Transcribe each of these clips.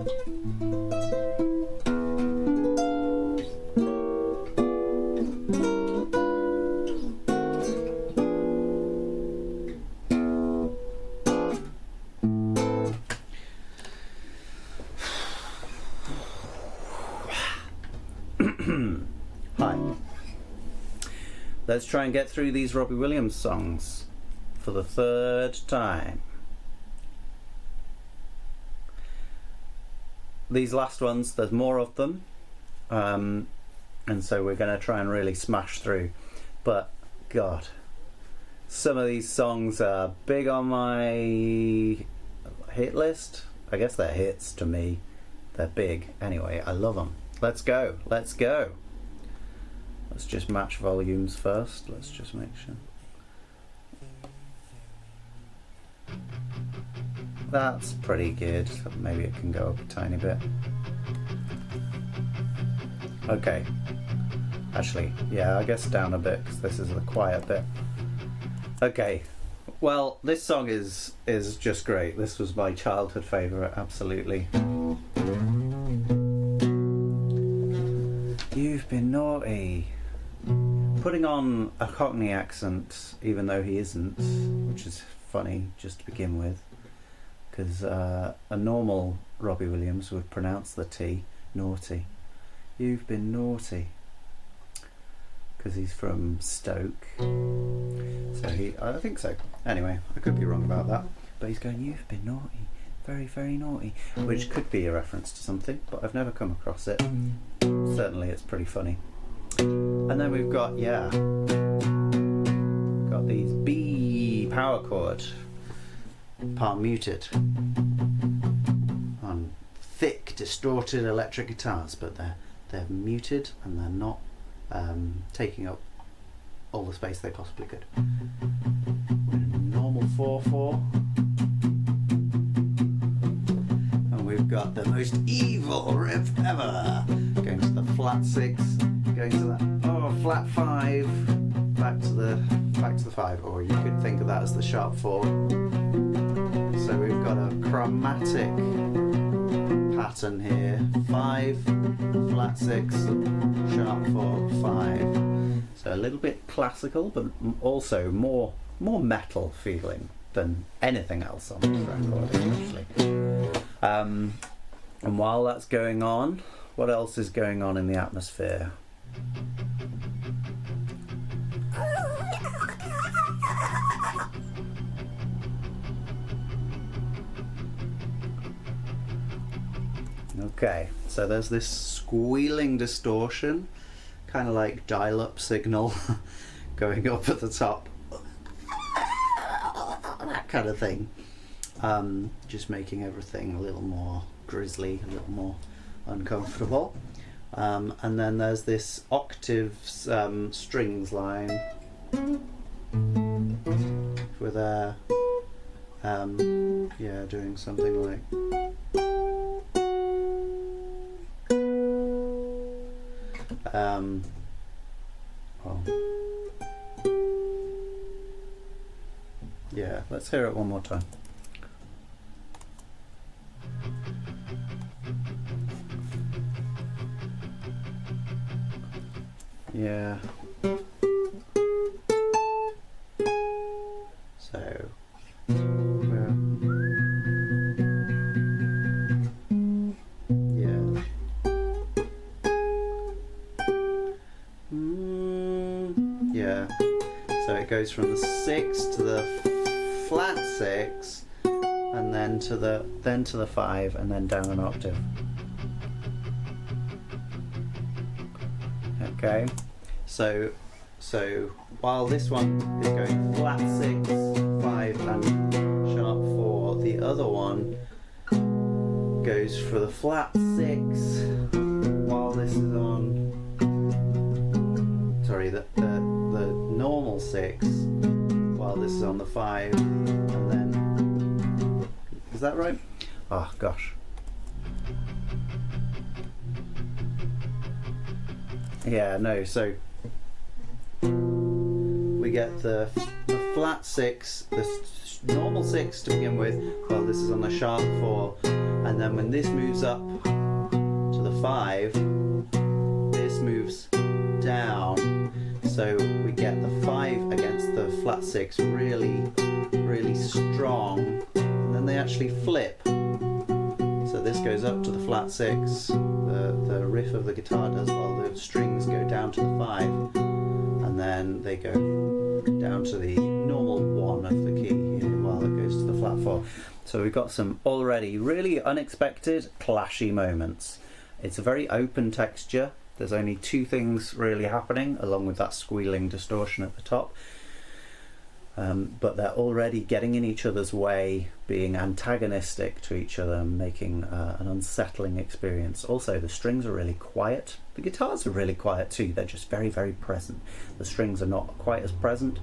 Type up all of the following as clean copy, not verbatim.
Hi. Let's try and get through these Robbie Williams songs for the third time. These last ones, there's more of them, and so we're going to try and really smash through. But God, some of these songs are big on my hit list. I guess they're hits to me. They're big. Anyway, I love them. Let's go. Let's go. Let's just match volumes first. Let's just make sure. That's pretty good. Maybe it can go up a tiny bit. Okay. Actually, yeah, I guess down a bit because this is the quiet bit. Okay. Well, this song is just great. This was my childhood favourite, absolutely. You've been naughty. Putting on a Cockney accent, even though he isn't, which is funny just to begin with, because a normal Robbie Williams would pronounce the T, naughty. You've been naughty. Because he's from Stoke. So I think so. Anyway, I could be wrong about that. But he's going, you've been naughty. Very, very naughty. Which could be a reference to something, but I've never come across it. Certainly it's pretty funny. And then we've got, got these B power chord, palm muted, on thick, distorted electric guitars, but they're muted and they're not taking up all the space they possibly could. Normal 4/4, and we've got the most evil riff ever, going to the flat 6, going to that flat 5, back to the 5, or you could think of that as the sharp 4. So we've got a chromatic pattern here: 5, flat 6, sharp 4, 5. So a little bit classical, but also more metal feeling than anything else on this record, actually. And while that's going on, what else is going on in the atmosphere? Okay, so there's this squealing distortion, kind of like dial-up signal going up at the top, that kind of thing, just making everything a little more grisly, a little more uncomfortable. And then there's this octaves strings line with doing something like let's hear it one more time. Yeah. So so it goes from the 6 to the flat 6, and then to the 5, and then down an octave. Okay, so while this one is going flat 6, 5, and sharp 4, the other one goes for the flat 6 while this is on. Sorry, the normal 6 while this is on the 5, and then, is that right? Oh gosh. Yeah, no, so we get the flat 6, the normal 6 to begin with, while this is on the sharp 4, and and then when this moves up to the 5, this moves down, so we get the 5 against the flat 6 really, really strong, and then they actually flip. So this goes up to the flat 6, the riff of the guitar does, while the strings go down to the 5, and then they go down to the normal 1 of the key here, while it goes to the flat 4. So we've got some already really unexpected, clashy moments. It's a very open texture. There's only 2 things really happening, along with that squealing distortion at the top. But they're already getting in each other's way, being antagonistic to each other, making an unsettling experience. Also, the strings are really quiet. The guitars are really quiet too. They're just very, very present. The strings are not quite as present.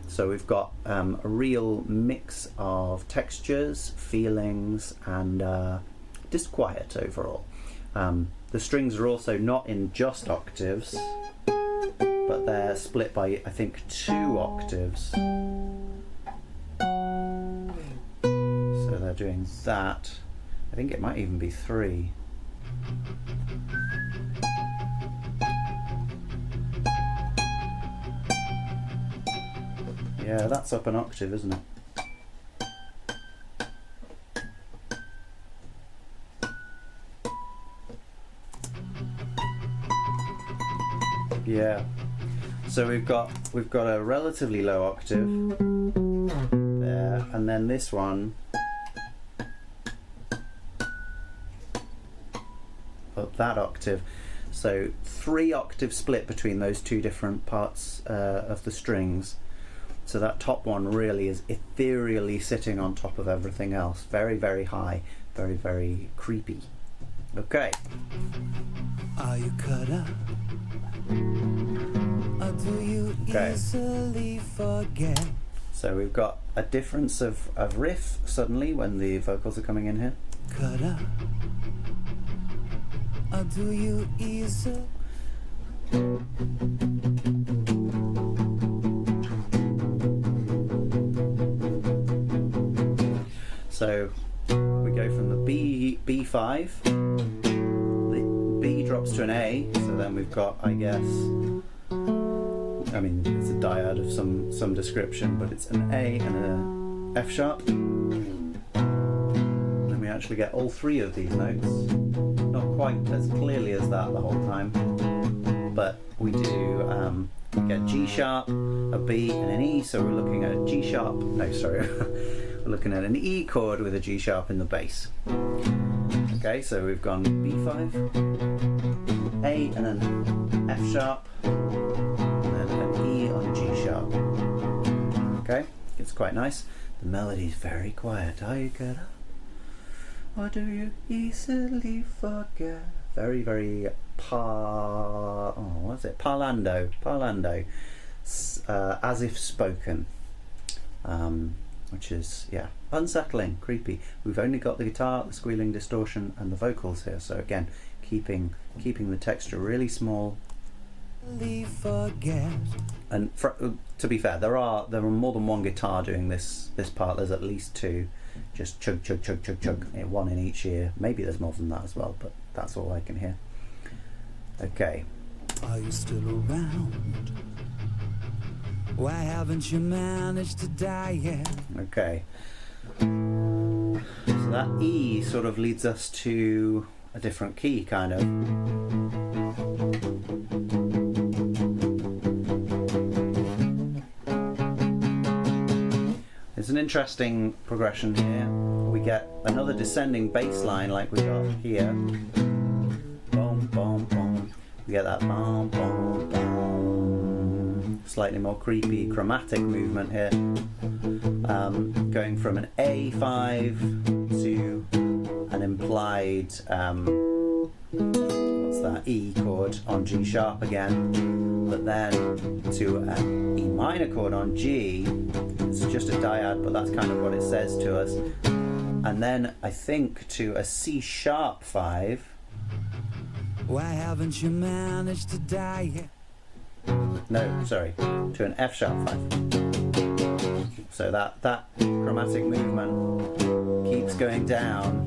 So we've got a real mix of textures, feelings, and disquiet overall. The strings are also not in just octaves, but they're split by, I think, 2 octaves. So they're doing that. I think it might even be 3. Yeah, that's up an octave, isn't it? Yeah. So we've got a relatively low octave there, and then this one up that octave. So 3 octaves split between those 2 different parts of the strings. So that top one really is ethereally sitting on top of everything else. Very, very high, very, very creepy. Okay. Are you cut up? Or do you easily forget? So we've got a difference of riff suddenly when the vocals are coming in here. Cut up? Or do you easily? So we go from the B5, the B drops to an A, so then we've got, I guess, I mean, it's a dyad of some description, but it's an A and an F sharp. Then we actually get all 3 of these notes, not quite as clearly as that the whole time, but we do we get G sharp, a B and an E, so we're looking at a G sharp, no sorry, we're looking at an E chord with a G sharp in the bass. Okay, so we've gone B5, A and an F sharp, and then an E on G sharp. Okay, it's quite nice. The melody's very quiet. Are you good? Or do you easily forget? Very, very parlando, as if spoken, which is, yeah, unsettling, creepy. We've only got the guitar, the squealing distortion, and the vocals here, so again, keeping the texture really small. And to be fair, there are more than one guitar doing this part. There's at least 2, just chug chug chug chug chug, 1 in each ear. Maybe there's more than that as well, but that's all I can hear. Okay. Are you still around? Why haven't you managed to die yet? Okay. So that E sort of leads us to a different key, kind of. There's an interesting progression here. We get another descending bass line like we got here. Boom, boom, boom. We get that boom, boom, boom. Slightly more creepy chromatic movement here. Going from an A5 to an implied, what's that, E chord on G sharp again. But then to an E minor chord on G. It's just a dyad, but that's kind of what it says to us. And then I think to a C sharp 5. Why haven't you managed to die yet? No, sorry, to an F sharp 5. So that chromatic movement keeps going down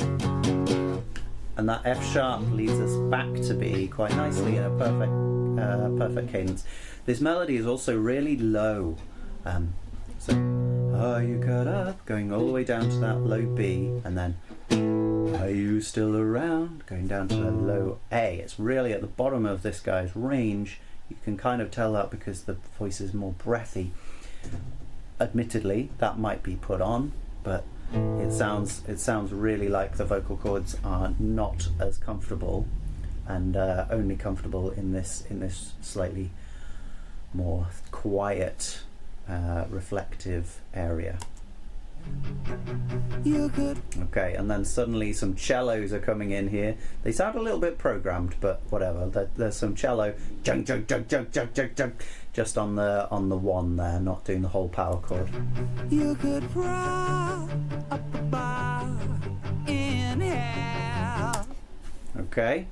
and that F sharp leads us back to B quite nicely in a perfect cadence. This melody is also really low, so are you cut up, going all the way down to that low B, and then are you still around, going down to a low A. It's really at the bottom of this guy's range. You can kind of tell that because the voice is more breathy. Admittedly, that might be put on, but it sounds really like the vocal cords are not as comfortable, and only comfortable in this slightly more quiet, reflective area. Okay, and then suddenly some cellos are coming in here. They sound a little bit programmed, but whatever. There's some cello, junk, junk, junk, junk, junk, junk, junk, just on the one there, not doing the whole power chord. You could prop up a bar in hell. Okay.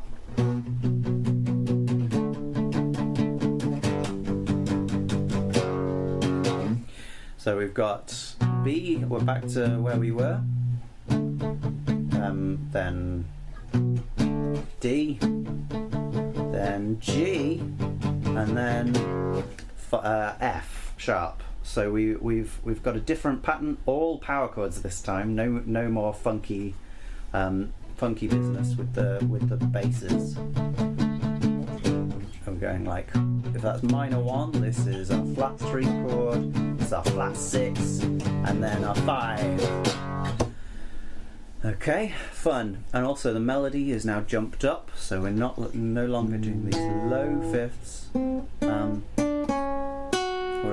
So we've got B, we're back to where we were, then D, then G, and then F sharp. So we've got a different pattern, all power chords this time. No more funky business with the basses. I'm going like, if that's minor 1, this is our flat 3 chord, this is our flat 6, and then our 5. Okay, fun. And also the melody is now jumped up, so we're no longer doing these low fifths. We're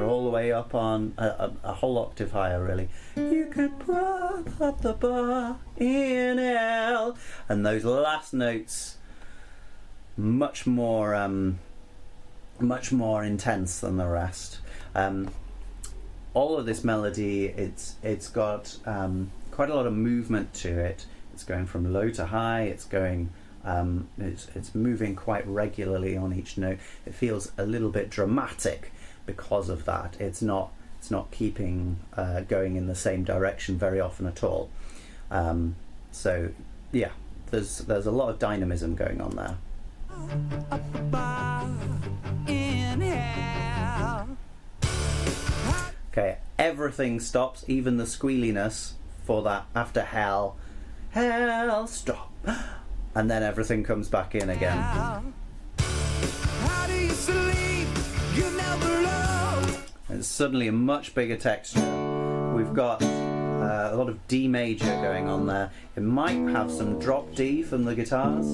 all the way up on a whole octave higher, really. You could prop up the bar in L, and those last notes much more intense than the rest. All of this melody, it's got quite a lot of movement to it. It's going from low to high. It's going, it's moving quite regularly on each note. It feels a little bit dramatic because of that. It's not keeping going in the same direction very often at all. So yeah, there's a lot of dynamism going on there. Okay, everything stops, even the squealiness for that after hell stop, and then everything comes back in again. How do you sleep? You never know. It's suddenly a much bigger texture. We've got a lot of D major going on there. It might have some drop D from the guitars.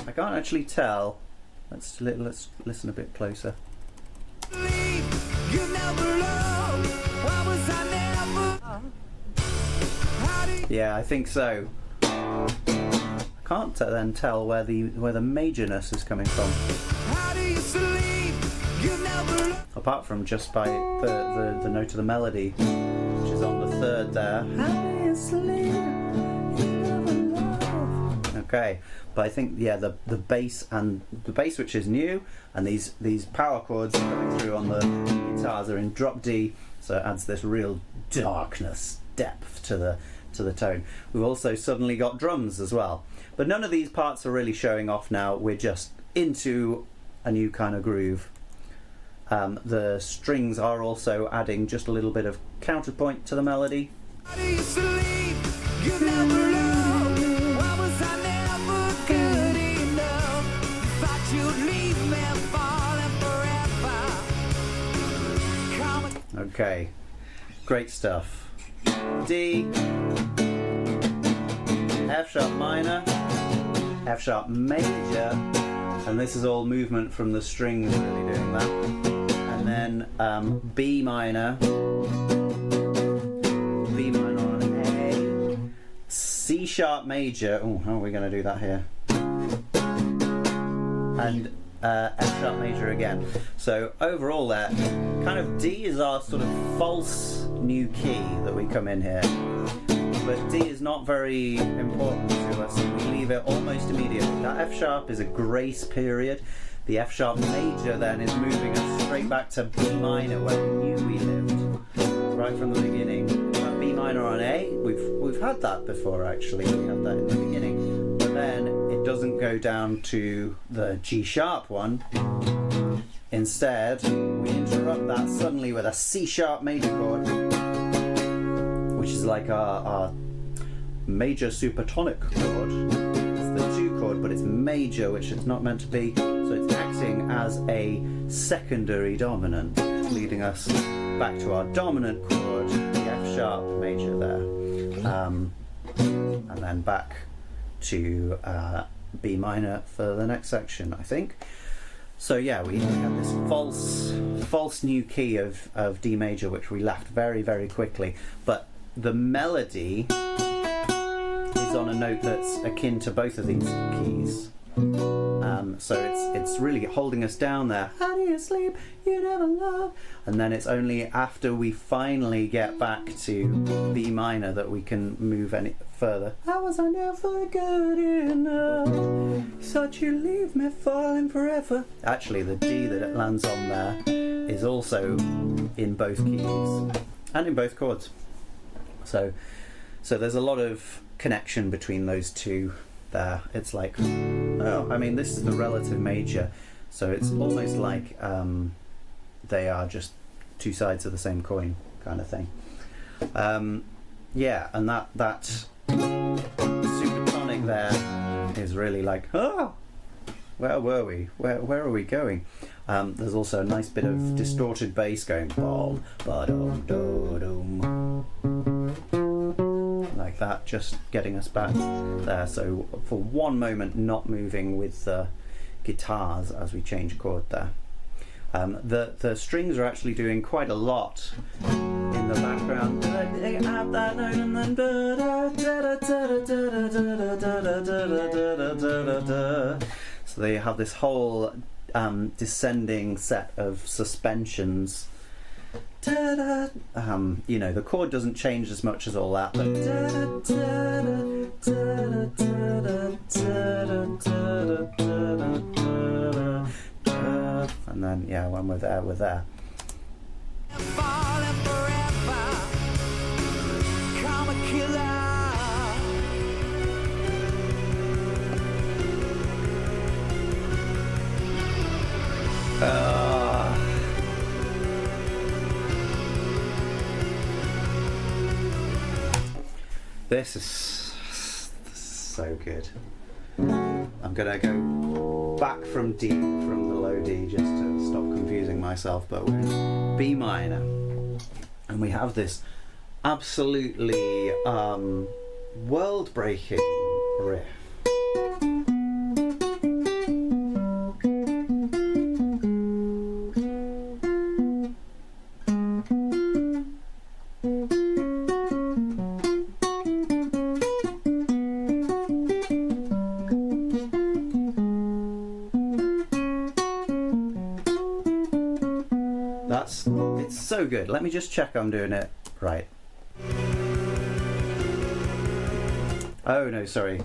I can't actually tell. Let's listen a bit closer. Yeah, I think so. I can't then tell where the majorness is coming from. Apart from just by the note of the melody, which is on the 3rd there. Okay, but I think the bass which is new, and these power chords coming through on the guitars are in drop D, so it adds this real darkness, depth to the tone. We've also suddenly got drums as well, but none of these parts are really showing off now. We're just into a new kind of groove. The strings are also adding just a little bit of counterpoint to the melody. Okay, great stuff. D, F sharp minor, F sharp major, and this is all movement from the strings really doing that. And then B minor on an A, C sharp major. Oh, how are we going to do that here? And F sharp major again. So overall there, kind of D is our sort of false new key that we come in here. But D is not very important to us. We leave it almost immediately. That F sharp is a grace period. The F sharp major then is moving us straight back to B minor, where we knew we lived right from the beginning. That B minor minor on A. We've had that before actually. We had that in the beginning, but then it doesn't go down to the G sharp one. Instead, we interrupt that suddenly with a C sharp major chord, which is like our major supertonic chord. It's the 2 chord, but it's major, which it's not meant to be. So it's acting as a secondary dominant, leading us back to our dominant chord, the F sharp major there, and then back to B minor for the next section, I think. So yeah, we have this false new key of D major, which we left very, very quickly, but the melody is on a note that's akin to both of these keys. So it's really holding us down there. How do you sleep? You never love. And then it's only after we finally get back to B minor that we can move any further. How was I never good enough? Such you leave me falling forever. Actually, the D that it lands on there is also in both keys and in both chords. So there's a lot of connection between those two there. It's like, oh, I mean, this is the relative major, so it's almost like they are just two sides of the same coin kind of thing. Yeah, and that supertonic there is really like, oh, where were we? Where are we going? There's also a nice bit of distorted bass going bom, ba-dum, do-dum, like that, just getting us back there. So for one moment, not moving with the guitars as we change chord there. The strings are actually doing quite a lot in the background. They add that note and then so they have this whole descending set of suspensions. You know, the chord doesn't change as much as all that, but and then yeah, when we're there, we're there. Falling forever, come a killer. This is so good. I'm gonna go back from D, from the low D, just to stop confusing myself, but we're in B minor, and we have this absolutely world-breaking riff. It's so good. Let me just check I'm doing it right. Oh no, sorry.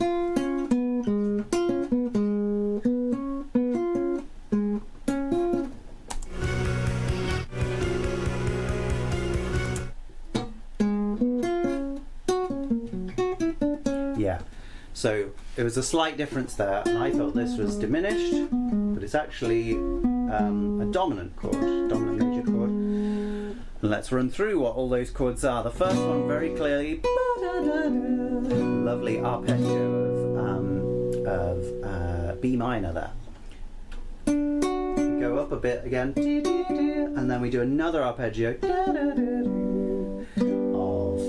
Yeah, so it was a slight difference there, and I thought this was diminished, but it's actually a dominant chord, dominant major chord. And let's run through what all those chords are. The first one, very clearly, lovely arpeggio of B minor there. We go up a bit again, and then we do another arpeggio of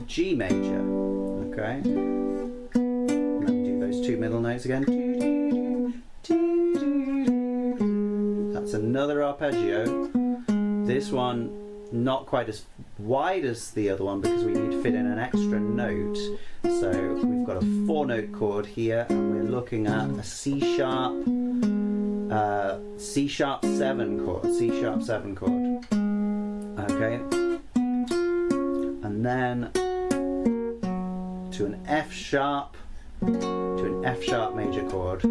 G major. Okay, and then we do those two middle notes again. That's another arpeggio. This one not quite as wide as the other one because we need to fit in an extra note. So we've got a 4-note chord here, and we're looking at a C sharp 7 chord. Okay, and then to an F sharp major chord,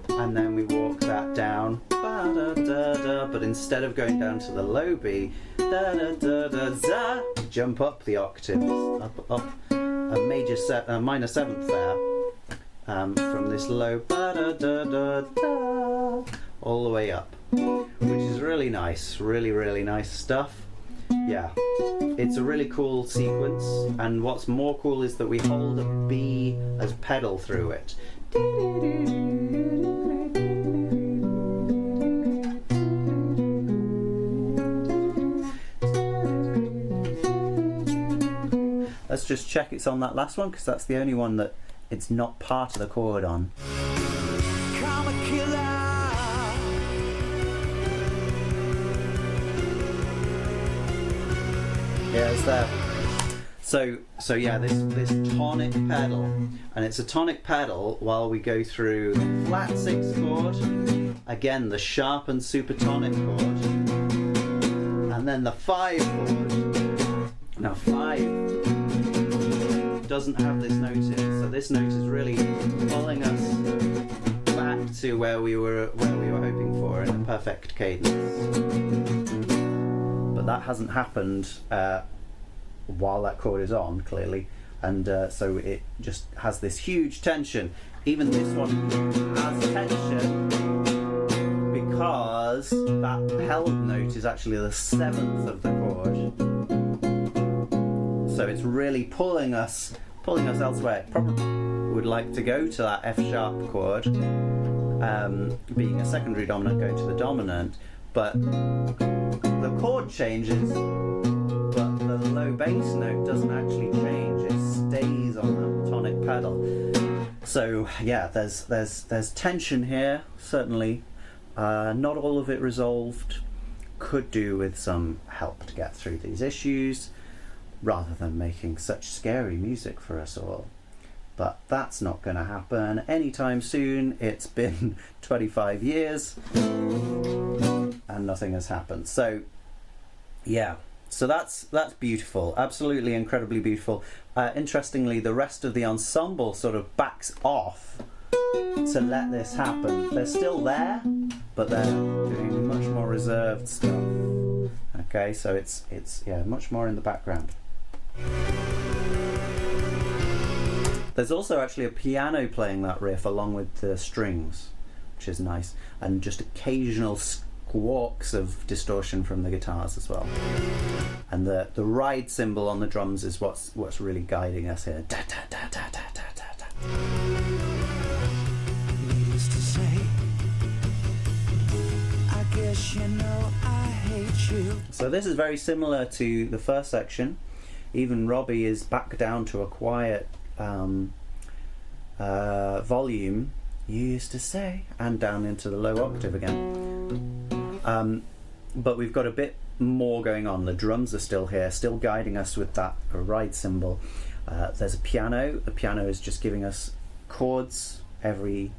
and then we walk that down, ba-da-da-da, but instead of going down to the low B, da-da-da-da-za, jump up the octaves, up a minor seventh there, from this low ba-da-da-da-da, all the way up, which is really nice, really nice stuff. Yeah, it's a really cool sequence, and what's more cool is that we hold a B as pedal through it. Let's just check it's on that last one, because that's the only one that it's not part of the chord on. Yeah, it's there. So yeah, this tonic pedal, and it's a tonic pedal while we go through the flat 6 chord, again the sharp and supertonic chord, and then the 5 chord. Now 5 doesn't have this note in, so this note is really pulling us back to where we were hoping for in a perfect cadence. But that hasn't happened while that chord is on, clearly, and so it just has this huge tension. Even this one has tension because that held note is actually the 7th of the chord, so it's really pulling us elsewhere. It probably would like to go to that F sharp chord, being a secondary dominant going to the dominant, but the chord changes, but the low bass note doesn't actually change. It stays on that tonic pedal. So yeah, there's tension here, certainly. Not all of it resolved. Could do with some help to get through these issues, rather than making such scary music for us all. But that's not going to happen anytime soon. It's been 25 years and nothing has happened. So yeah, so that's beautiful, absolutely incredibly beautiful. Interestingly, the rest of the ensemble sort of backs off to let this happen. They're still there, but they're doing much more reserved stuff. Okay, so it's yeah, much more in the background. There's also actually a piano playing that riff along with the strings, which is nice, and just occasional squawks of distortion from the guitars as well. And the ride cymbal on the drums is what's really guiding us here. Da, da, da, da, da, da, da, da. Needless to say, I guess you know I hate you. So this is very similar to the first section. Even Robbie is back down to a quiet volume, you used to say, and down into the low octave again. But we've got a bit more going on. The drums are still here, still guiding us with that ride cymbal. There's a piano. The piano is just giving us chords every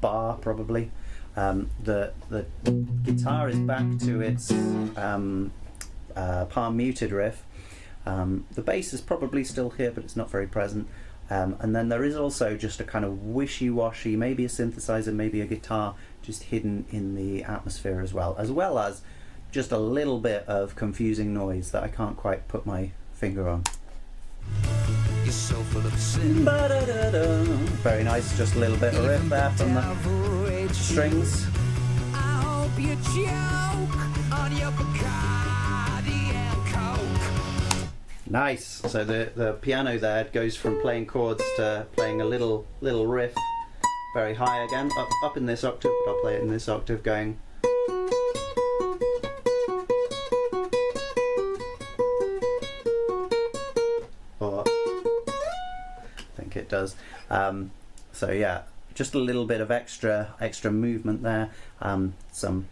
bar, probably. The guitar is back to its palm muted riff. The bass is probably still here, but it's not very present. And then there is also just a kind of wishy-washy, maybe a synthesizer, maybe a guitar, just hidden in the atmosphere as well as just a little bit of confusing noise that I can't quite put my finger on. You're so full of sin. Ba-da-da-da. Very nice, just a little bit of riff there from the strings. I hope you choke on your Bacardi and Coke. Nice. So the piano there goes from playing chords to playing a little riff, very high again, up in this octave. But I'll play it in this octave, going. Or I think it does. So yeah, just a little bit of extra movement there. Some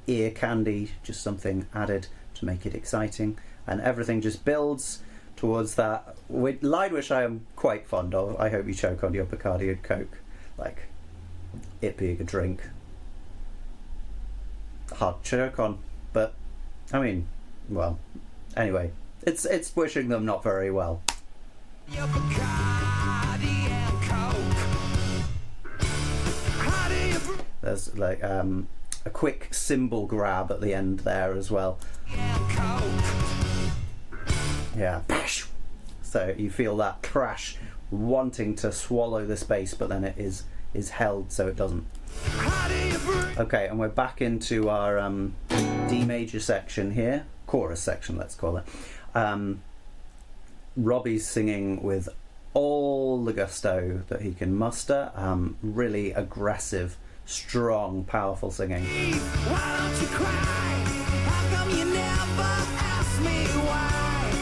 ear candy, just something added to make it exciting. And everything just builds towards that line, which I am quite fond of. I hope you choke on your Bacardi and Coke. Like, it being a drink. Hard to choke on, but, I mean, well, anyway, it's wishing them not very well. Your Bacardi and Coke. How do you there's like a quick cymbal grab at the end there as well. Yeah. So you feel that crash wanting to swallow the space, but then it is held so it doesn't. Okay, and we're back into our D major section here, chorus section let's call it. Robbie's singing with all the gusto that he can muster, really aggressive, strong, powerful singing. Why don't you cry? How come you never ask me why?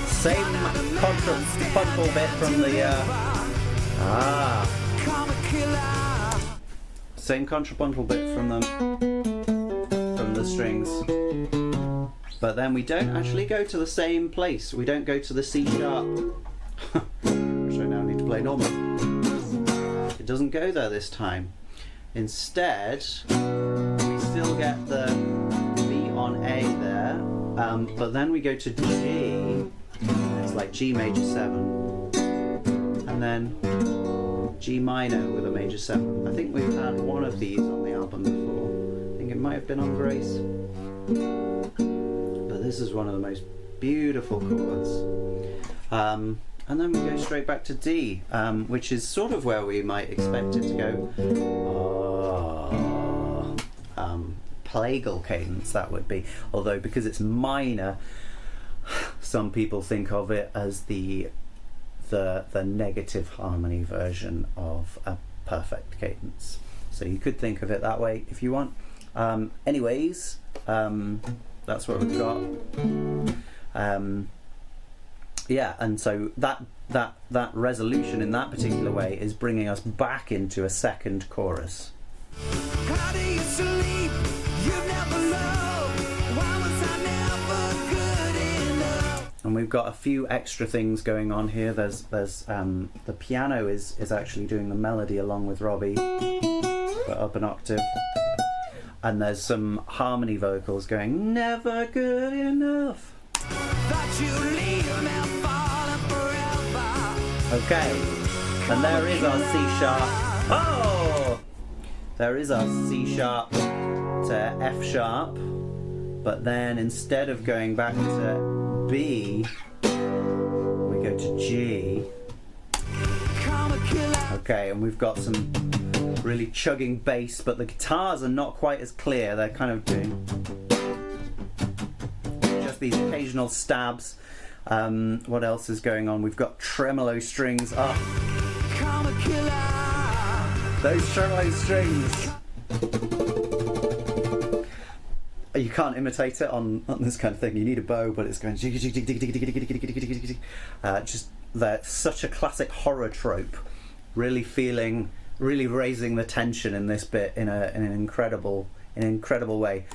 Same contrapuntal bit from the same contrapuntal bit from the strings, but then we don't actually go to the same place. We don't go to the C sharp, which I now need to play normally. It doesn't go there this time. Instead, we still get the B on A there, but then we go to G. It's like G major 7, and then G minor with a major 7. I think we've had one of these on the album before. I think it might have been on Grace. But this is one of the most beautiful chords. And then we go straight back to D, which is sort of where we might expect it to go. Plagal cadence, that would be. Although because it's minor, some people think of it as the negative harmony version of a perfect cadence. So you could think of it that way if you want. Anyways, that's what we've got. Yeah, and so that resolution in that particular way is bringing us back into a second chorus. How do you sleep? You've never loved. Why was I never good enough? And we've got a few extra things going on here. There's the piano is actually doing the melody along with Robbie, but up an octave. And there's some harmony vocals going, never good enough. That you leave me falling forever. Okay, and there is our C sharp. Oh! There is our C sharp to F sharp, but then instead of going back to B, we go to G. Okay, and we've got some really chugging bass, but the guitars are not quite as clear. They're kind of doing just these occasional stabs. What else is going on? We've got tremolo strings. Those tremolo strings. You can't imitate it on this kind of thing. You need a bow, but it's going just that's such a classic horror trope. Really raising the tension in this bit in an incredible way.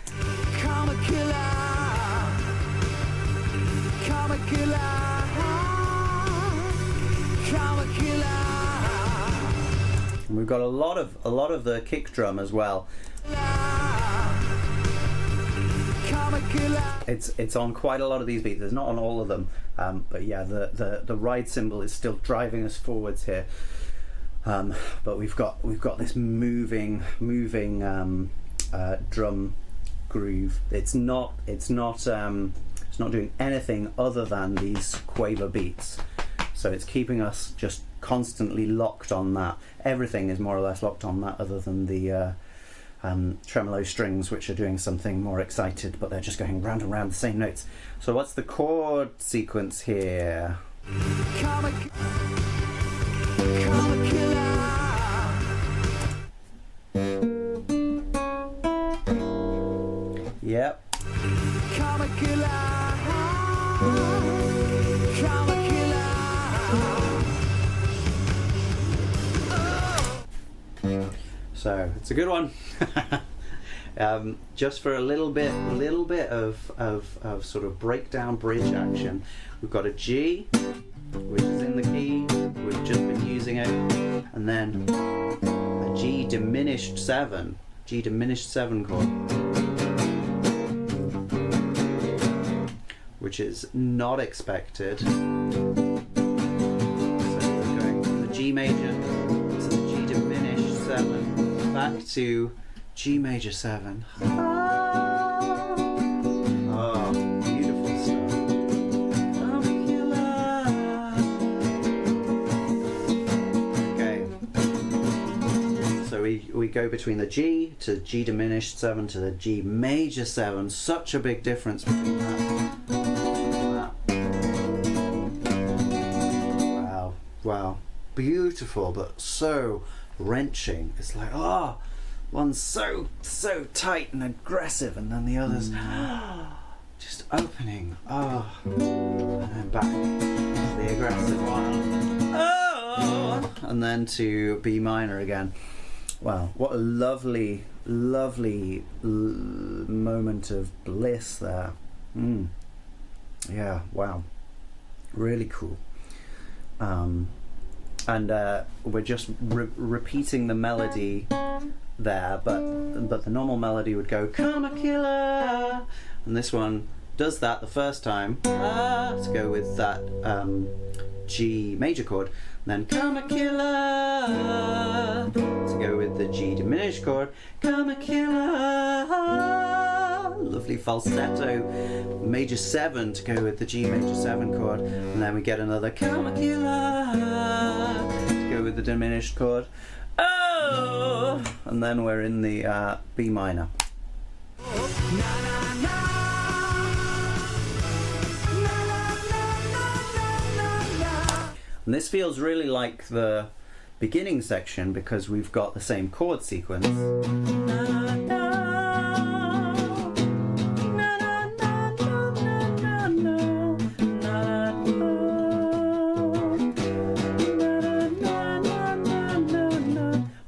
And we've got a lot of the kick drum as well. It's on quite a lot of these beats. It's not on all of them, but yeah, the ride cymbal is still driving us forwards here. But we've got this moving drum groove. It's not doing anything other than these quaver beats. So it's keeping us just constantly locked on that. Everything is more or less locked on that, other than the tremolo strings, which are doing something more excited, but they're just going round and round the same notes. So what's the chord sequence here? Yep. So it's a good one. Just for a little bit of sort of breakdown bridge action, we've got a G, which is in the key, we've just been using it, and then a G diminished 7 chord, which is not expected. So we're going from the G major to the G diminished 7 back to G major 7. Oh, beautiful stuff. I'm a killer. Okay. So we go between the G to G diminished 7 to the G major 7. Such a big difference between that. Wow. Wow. Beautiful, but so wrenching. It's like, oh, one's so tight and aggressive, and then the other's just opening. Oh, and then back to the aggressive one. Oh, and then to B minor again. Wow, what a lovely moment of bliss there. Yeah, wow, really cool. And we're just repeating the melody there, but the normal melody would go "Come a killer," and this one does that the first time to go with that G major chord, and then "Come a killer" to go with the G diminished chord. Come a killer, lovely falsetto major 7 to go with the G major 7 chord, and then we get another "Come a killer" to go with the diminished chord. Oh, and then we're in the B minor. And this feels really like the beginning section because we've got the same chord sequence.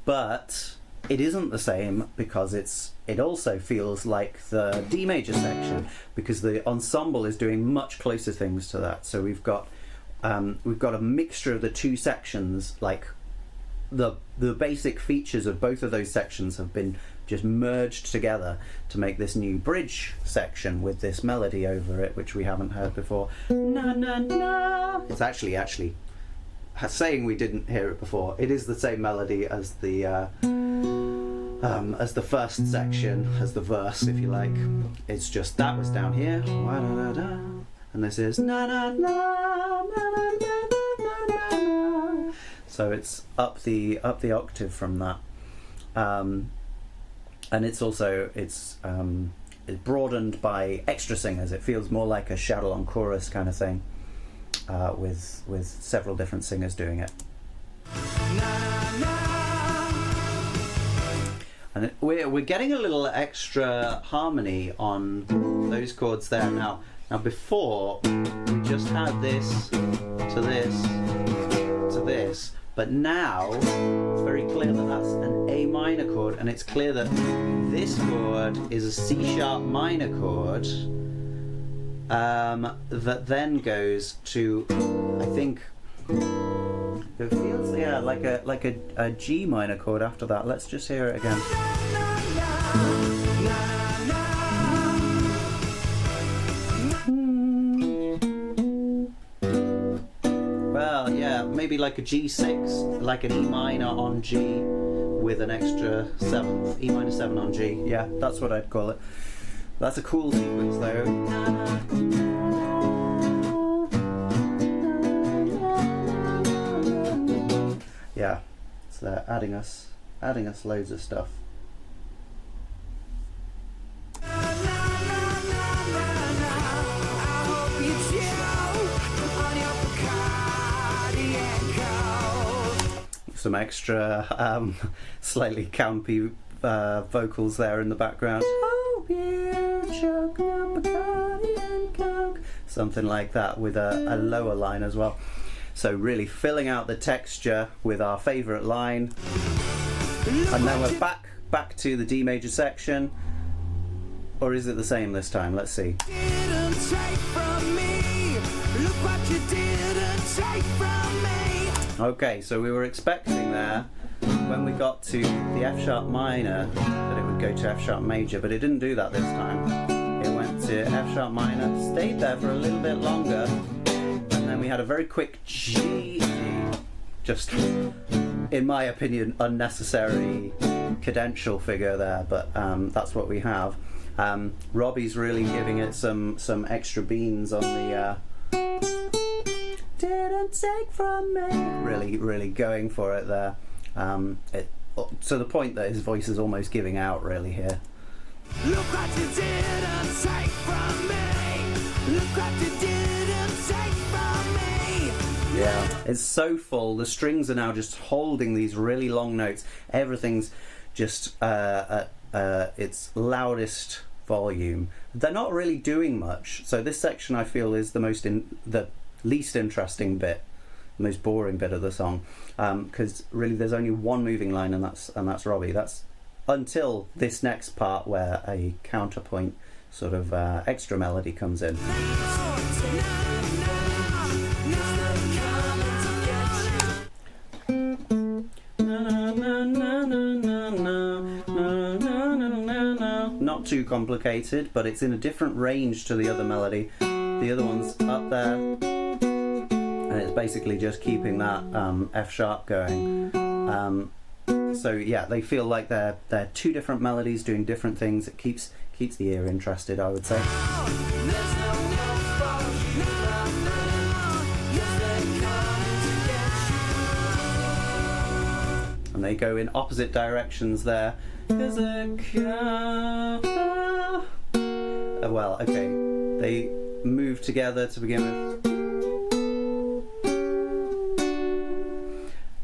But it isn't the same because it also feels like the D major section because the ensemble is doing much closer things to that. So we've got a mixture of the two sections. Like the basic features of both of those sections have been just merged together to make this new bridge section with this melody over it, which we haven't heard before. Na na na. It's actually saying we didn't hear it before. It is the same melody as the first section, as the verse, if you like. It's just that was down here, and this is na na na na na na na. So it's up the octave from that, and it's also it's broadened by extra singers. It feels more like a shout-along chorus kind of thing. With several different singers doing it, and we're getting a little extra harmony on those chords there now. Now before we just had this to this to this, but now it's very clear that that's an A minor chord, and it's clear that this chord is a C sharp minor chord. That then goes to, I think, it feels like a G minor chord after that. Let's just hear it again. Well, yeah, maybe like a G6, like an E minor on G with an extra 7th, E minor 7 on G. Yeah, that's what I'd call it. That's a cool sequence though. Yeah, it's adding us loads of stuff. Some extra slightly campy vocals there in the background. Something like that with a lower line as well. So really filling out the texture with our favourite line. And then we're back to the D major section. Or is it the same this time? Let's see. Okay, so we were expecting there when we got to the F sharp minor that it would go to F sharp major, but it didn't do that this time. It went to F sharp minor, stayed there for a little bit longer, and then we had a very quick G, just in my opinion unnecessary cadential figure there, but that's what we have. Robbie's really giving it some extra beans on the didn't take from me. Really going for it there. To the point that his voice is almost giving out really here. Look what you didn't take from me. Look what you didn't take from me. Yeah, it's so full. The strings are now just holding these really long notes. Everything's just at its loudest volume. They're not really doing much. So this section I feel is the least interesting bit, the most boring bit of the song, because really there's only one moving line, and that's Robbie. That's until this next part where a counterpoint sort of extra melody comes in. Not too complicated, but it's in a different range to the other melody. The other one's up there, and it's basically just keeping that F sharp going. So yeah, they feel like they're two different melodies doing different things. It keeps the ear interested, I would say. And they go in opposite directions there. Well, okay, they move together to begin with,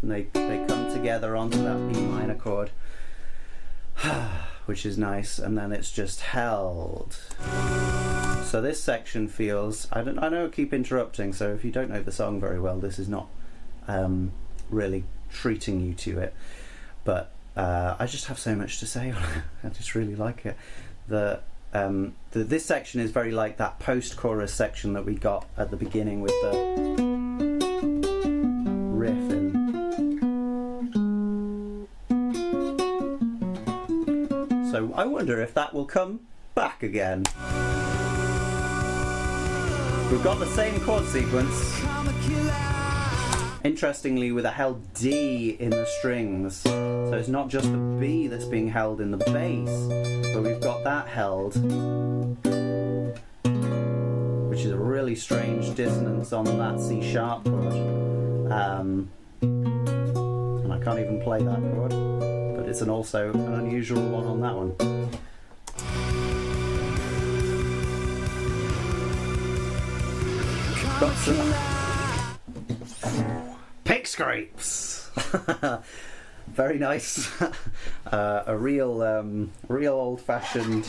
and they come together onto that B minor chord, which is nice, and then it's just held. So this section feels, I know I keep interrupting, so if you don't know the song very well, this is not really treating you to it, but I just have so much to say on it. I just really like it. This section is very like that post-chorus section that we got at the beginning with the riff in. So I wonder if that will come back again. We've got the same chord sequence, interestingly with a held D in the strings. So it's not just the B that's being held in the bass, but we've got that held, which is a really strange dissonance on that C sharp chord. And I can't even play that chord, but it's also an unusual one on that one. Got some pick scrapes. Very nice. A real old-fashioned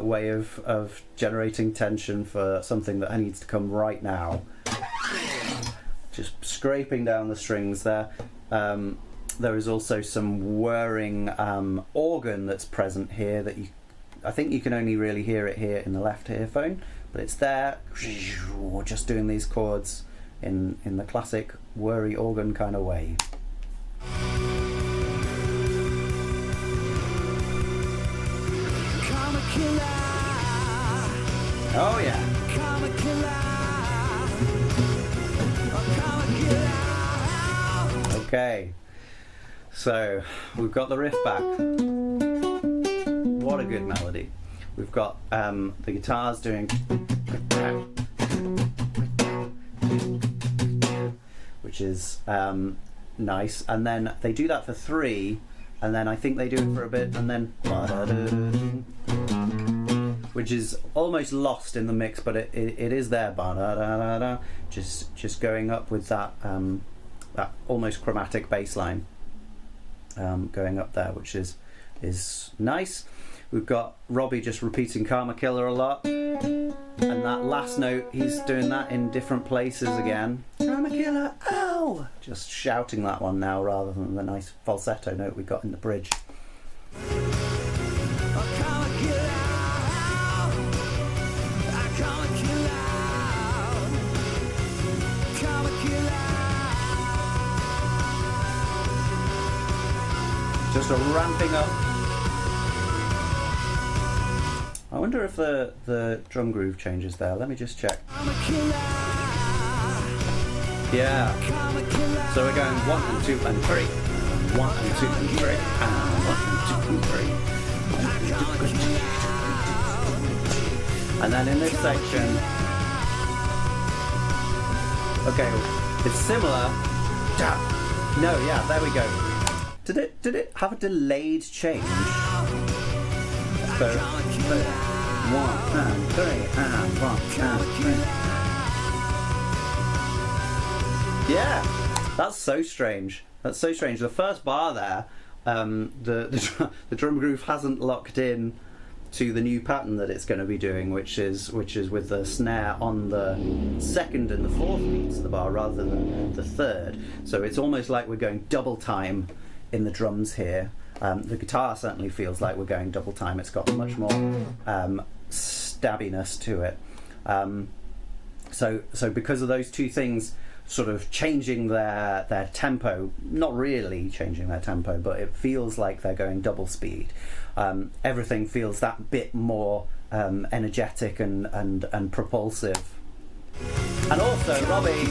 way of generating tension for something that needs to come right now. Just scraping down the strings there. There is also some whirring organ that's present here that I think you can only really hear it here in the left earphone, but it's there, just doing these chords in the classic whirry organ kind of way. Oh yeah. Okay, so we've got the riff back. What a good melody. We've got the guitars doing, which is nice, and then they do that for 3, and then I think they do it for a bit, and then which is almost lost in the mix, but it is there, just going up with that that almost chromatic bass line going up there, which is nice. We've got Robbie just repeating Karma Killer a lot, and that last note, he's doing that in different places again. Karma Killer, ow! Just shouting that one now rather than the nice falsetto note we got in the bridge. Just a ramping up. I wonder if the drum groove changes there. Let me just check. Yeah. So we're going 1 and 2 and 3. 1 and 2 and 3 and 1 and 2 and 3. And then in this section, okay, it's similar. No, yeah, there we go. Did it have a delayed change? So 1 and 3 and 1 and 3. Yeah, that's so strange. That's so strange. The first bar there, the drum groove hasn't locked in to the new pattern that it's going to be doing, which is with the snare on the second and the fourth beats of the bar rather than the third. So it's almost like we're going double time in the drums here. The guitar certainly feels like we're going double time. It's got much more stabbiness to it. So because of those two things sort of changing their tempo, not really changing their tempo, but it feels like they're going double speed. Everything feels that bit more energetic and propulsive. And also, Robbie.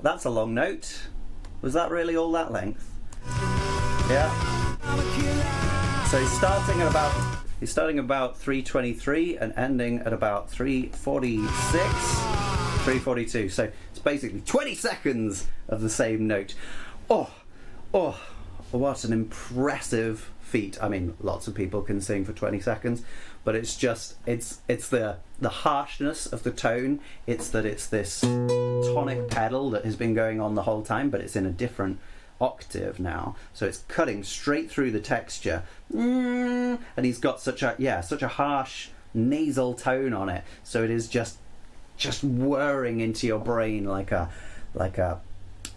That's a long note. Was that really all that length? Yeah. So he's starting at about 3:23 and ending at about 3:46, 3:42. So it's basically 20 seconds of the same note. Oh, what an impressive feat. I mean, lots of people can sing for 20 seconds, but it's just it's the harshness of the tone. It's this tonic pedal that has been going on the whole time, but it's in a different octave now, so it's cutting straight through the texture. And he's got such a harsh nasal tone on it, so it is just whirring into your brain like a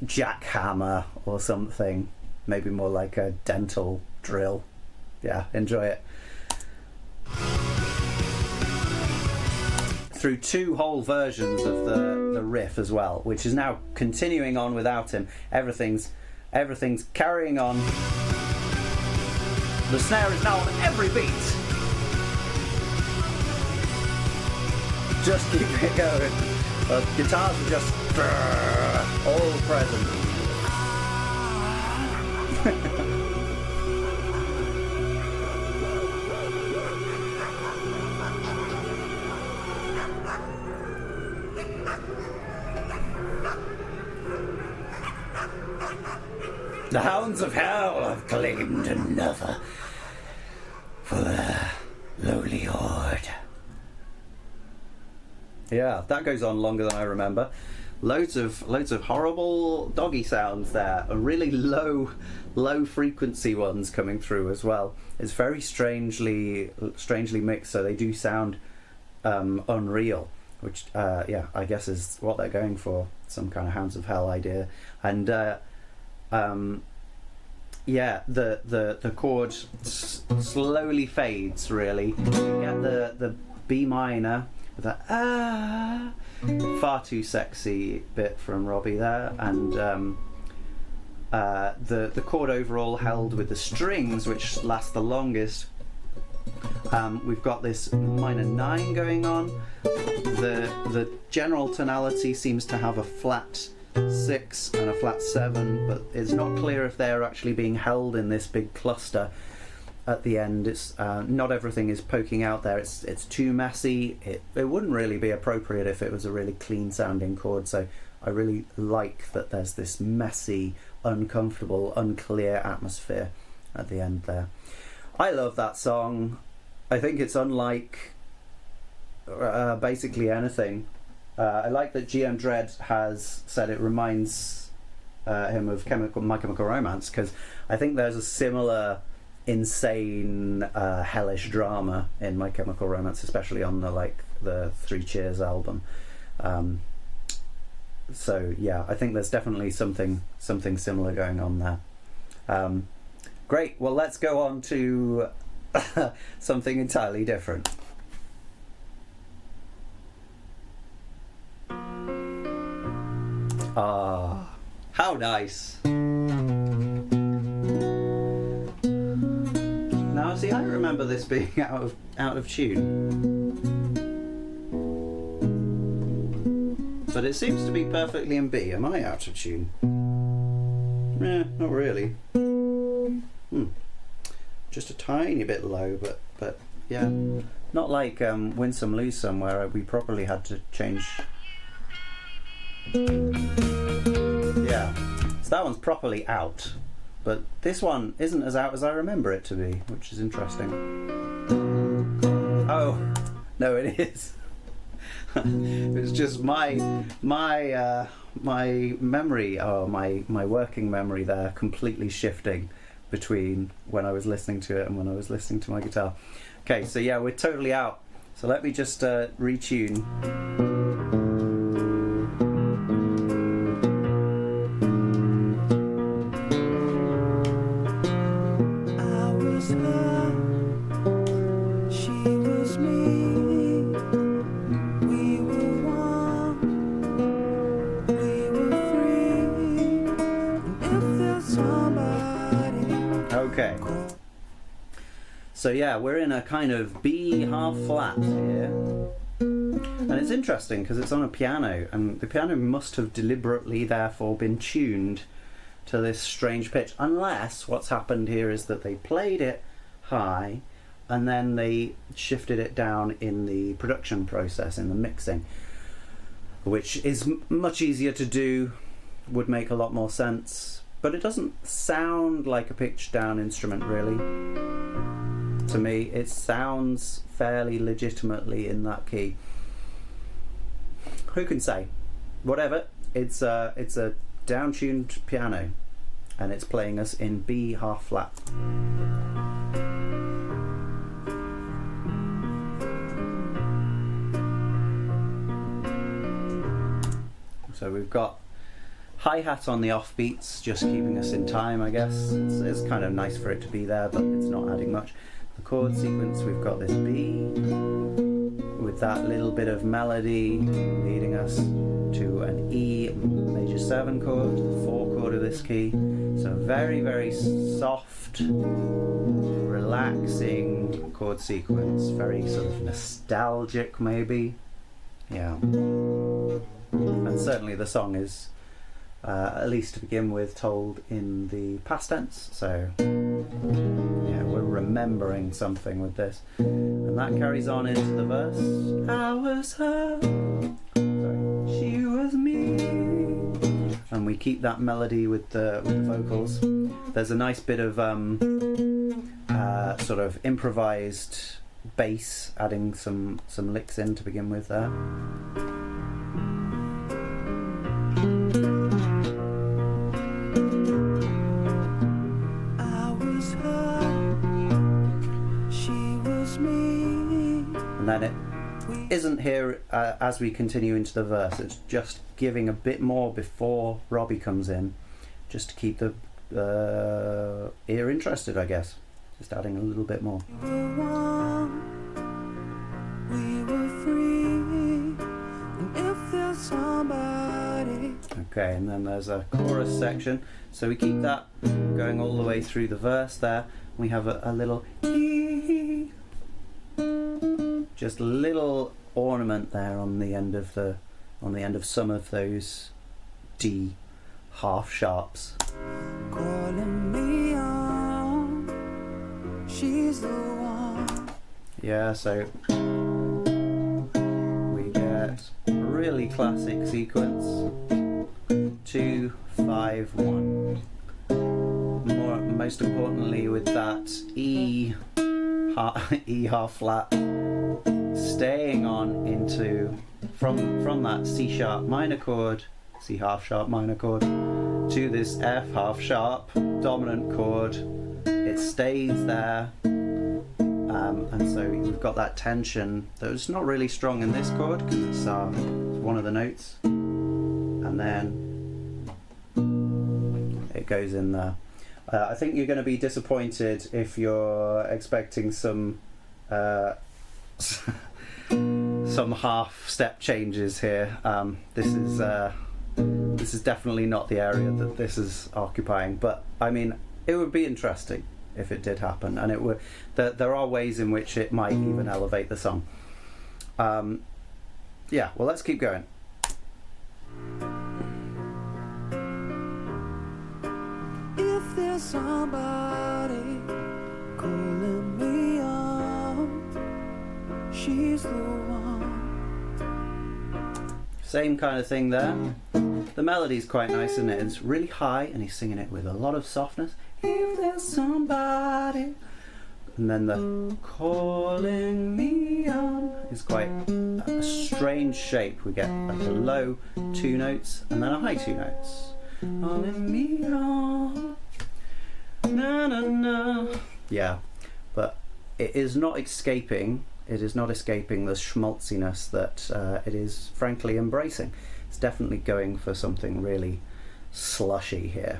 jackhammer or something, maybe more like a dental drill. Yeah, enjoy it. Through two whole versions of the riff as well, which is now continuing on without him. Everything's carrying on. The snare is now on every beat. Just keep it going. The guitars are just all present. The hounds of hell have claimed another for the lowly horde. Yeah, that goes on longer than I remember. Loads of horrible doggy sounds there, and really low frequency ones coming through as well. It's very strangely mixed, so they do sound unreal, which I guess is what they're going for, some kind of hounds of hell idea. And the chord slowly fades. Really, you get the B minor with that far too sexy bit from Robbie there, and the chord overall held with the strings, which last the longest. We've got this minor 9 going on. The general tonality seems to have a flat 6 and a flat 7, but it's not clear if they're actually being held in this big cluster at the end. It's not everything is poking out there. It's too messy. It wouldn't really be appropriate if it was a really clean sounding chord, so I really like that there's this messy, uncomfortable, unclear atmosphere at the end there. I love that song. I think it's unlike basically anything. I like that GM Dread has said it reminds him of My Chemical Romance, because I think there's a similar insane hellish drama in My Chemical Romance, especially on the Three Cheers album. So yeah, I think there's definitely something similar going on there. Great, well, let's go on to something entirely different. Ah, how nice. Now, see, I remember this being out of tune, but it seems to be perfectly in B. Am I out of tune? Not really. Just a tiny bit low, but yeah, not like Win Some Lose Some, where we probably had to change. Yeah, so that one's properly out, but this one isn't as out as I remember it to be, which is interesting. Oh, no, it is. It's just my memory, or my working memory there, completely shifting between when I was listening to it and when I was listening to my guitar. Okay, so yeah, we're totally out. So let me just retune. Okay. So yeah, we're in a kind of B half flat here. And it's interesting because it's on a piano, and the piano must have deliberately therefore been tuned to this strange pitch, unless what's happened here is that they played it high and then they shifted it down in the production process, in the mixing, which is much easier to do, would make a lot more sense, but it doesn't sound like a pitched down instrument really. To me, it sounds fairly legitimately in that key. Who can say? Whatever, it's a down-tuned piano, and it's playing us in B half flat. So we've got hi-hat on the offbeats, just keeping us in time, I guess. It's kind of nice for it to be there, but it's not adding much. The chord sequence, we've got this B with that little bit of melody leading us to an E major 7 chord, the 4 chord of this key. So very, very soft, relaxing chord sequence, very sort of nostalgic maybe. Yeah. And certainly the song is, at least to begin with, told in the past tense, so yeah, we're remembering something with this. And that carries on into the verse. I was her, sorry, she was me. And we keep that melody with the vocals. There's a nice bit of sort of improvised bass, adding some licks in to begin with there. And then it isn't here as we continue into the verse. It's just giving a bit more before Robbie comes in, just to keep the ear interested, I guess. Just adding a little bit more. Okay, and then there's a chorus section. So we keep that going all the way through the verse there. We have a little e, just a little ornament there on the end of some of those D half sharps. Calling me on, she's the one. Yeah, so we get a really classic sequence. 2, 5, 1. Most importantly, with that E half flat, staying on into from that C sharp minor chord, C half sharp minor chord, to this F half sharp dominant chord. It stays there, and so we've got that tension that's not really strong in this chord because it's one of the notes, and then it goes in there. I think you're going to be disappointed if you're expecting some half step changes here. This is This is definitely not the area that this is occupying, but I mean, it would be interesting if it did happen, and it would. There are ways in which it might even elevate the song. Yeah, well, let's keep going. If there's somebody calling me on, she's the one. Same kind of thing there. The melody's quite nice, isn't it? It's really high, and he's singing it with a lot of softness. If there's somebody, and then the calling me on is quite a strange shape. We get like a low 2 notes and then a high 2 notes. Calling me on, na na na. Yeah, but it is not escaping. It is not escaping the schmaltziness that it is frankly embracing. It's definitely going for something really slushy here.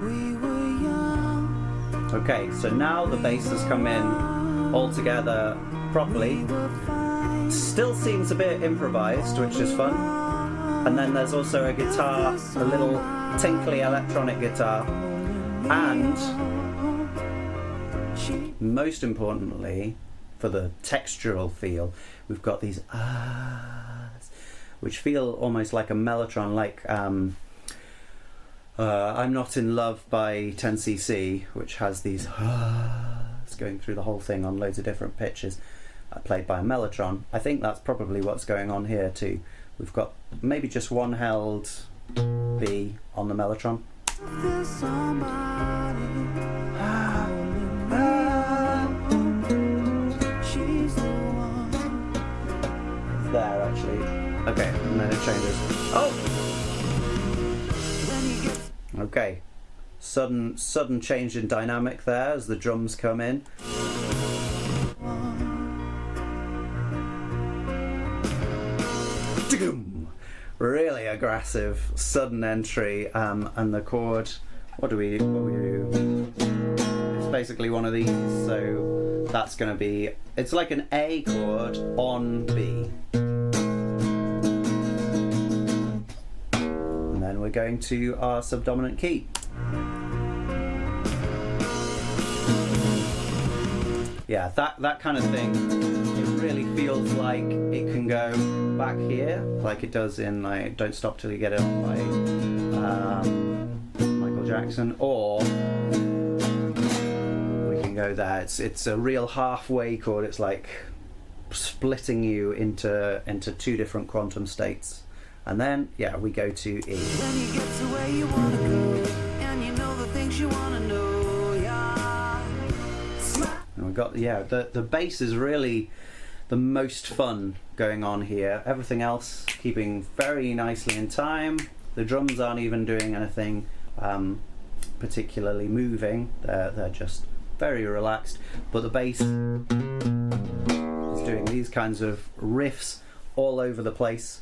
We were young, Okay, so now the bass has come in all together properly. we were fine. Still seems a bit improvised, which is fun. And then there's also a guitar, a little tinkly electronic guitar. And most importantly, for the textural feel, we've got these ahs, which feel almost like a mellotron, like I'm Not in Love by 10cc, which has these ahs going through the whole thing on loads of different pitches, played by a mellotron. I think that's probably what's going on here too. We've got maybe just one held B on the mellotron. If there's somebody calling me on, she's the one. It's there actually. Okay, and then it changes. Oh! When you get Okay. Sudden change in dynamic there as the drums come in. Really aggressive, sudden entry, and the chord. What do we do? It's basically one of these, so that's going to be. It's like an A chord on B, and then we're going to our subdominant key. Yeah, that kind of thing. It really feels like it can go back here, like it does in like "Don't Stop Till You Get It On" by Michael Jackson, or we can go there. It's a real halfway chord. It's like splitting you into 2 different quantum states, and then yeah, we go to E. when you get to where you wanna go, and you know the things you wanna know, yeah. And we've got the bass is really the most fun going on here. Everything else keeping very nicely in time. The drums aren't even doing anything particularly moving. They're just very relaxed. But the bass is doing these kinds of riffs all over the place.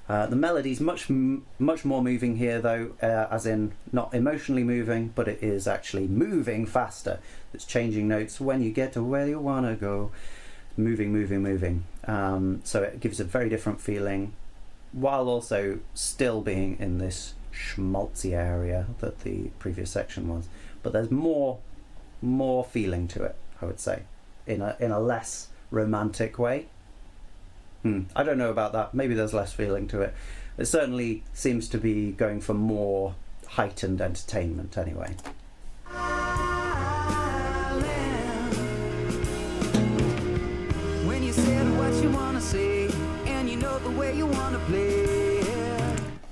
The melody's much more moving here though, as in not emotionally moving, but it is actually moving faster. It's changing notes when you get to where you want to go. Moving. So it gives a very different feeling, while also still being in this schmaltzy area that the previous section was. But there's more feeling to it, I would say, in a less romantic way. I don't know about that. Maybe there's less feeling to it. It certainly seems to be going for more heightened entertainment anyway. When you said what you wanna say, and you know the way you wanna play.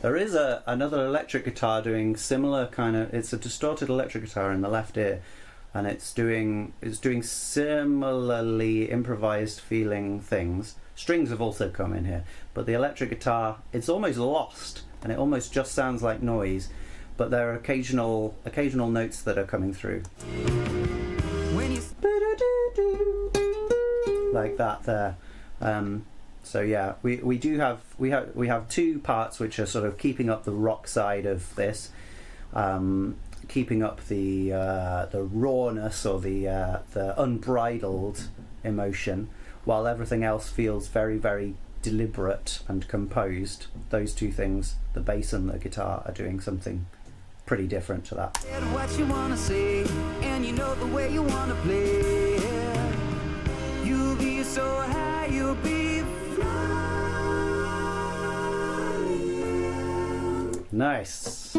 There is another electric guitar doing similar kind of. It's a distorted electric guitar in the left ear, and it's doing similarly improvised feeling things. Strings have also come in here, but the electric guitar, it's almost lost, and it almost just sounds like noise. But there are occasional notes that are coming through, When you like that there. So yeah, we have 2 parts which are sort of keeping up the rock side of this, keeping up the rawness or the unbridled emotion, while everything else feels very, very deliberate and composed. Those two things, the bass and the guitar, are doing something pretty different to that. What you wanna say, and you know the way you wanna play. You'll be so high, you'll be flying. Nice.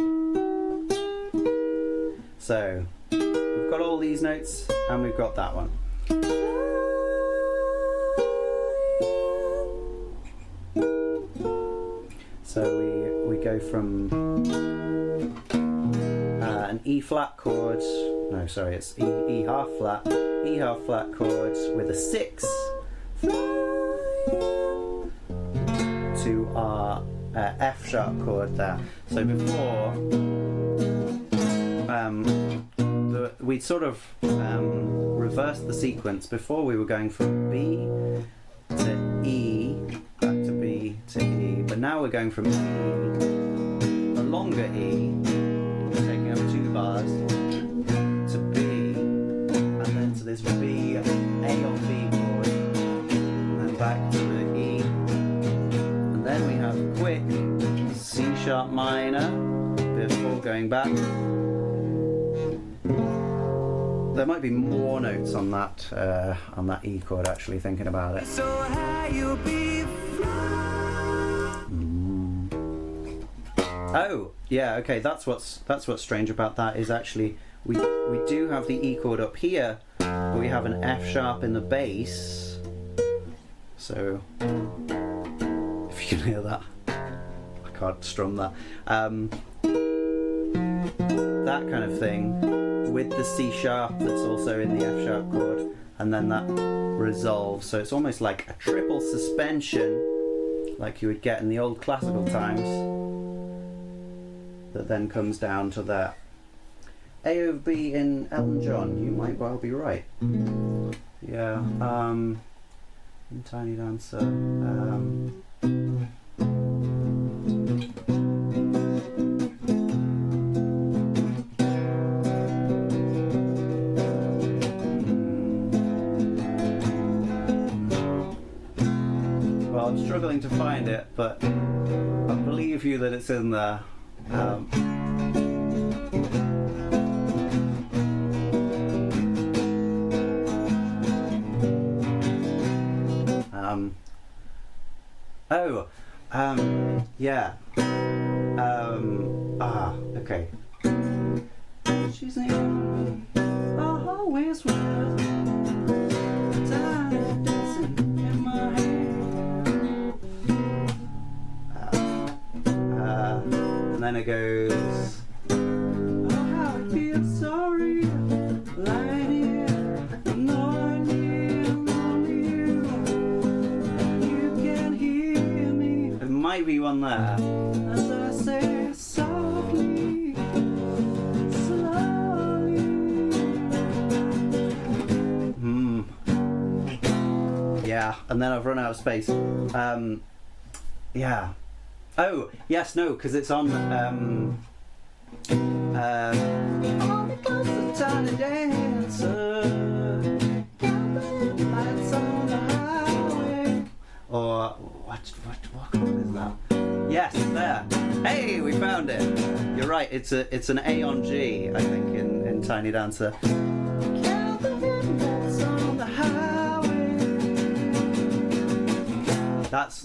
So we've got all these notes and we've got that one. So we go from an E flat chord, no sorry, it's E half flat chord with a 6 to our F sharp chord there. So before we'd sort of reversed the sequence. Before we were going from B to E, back to B to E, but now we're going from E, a longer E, taking up 2 bars, to B, and then to this B, A on B chord, and then back to the E, and then we have quick C sharp minor before going back. There might be more notes on that E chord, actually, thinking about it. So high you'll be flying. Oh, yeah, okay, that's what's strange about that, is actually we do have the E chord up here, but we have an F sharp in the bass. So if you can hear that, I can't strum that. That kind of thing, with the C sharp that's also in the F sharp chord, and then that resolves. So it's almost like a triple suspension, like you would get in the old classical times, that then comes down to that. A over B in Elton John, you might well be right. Yeah, in Tiny Dancer. I'm struggling to find it, but I believe you that it's in there. Yeah. Okay. She's in always with time dancing in my hand. And then it goes, oh how I feel sorry, lying here, knowing only you can hear me. It might be one there. As I say softly, slowly. Yeah, and then I've run out of space. Yeah. Oh, yes, no, because it's on, all because the tiny dancer, lights on the highway. Or, what chord is that? Yes, there. Hey, we found it. You're right, it's an A on G, I think, in Tiny Dancer.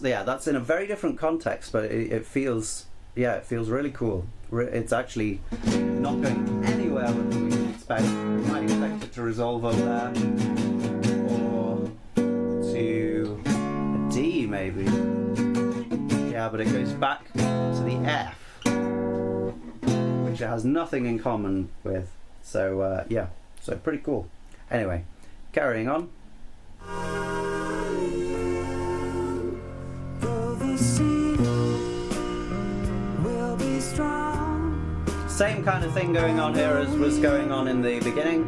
That's in a very different context, but it feels really cool. It's actually not going anywhere that we expect. We might expect it to resolve over there, or to a D maybe. Yeah, but it goes back to the F, which it has nothing in common with. So yeah, so pretty cool. Anyway, carrying on. Same kind of thing going on here as was going on in the beginning.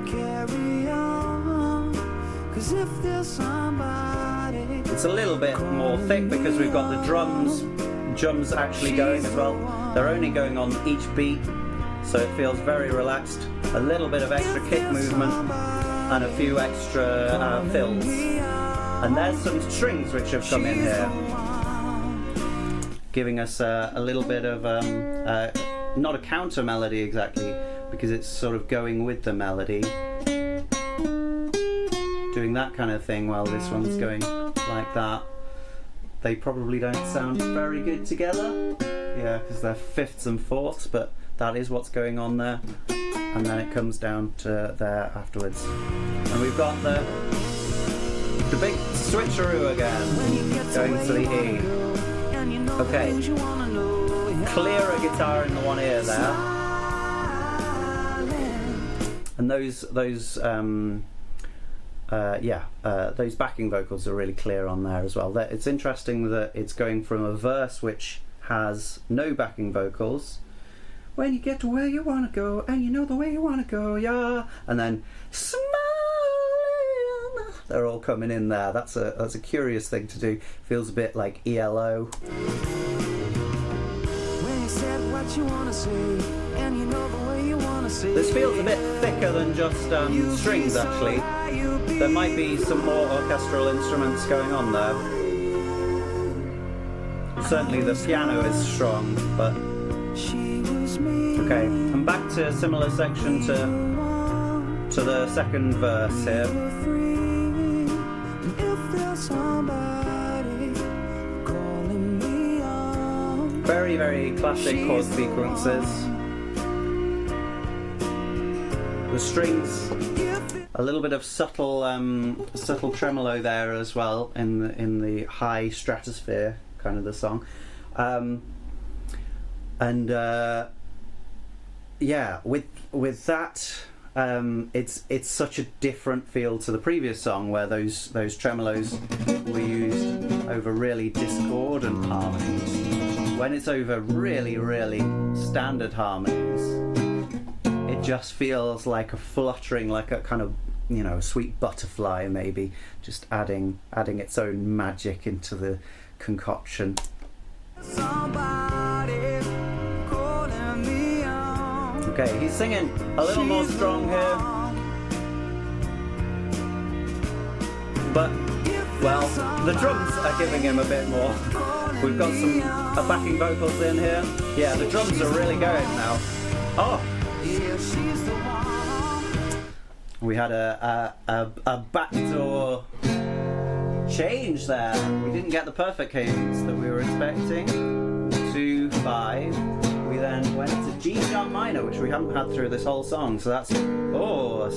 Carry on, 'cause if there's somebody. It's a little bit more thick because we've got the drums actually going as well. They're only going on each beat, so it feels very relaxed. A little bit of extra kick movement and a few extra fills. And there's some strings which have come in here, giving us a little bit of not a counter melody exactly, because it's sort of going with the melody, doing that kind of thing while this one's going like that. They probably don't sound very good together, yeah, because they're fifths and fourths, but that is what's going on there. And then it comes down to there afterwards. And we've got the big switcheroo again, going to the E. Okay, clearer guitar in the one ear there. And those backing vocals are really clear on there as well. It's interesting that it's going from a verse which has no backing vocals, when you get to where you want to go and you know the way you want to go, yeah, and then smiling, they're all coming in there. That's a curious thing to do. Feels a bit like ELO. When you said what you want to say and you know the way you want to say. This feels a bit thicker than just strings actually. There might be some more orchestral instruments going on there. Certainly the piano is strong, but okay, I'm back to a similar section to the second verse here. Very, very classic chord sequences. The strings, a little bit of subtle tremolo there as well in the high stratosphere kind of the song. Yeah, with that, it's such a different feel to the previous song where those tremolos were used over really discordant harmonies. When it's over really, really standard harmonies, it just feels like a fluttering, like a kind of, sweet butterfly maybe, just adding its own magic into the concoction. Okay, he's singing a little more strong here, but, well, the drums are giving him a bit more. We've got some backing vocals in here. Yeah, the drums are really going now. Oh! We had a backdoor change there. We didn't get the perfect cadence that we were expecting. 2, 5. We then went to G sharp minor, which we haven't had through this whole song, so that's a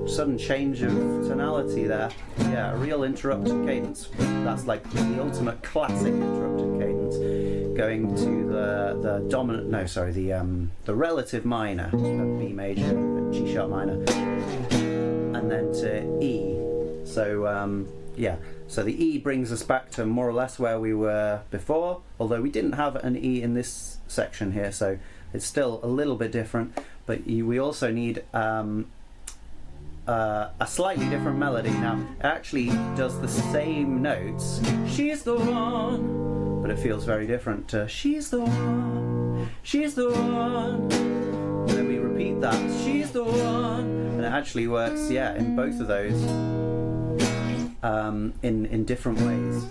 sudden change of tonality there. Yeah, a real interrupted cadence. That's like the ultimate classic interrupted cadence, going to the dominant, the relative minor of B major and G sharp minor, and then to E. So so the E brings us back to more or less where we were before, although we didn't have an E in this section here, so it's still a little bit different, but we also need a slightly different melody. Now, it actually does the same notes, she's the one, but it feels very different to she's the one, she's the one, and then we repeat that, she's the one, and it actually works, in both of those. In different ways.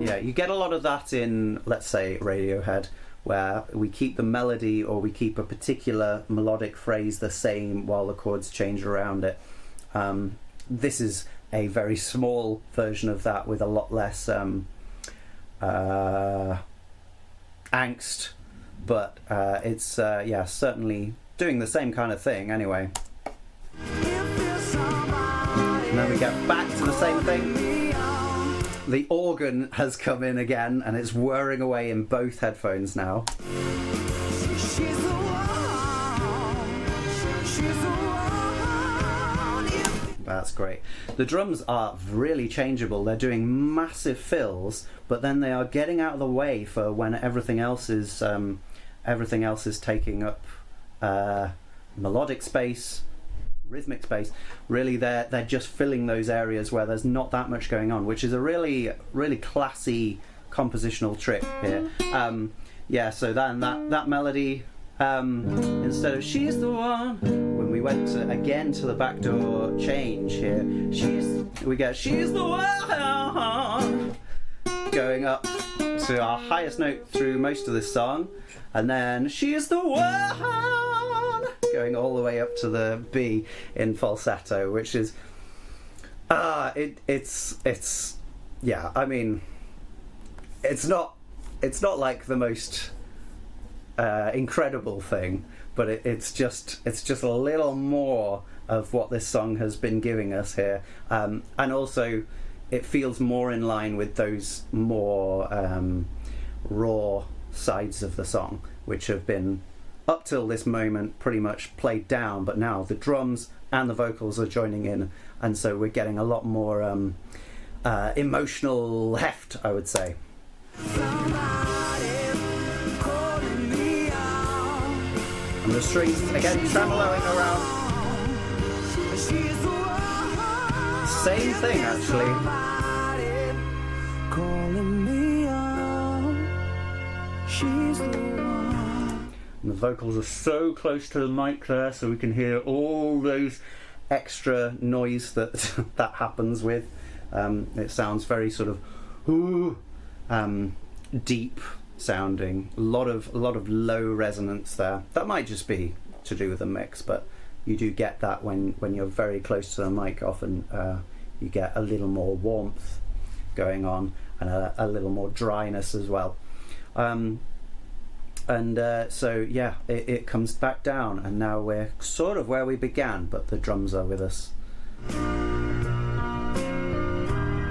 Yeah, you get a lot of that in, let's say, Radiohead, where we keep the melody or we keep a particular melodic phrase the same while the chords change around it. This is a very small version of that with a lot less angst, but it's certainly doing the same kind of thing anyway. And then we get back to the same thing. The organ has come in again and it's whirring away in both headphones now. That's great. The drums are really changeable. They're doing massive fills, but then they are getting out of the way for when everything else is taking up melodic space, rhythmic space. Really, they're just filling those areas where there's not that much going on, which is a really, really classy compositional trick here. So then that melody, instead of she's the one, when we went again to the backdoor change here. She's the one, going up to our highest note through most of this song, and then she's the one, going all the way up to the B in falsetto, which is it's yeah, I mean, it's not like the most incredible thing, but it's just a little more of what this song has been giving us here, and also it feels more in line with those more raw sides of the song, which have been up till this moment pretty much played down, but now the drums and the vocals are joining in, and so we're getting a lot more emotional heft, I would say. And the strings again tremoloing around. Same thing actually. And the vocals are so close to the mic there, so we can hear all those extra noise that that happens with. It sounds very sort of deep sounding. A lot of low resonance there. That might just be to do with the mix, but you do get that when you're very close to the mic. Often you get a little more warmth going on, and a little more dryness as well. So yeah, it comes back down, and now we're sort of where we began, but the drums are with us,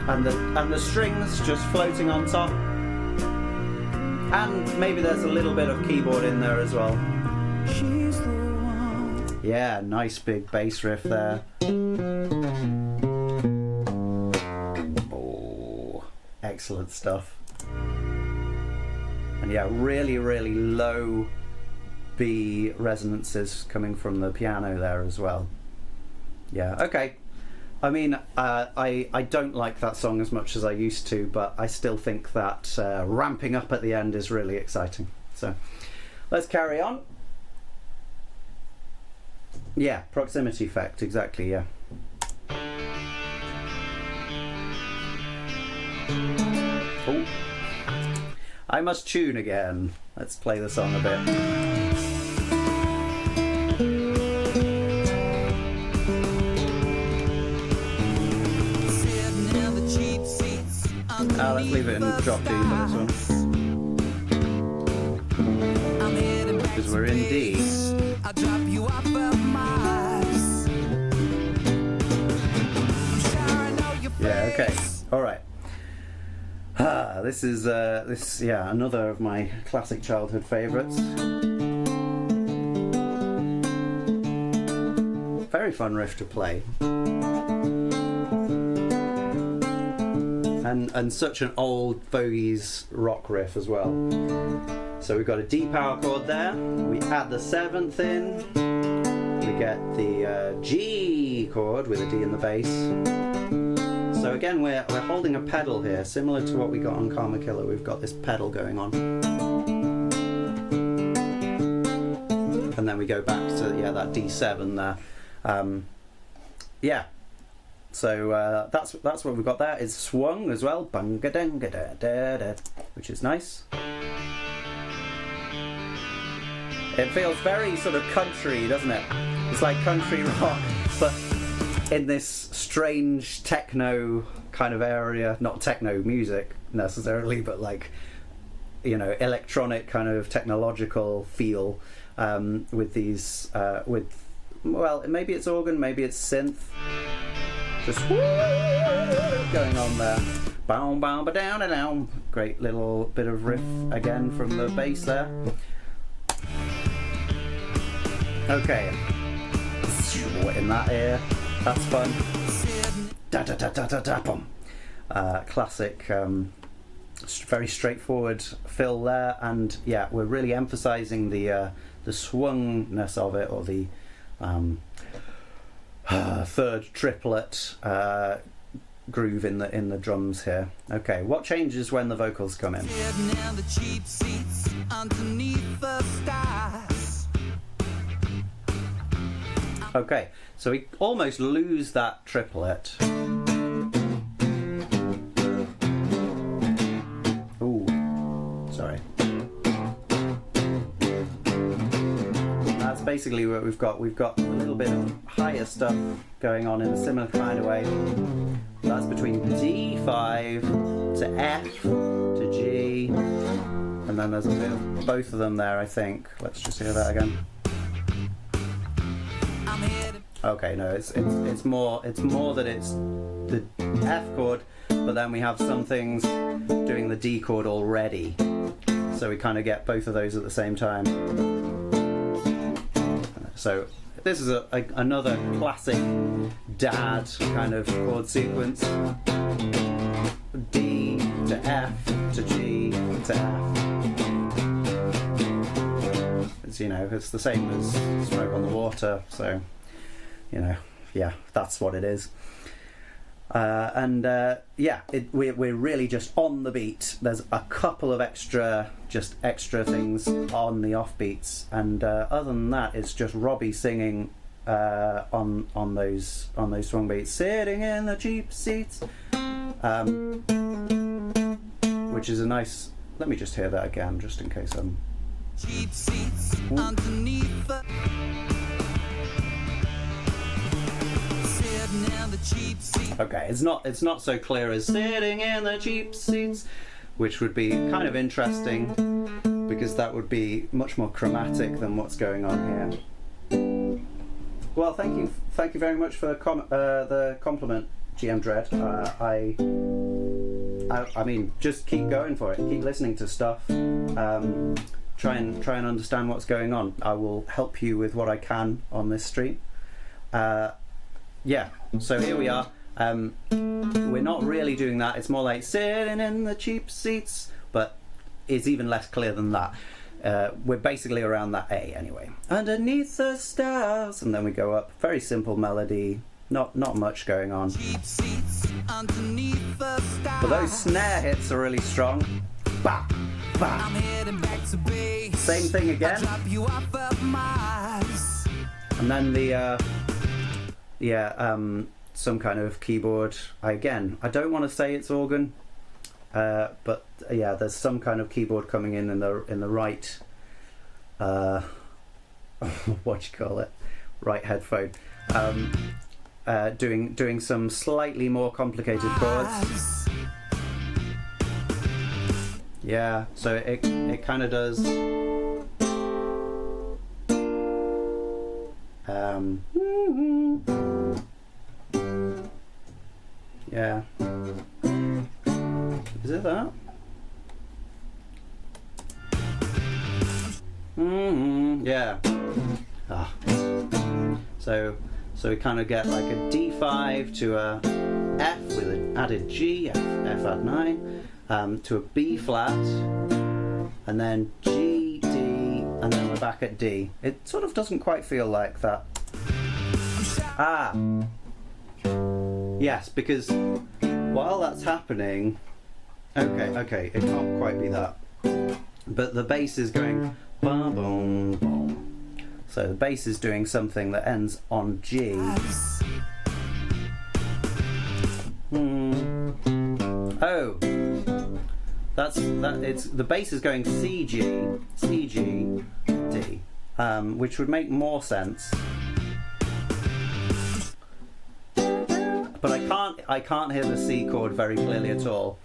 and the strings just floating on top, and maybe there's a little bit of keyboard in there as well. Yeah, nice big bass riff there. Oh, excellent stuff. And yeah, really, really low B resonances coming from the piano there as well. Yeah, okay. I mean, I don't like that song as much as I used to, but I still think that ramping up at the end is really exciting. So let's carry on. Yeah, proximity effect, exactly, yeah. Oh. I must tune again. Let's play the song a bit. Let's leave it in drop D for this one, because we're in D. Yeah, okay, all right. This is another of my classic childhood favourites. Very fun riff to play, and such an old Fogies rock riff as well. So we've got a D power chord there. We add the 7th in. We get the G chord with a D in the bass. So again, we're holding a pedal here, similar to what we got on Karma Killer. We've got this pedal going on, and then we go back to that D7 there. Yeah. So that's what we've got there. It's swung as well, which is nice. It feels very sort of country, doesn't it? It's like country rock, but in this strange techno kind of area. Not techno music necessarily, but like, you know, electronic kind of technological feel, with these well, maybe it's organ, maybe it's synth, just going on there. Bow bow ba down and down. Great little bit of riff again from the bass there. Okay, in that ear, that's fun. Da da da da da da boom. Classic, very straightforward fill there, and yeah, we're really emphasising the swungness of it, or the third triplet groove in the drums here. Okay, what changes when the vocals come in? Okay, so we almost lose that triplet. Ooh, sorry. That's basically what we've got. We've got a little bit of higher stuff going on in a similar kind of way. That's between D5 to F to G, and then there's a bit of both of them there, I think. Let's just hear that again. Okay, no, it's more that it's the F chord, but then we have some things doing the D chord already, so we kind of get both of those at the same time. So this is another classic dad kind of chord sequence. D to F to G to F. It's, you know, it's the same as Smoke on the Water, so, you know, yeah, that's what it is. Yeah, we're really just on the beat. There's a couple of extra things on the offbeats, and other than that, it's just Robbie singing on those strong beats, sitting in the cheap seats, which is a nice. Let me just hear that again, just in case I'm. Cheap seats underneath the. Okay, it's not so clear as sitting in the cheap seats, which would be kind of interesting because that would be much more chromatic than what's going on here. Well, thank you very much for the compliment, GM Dread. I mean, just keep going for it. Keep listening to stuff. Try and understand what's going on. I will help you with what I can on this stream. Yeah, so here we are. We're not really doing that. It's more like sitting in the cheap seats, but it's even less clear than that. We're basically around that A anyway. Underneath the stars, and then we go up. Very simple melody. Not much going on. But those snare hits are really strong. Bah, bah. Same thing again. And then the some kind of keyboard. I don't want to say it's organ, but yeah, there's some kind of keyboard coming in the right. What do you call it? Right headphone. Doing some slightly more complicated chords. Yeah, so it kind of does. Yeah. Is it that? Yeah. Ah. So we kind of get like a D5 to a F with an added G, F add 9, to a B flat, and then G, D, and then we're back at D. It sort of doesn't quite feel like that. Ah. Yes, because while that's happening, okay, it can't quite be that. But the bass is going boom, boom, boom. So the bass is doing something that ends on G. Oh, it's the bass is going C G, D, which would make more sense. But I can't hear the C chord very clearly at all.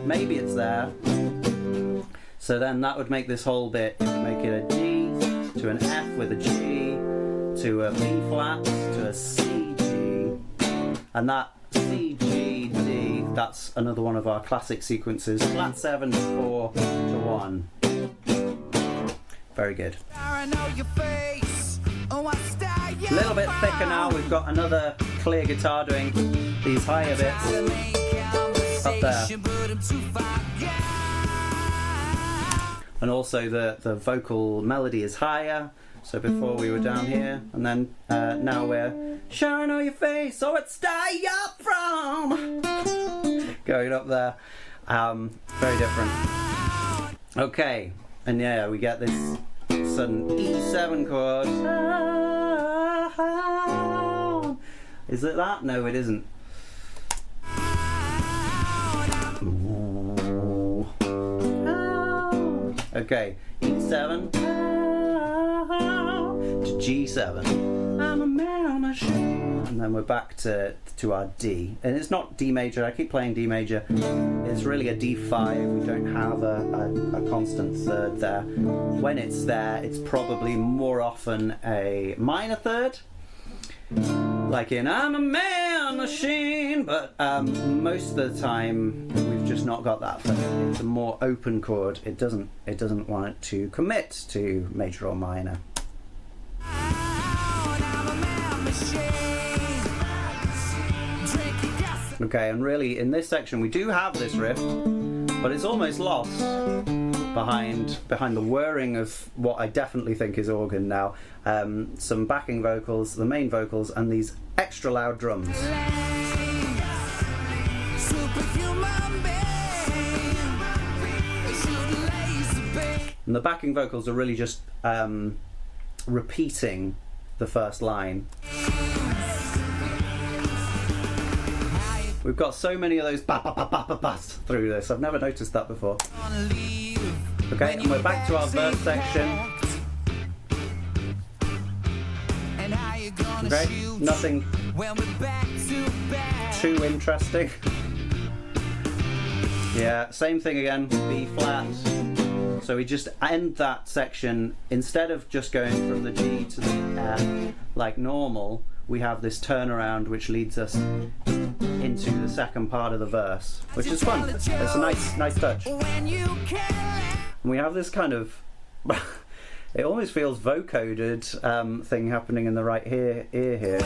Maybe it's there. So then that would make this whole bit, it would make it a G to an F with a G to a B flat to a C G, and that C G D, that's another one of our classic sequences. Flat 7 to 4 to 1. Very good. A little bit thicker now. We've got another clear guitar doing these higher bits up there. And also the vocal melody is higher. So before we were down here, and then now we're shine on your face, so it's stay up from going up there. Very different. Okay, and yeah, we get this sudden E7 chord. Is it that? No, it isn't. Ooh. Okay, E7 to G7. I'm a man on a ship. And then we're back to our D. And it's not D major, I keep playing D major. It's really a D5. We don't have a constant third there. When it's there, it's probably more often a minor third. Like in I'm a man machine, but most of the time we've just not got that third. It's a more open chord. It doesn't want it to commit to major or minor. Okay, and really in this section we do have this riff, but it's almost lost behind the whirring of what I definitely think is organ now. Some backing vocals, the main vocals, and these extra loud drums. And the backing vocals are really just repeating the first line. We've got so many of those ba-ba-ba-ba-ba-bas through this. I've never noticed that before. Okay, and we're back to our verse section. Okay, nothing too interesting. Yeah, same thing again, B flat. So we just end that section, instead of just going from the G to the F like normal, we have this turnaround which leads us into the second part of the verse, which is fun. It's a nice touch. And we have this kind of it almost feels vocoded thing happening in the right ear here.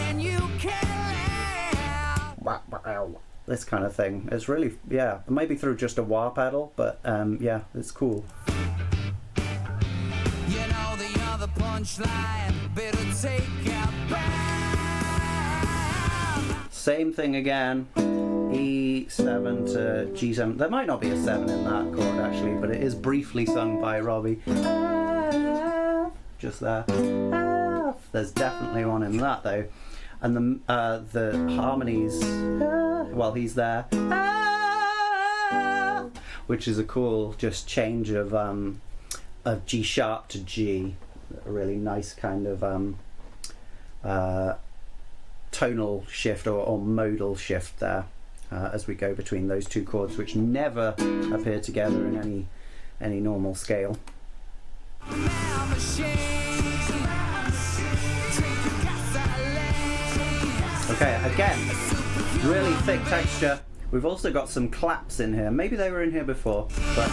This kind of thing. It's really, yeah, maybe through just a wah pedal, but yeah, it's cool. You know the other punchline, better take out back. Same thing again, E7 to G7. There might not be a 7 in that chord actually, but it is briefly sung by Robbie. Just there. There's definitely one in that though. And the harmonies, while he's there, which is a cool just change of G sharp to G. A really nice kind of tonal shift or modal shift there as we go between those two chords, which never appear together in any normal scale. Okay, again, really thick texture. We've also got some claps in here. Maybe they were in here before, but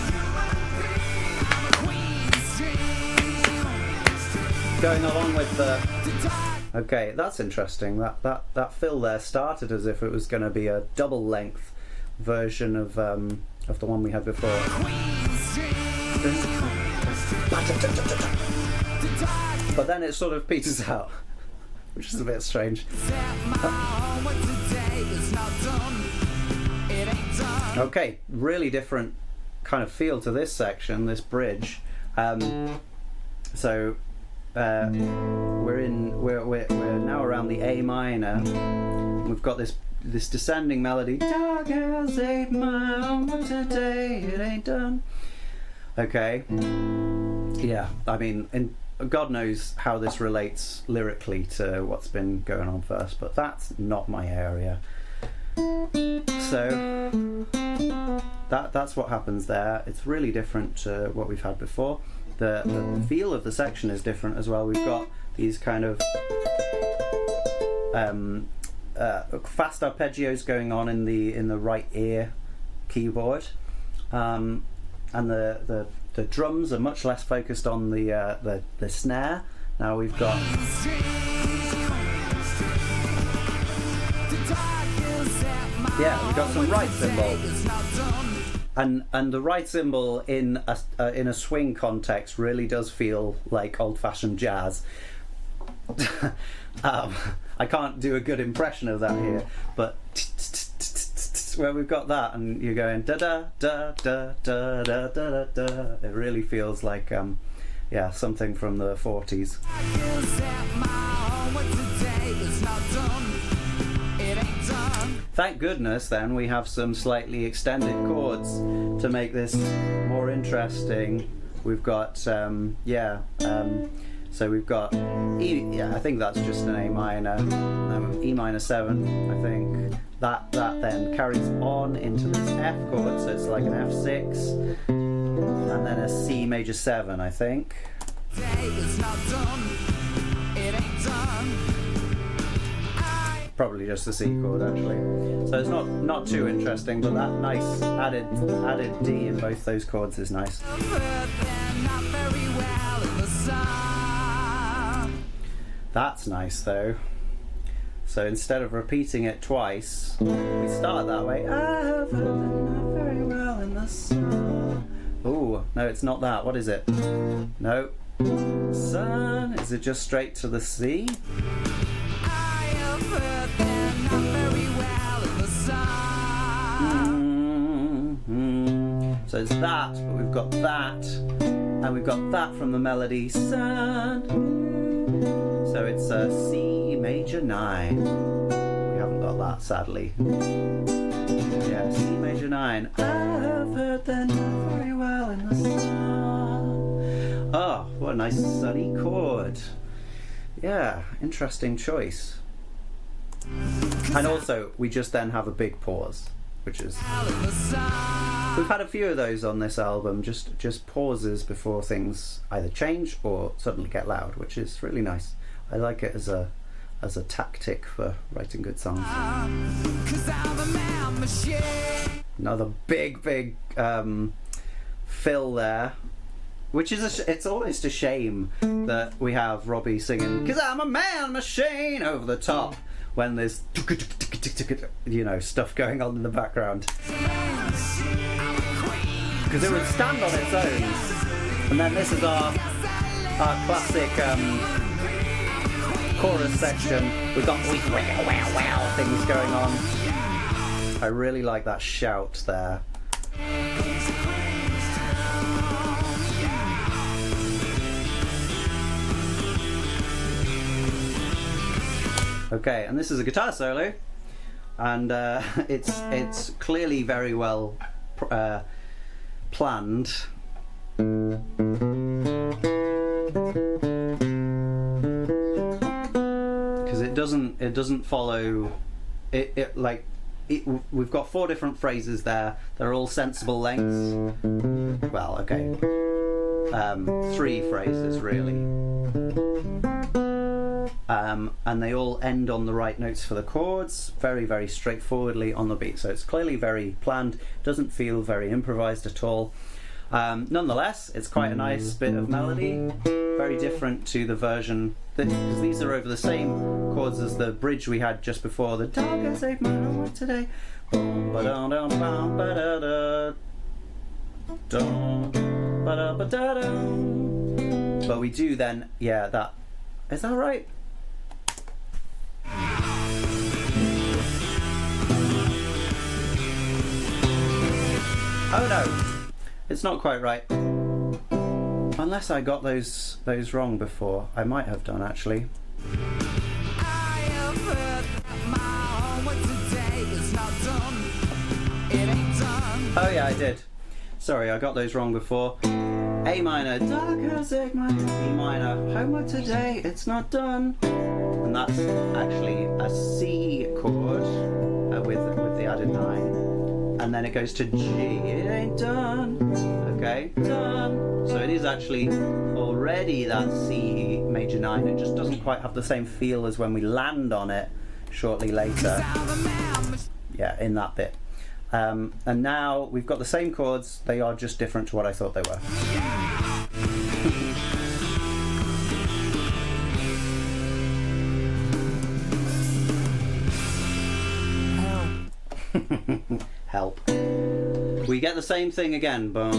going along with the... Okay, that's interesting. That fill there started as if it was going to be a double length version of the one we had before. But then it sort of peters out, which is a bit strange. Okay, really different kind of feel to this section, this bridge. So we're now around the A minor. We've got this descending melody. Dark as 8 miles, but today it ain't done. Okay. Yeah, I mean, God knows how this relates lyrically to what's been going on first, but that's not my area. So that's what happens there. It's really different to what we've had before. The feel of the section is different as well. We've got these kind of fast arpeggios going on in the right ear keyboard, and the drums are much less focused on the snare. Now we've got we've got some right cymbal, and the right cymbal in a swing context really does feel like old-fashioned jazz. I can't do a good impression of that here, but where we've got that and you're going da da da da da da da da, it really feels like something from the 40s. thank goodness then we have some slightly extended chords to make this more interesting. We've got so we've got E, I think that's just an A minor, E minor 7, I think. That then carries on into this F chord, so it's like an F6, and then a C major 7, I think. It's not done. It ain't done. Probably just the C chord actually. So it's not too interesting, but that nice added D in both those chords is nice. That's nice though. So instead of repeating it twice, we start that way. I have heard them not very well in the sun. Oh, no, it's not that. What is it? No. Sun. Is it just straight to the C? I have heard them not very well in the sun. So it's that, but we've got that, and we've got that from the melody. Sun. So it's a C major 9. We haven't got that, sadly. Yeah, C major 9. I have heard they're not very well in the sun. Oh, what a nice sunny chord. Yeah, interesting choice. And also, we just then have a big pause, which is... We've had a few of those on this album, just pauses before things either change or suddenly get loud, which is really nice. I like it as a tactic for writing good songs. Another big fill there, which is it's almost a shame that we have Robbie singing "'Cause I'm a man machine" over the top when there's stuff going on in the background, because it would stand on its own. And then this is our classic chorus section. We've got wow things going on. I really like that shout there. Okay, and this is a guitar solo, and it's clearly very well planned. It doesn't follow it like it. We've got 4 different phrases there. They're all sensible lengths. Well, okay, 3 phrases really, and they all end on the right notes for the chords, very straightforwardly on the beat. So it's clearly very planned. Doesn't feel very improvised at all. Nonetheless, it's quite a nice bit of melody, very different to the version, because these are over the same chords as the bridge we had just before. The dog has saved my heart today. But we do then, yeah, that, is that right? Oh no, it's not quite right. Unless I got those wrong before. I might have done actually. Oh yeah, I did. Sorry, I got those wrong before. A minor, dark as egg, my E minor, homework today, it's not done. And that's actually a C chord with the added 9. And then it goes to G. It ain't done. Okay, done. So it is actually already that C major 9. It just doesn't quite have the same feel as when we land on it shortly later. Yeah, in that bit. And now we've got the same chords. They are just different to what I thought they were. Help. We get the same thing again. But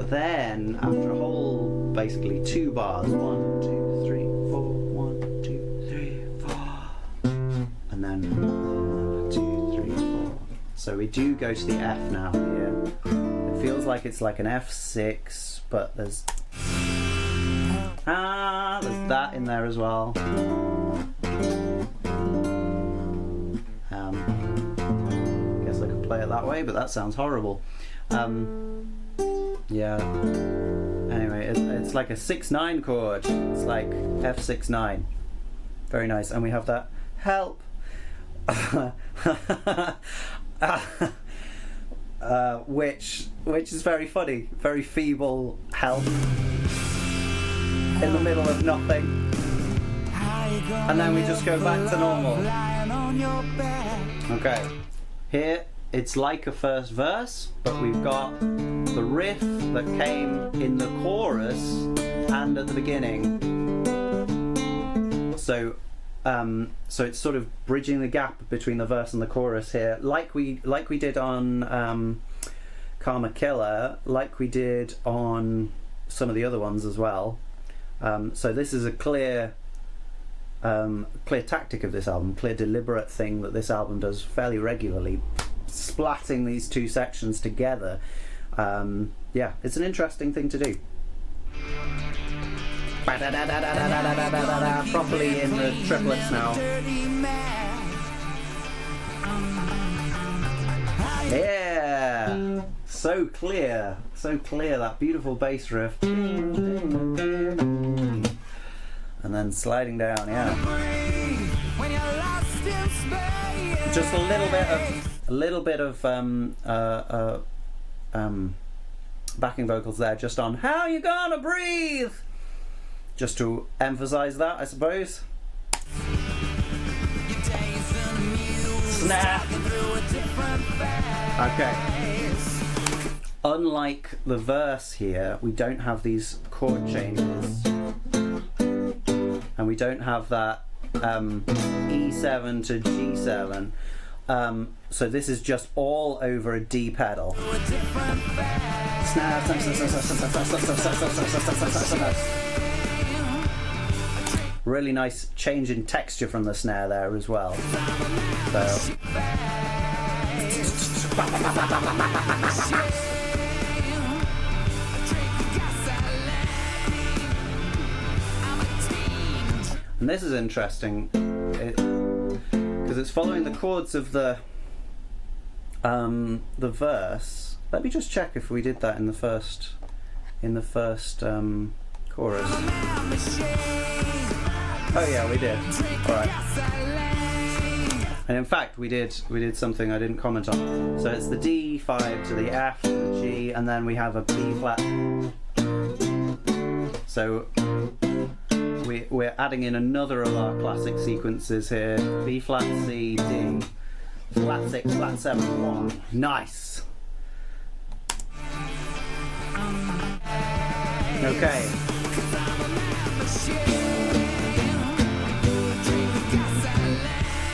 then, after a whole, basically 2 bars, 1, 2, 3, 4, 1, 2, 3, 4, and then 1, 2, 3, 4. So we do go to the F now here. It feels like it's like an F6, but there's There's that in there as well. Guess I could play it that way, but that sounds horrible. Yeah. Anyway, it's like a 6/9 chord. It's like F6/9. Very nice. And we have that help. Which is very funny. Very feeble help in the middle of nothing. And then we just go back to normal. Okay. Here it's like a first verse, but we've got the riff that came in the chorus and at the beginning. So it's sort of bridging the gap between the verse and the chorus here, like we did on Karma Killer, like we did on some of the other ones as well. So this is a clear tactic of this album, clear deliberate thing that this album does fairly regularly, splatting these two sections together. Yeah, it's an interesting thing to do. Properly in the triplets now. Yeah, so clear, that beautiful bass riff. And then sliding down, yeah. Just a little bit of backing vocals there, just on "How You Gonna Breathe," just to emphasize that, I suppose. Snap. Okay. Unlike the verse here, we don't have these chord changes. And we don't have that E7 to G7. So this is just all over a D pedal. Snap. Really nice change in texture from the snare there as well. So. And this is interesting because it's following the chords of the verse. Let me just check if we did that in the first chorus. Oh yeah, we did. All right. And in fact, we did something I didn't comment on. So it's the D5 to the F to the G, and then we have a B flat. So we're adding in another of our classic sequences here. B flat, C, D, flat 6, flat 7, 1. Nice. Okay.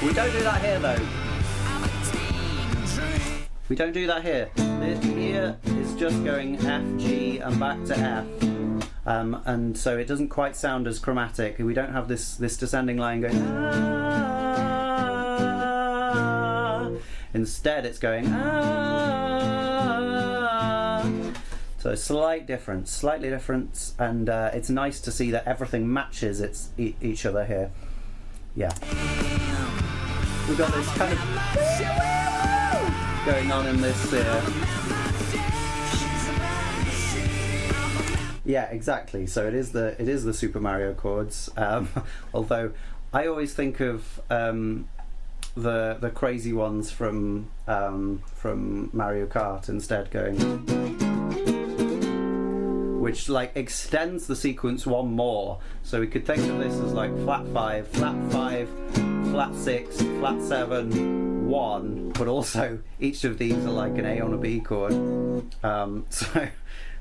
We don't do that here though. We don't do that here. Here is just going F, G and back to F. And so it doesn't quite sound as chromatic. We don't have this descending line going ah. Instead it's going ah. So slightly different, and it's nice to see that everything matches each other here. Yeah. We've got this kind of going on in this yeah, exactly. So it is the Super Mario chords. Although I always think of the crazy ones from Mario Kart instead, going, which like extends the sequence one more. So we could think of this as like flat 5, flat 5, flat 6, flat 7, 1, but also each of these are like an A on a B chord.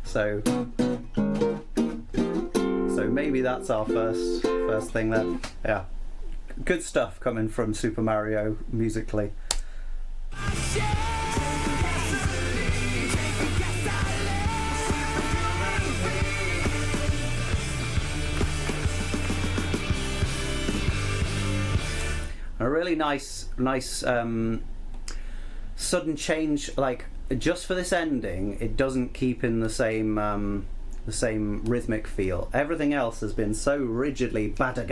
So maybe that's our first thing there. Yeah, good stuff coming from Super Mario musically. A really nice sudden change, like just for this ending. It doesn't keep in the same the same rhythmic feel. Everything else has been so rigidly but this,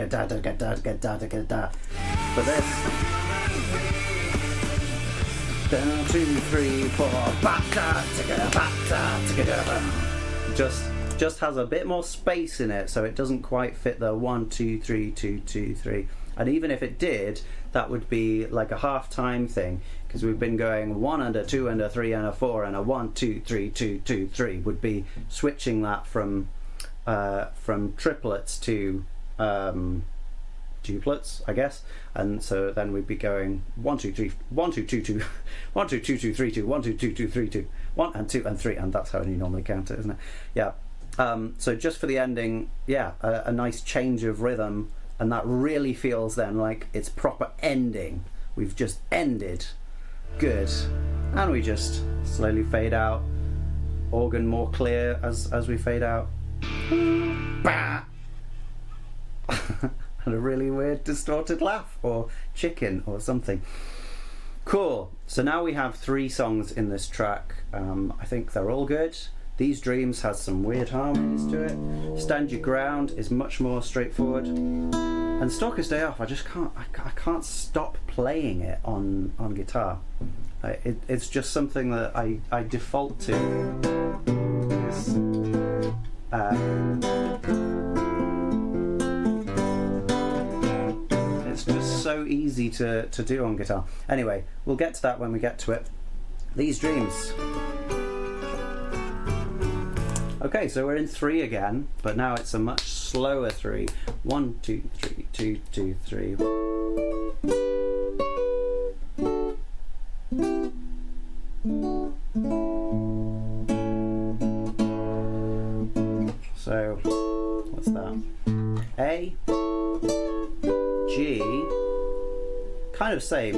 down 2, 3, 4, just has a bit more space in it, so it doesn't quite fit the 1, 2, 3, 2, 2, 3. And even if it did, that would be like a half-time thing, because we've been going 1 and a 2 and a 3 and a 4 and a 1, 2, 3, 2, 2, 3. Would be switching that from triplets to duplets, I guess. And so then we'd be going 1, 2, 3, 1, 2, 2, 2, 1, 2, 2, 2, 3, 2, 1, 2, 2, 2, 3, 2, 1 and 2 and 3, and that's how you normally count it, isn't it? Yeah. So just for the ending, yeah, a nice change of rhythm, and that really feels then like it's proper ending. We've just ended. Good. And we just slowly fade out. Organ more clear as we fade out. Bah! And a really weird distorted laugh, or chicken or something. Cool. So now we have 3 songs in this track. I think they're all good. These Dreams has some weird harmonies to it. Stand Your Ground is much more straightforward. And Stalker's Day Off, I can't stop playing it on guitar. It's just something that I default to. It's just so easy to do on guitar. Anyway, we'll get to that when we get to it. These Dreams. Okay, so we're in 3 again, but now it's a much slower 3. 1, 2, 3, 2, 2, 3. So, what's that? A, G, kind of same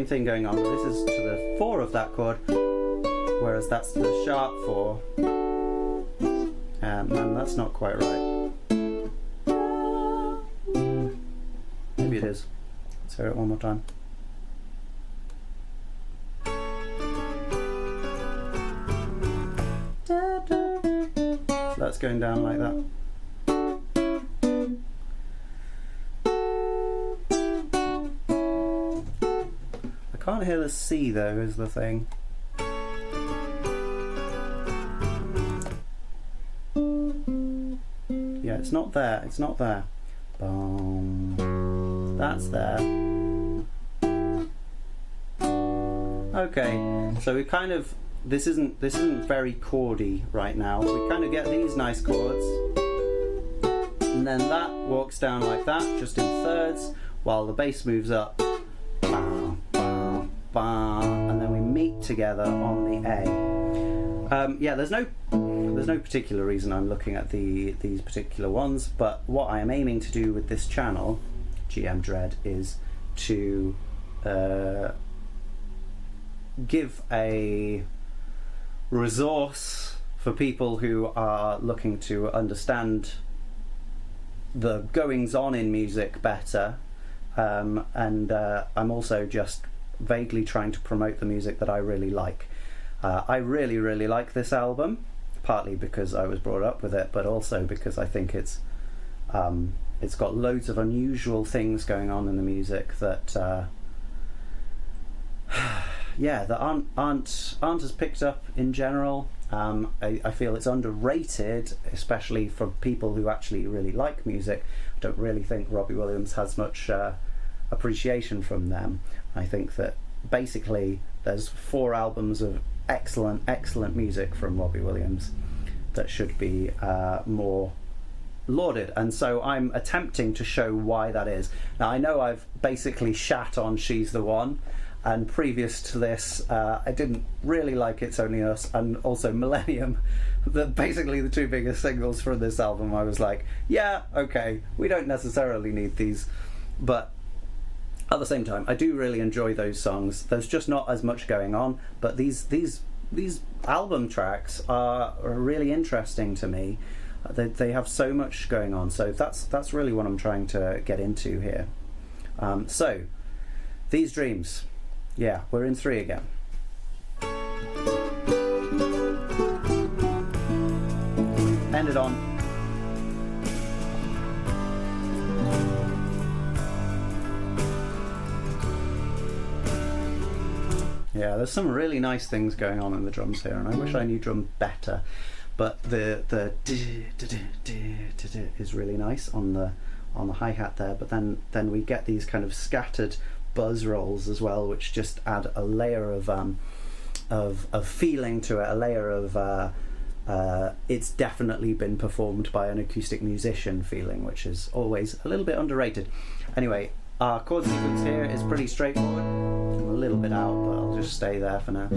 thing going on, but this is to the 4 of that chord, whereas that's the sharp 4. And that's not quite right. Maybe it is. Let's hear it one more time. So that's going down like that. I can't hear the C though, is the thing. Yeah, it's not there. It's not there. Boom. That's there. Okay, so we kind of this isn't very chordy right now. We kind of get these nice chords, and then that walks down like that, just in thirds, while the bass moves up. Bah, bah, bah, and then we meet together on the A. Yeah, there's no particular reason I'm looking at these particular ones, but what I am aiming to do with this channel, GM Dread, is to give a resource for people who are looking to understand the goings on in music better, and I'm also just vaguely trying to promote the music that I really like. I really like this album, partly because I was brought up with it, but also because I think it's got loads of unusual things going on in the music that that aren't as picked up in general. I feel it's underrated, especially for people who actually really like music. I don't really think Robbie Williams has much appreciation from them. I think that basically there's 4 albums of excellent music from Robbie Williams that should be more lauded, and so I'm attempting to show why that is. Now, I know I've basically shat on She's the One, and previous to this I didn't really like It's Only Us and also Millennium, basically the 2 biggest singles from this album. I was like, yeah, okay, we don't necessarily need these, but at the same time I do really enjoy those songs. There's just not as much going on, but these album tracks are really interesting to me. They have so much going on, so that's really what I'm trying to get into here. So, These Dreams. Yeah, we're in 3 again. end it on. Yeah, there's some really nice things going on in the drums here, and I wish I knew drum better. But the is really nice on the hi-hat there. But then we get these kind of scattered buzz rolls as well, which just add a layer of feeling to it, a layer of it's definitely been performed by an acoustic musician feeling, which is always a little bit underrated. Anyway, our chord sequence here is pretty straightforward. I'm a little bit out, but I'll just stay there for now.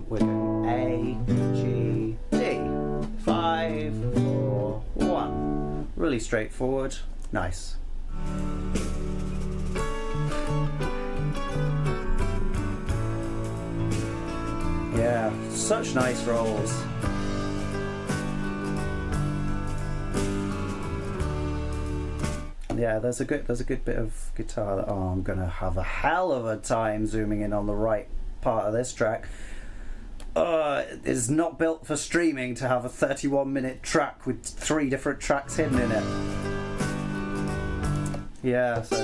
We're going A, G, D, 5, 4, 1. Really straightforward, nice. Yeah, such nice rolls. Yeah, there's a good bit of guitar that, oh, I'm gonna have a hell of a time zooming in on the right part of this track. It is not built for streaming to have a 31-minute track with 3 different tracks hidden in it. Yeah, so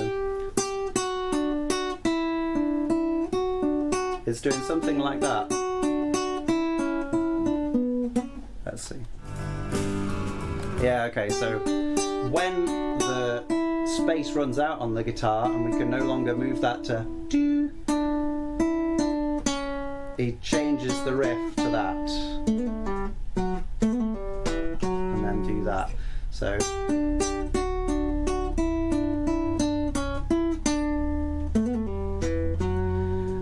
it's doing something like that. Let's see. Yeah, okay, so when the space runs out on the guitar and we can no longer move that to do, it changes the riff to that, and then do that. So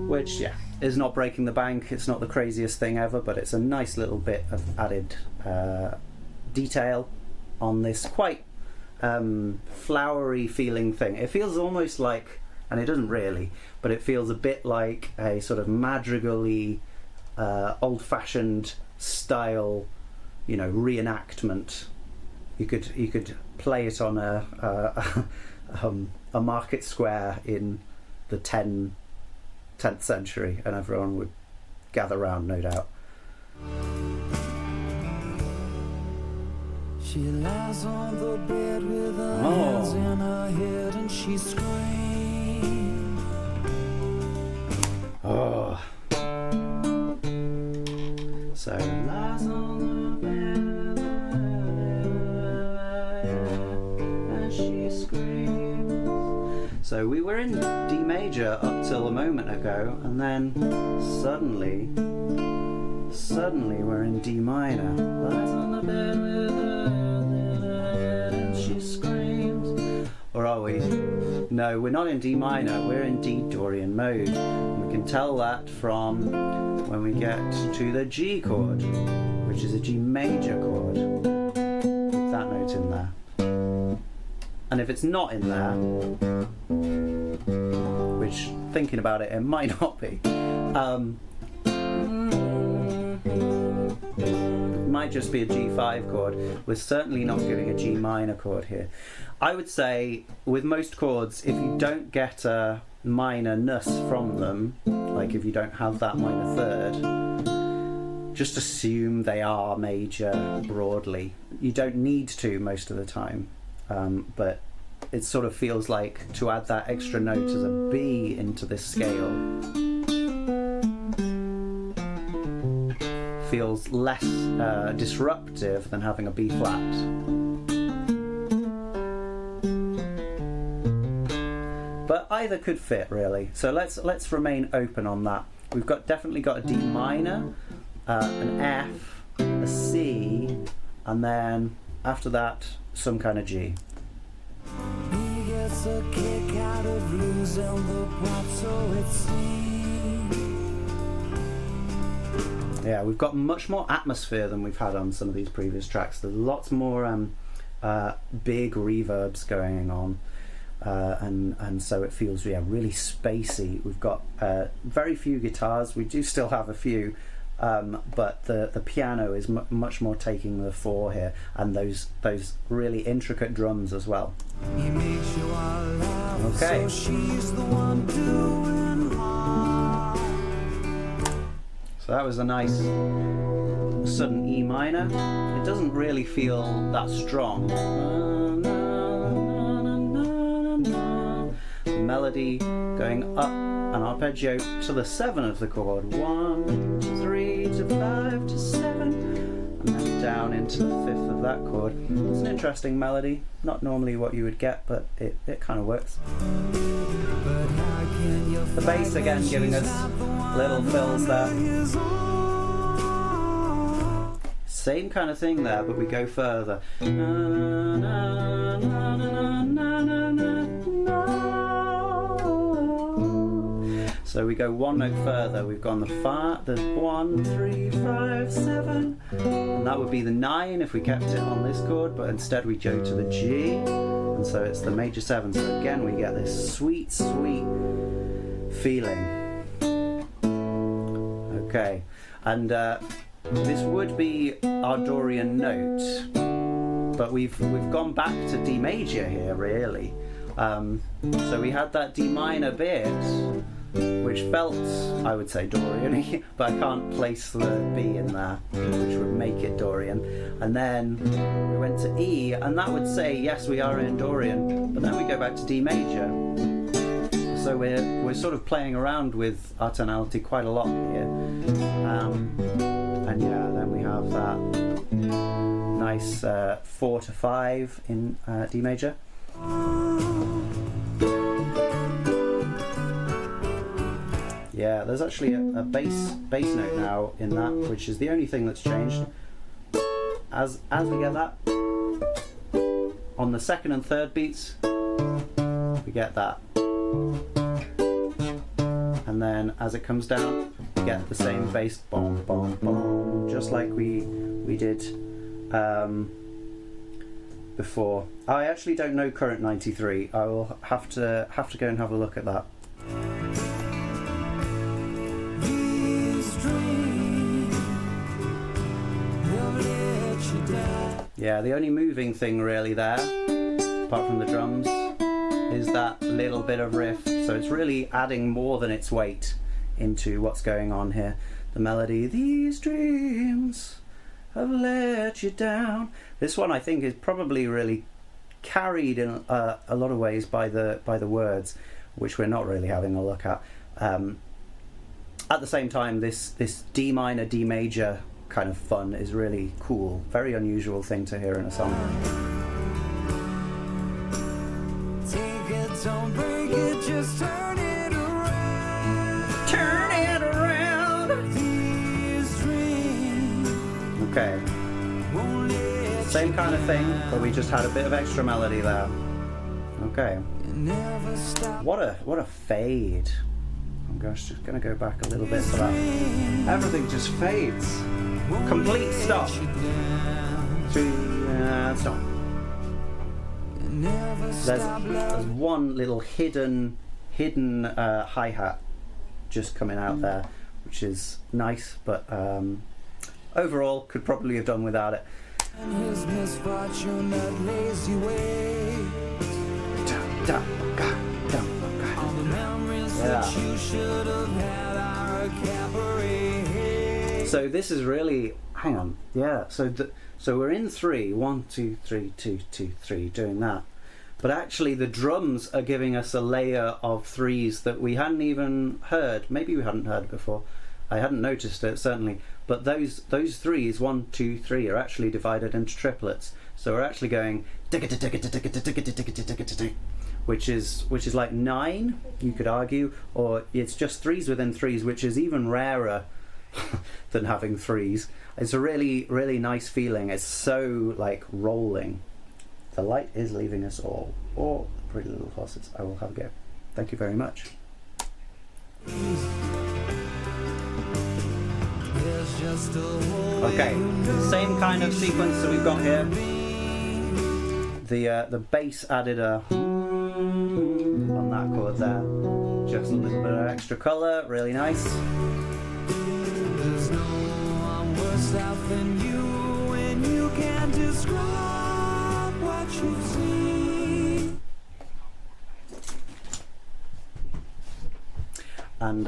which, yeah, is not breaking the bank. It's not the craziest thing ever, but it's a nice little bit of added detail on this quite flowery feeling thing. It feels almost like, and it doesn't really, but it feels a bit like a sort of madrigal-y, old-fashioned style, you know, reenactment. You could play it on a market square in the 10th century, and everyone would gather round, no doubt. She lies on the bed with her hands in her head and she screams. Oh. So lies on the bed and she screams. So we were in D major up till a moment ago, and then suddenly we're in D minor. Lies on the bed with her and she screams. Or are we? No, we're not in D minor, we're in D Dorian mode. We can tell that from when we get to the G chord, which is a G major chord, with that note in there. And if it's not in there, which, thinking about it, it might not be, it might just be a G5 chord. We're certainly not getting a G minor chord here. I would say with most chords, if you don't get a minor-ness from them, like if you don't have that minor third, just assume they are major broadly. You don't need to most of the time, but it sort of feels like to add that extra note as a B into this scale feels less disruptive than having a B flat. But either could fit, really. So let's remain open on that. We've definitely got a D minor, an F, a C, and then after that some kind of G. He gets a kick out of losing the plot, so it seems. Yeah, we've got much more atmosphere than we've had on some of these previous tracks. There's lots more big reverbs going on, and so it feels really spacey. We've got very few guitars. We do still have a few, but the piano is much more taking the fore here, and those really intricate drums as well. He makes you all laugh, Okay. so she's the one doing harm. So that was a nice sudden E minor. It doesn't really feel that strong. The melody going up an arpeggio to the 7 of the chord. 1 to 3 to 5 to 7, and then down into the 5th of that chord. It's an interesting melody, not normally what you would get, but it kind of works. The bass again giving us little fills there. Same kind of thing there, but we go further. So we go one note further. We've gone the 1, 3, 5, 7, and that would be the 9 if we kept it on this chord, but instead we go to the G, and so it's the major 7. So again we get this sweet, sweet feeling. Okay, and this would be our Dorian note, but we've gone back to D major here, really. So we had that D minor bit, which felt, I would say, Dorian-y, but I can't place the B in there, which would make it Dorian. And then we went to E, and that would say, yes, we are in Dorian, but then we go back to D major. So we're sort of playing around with our tonality quite a lot here. And yeah, then we have that nice 4 to 5 in D major. Yeah, there's actually a bass note now in that, which is the only thing that's changed. As we get that, on the 2nd and 3rd beats, we get that. And then as it comes down, we get the same bass, boom, boom, boom, just like we did before. I actually don't know current 93. I will have to go and have a look at that. Yeah, the only moving thing really there, apart from the drums, is that little bit of riff. So it's really adding more than its weight into what's going on here. The melody, these dreams have let you down. This one I think is probably really carried in a lot of ways by the words, which we're not really having a look at. At the same time, this D minor, D major kind of fun is really cool. Very unusual thing to hear in a song. Take it, don't break it, just turn it around. Turn it around. These dreams Okay. won't let Same kind of thing, but we just had a bit of extra melody there. Okay. you never stop. What a fade. I'm just gonna go back a little bit for that. Everything just fades. Complete stop. Stop. There's one little hidden hi-hat just coming out there, which is nice, but overall could probably have done without it. And his misfortune that lazy way. All the memories that you should have had are a cabaret. So this is really, hang on, yeah. So we're in 3, 1, 2, 3, 2, 2, 3, doing that. But actually the drums are giving us a layer of 3s that we hadn't even heard. Maybe we hadn't heard it before. I hadn't noticed it, certainly. But those 3s, 1, 2, 3, are actually divided into triplets. So we're actually going which is like 9, you could argue, or it's just 3s within 3s, which is even rarer than having 3s. It's a really, really nice feeling. It's so like rolling. The light is leaving us all. Oh, pretty little horses. I will have a go. Thank you very much. Okay, same kind of sequence that we've got here. The bass added a on that chord there. Just a little bit of extra colour, really nice. There's no one worse off than you, and you can't describe what you see. And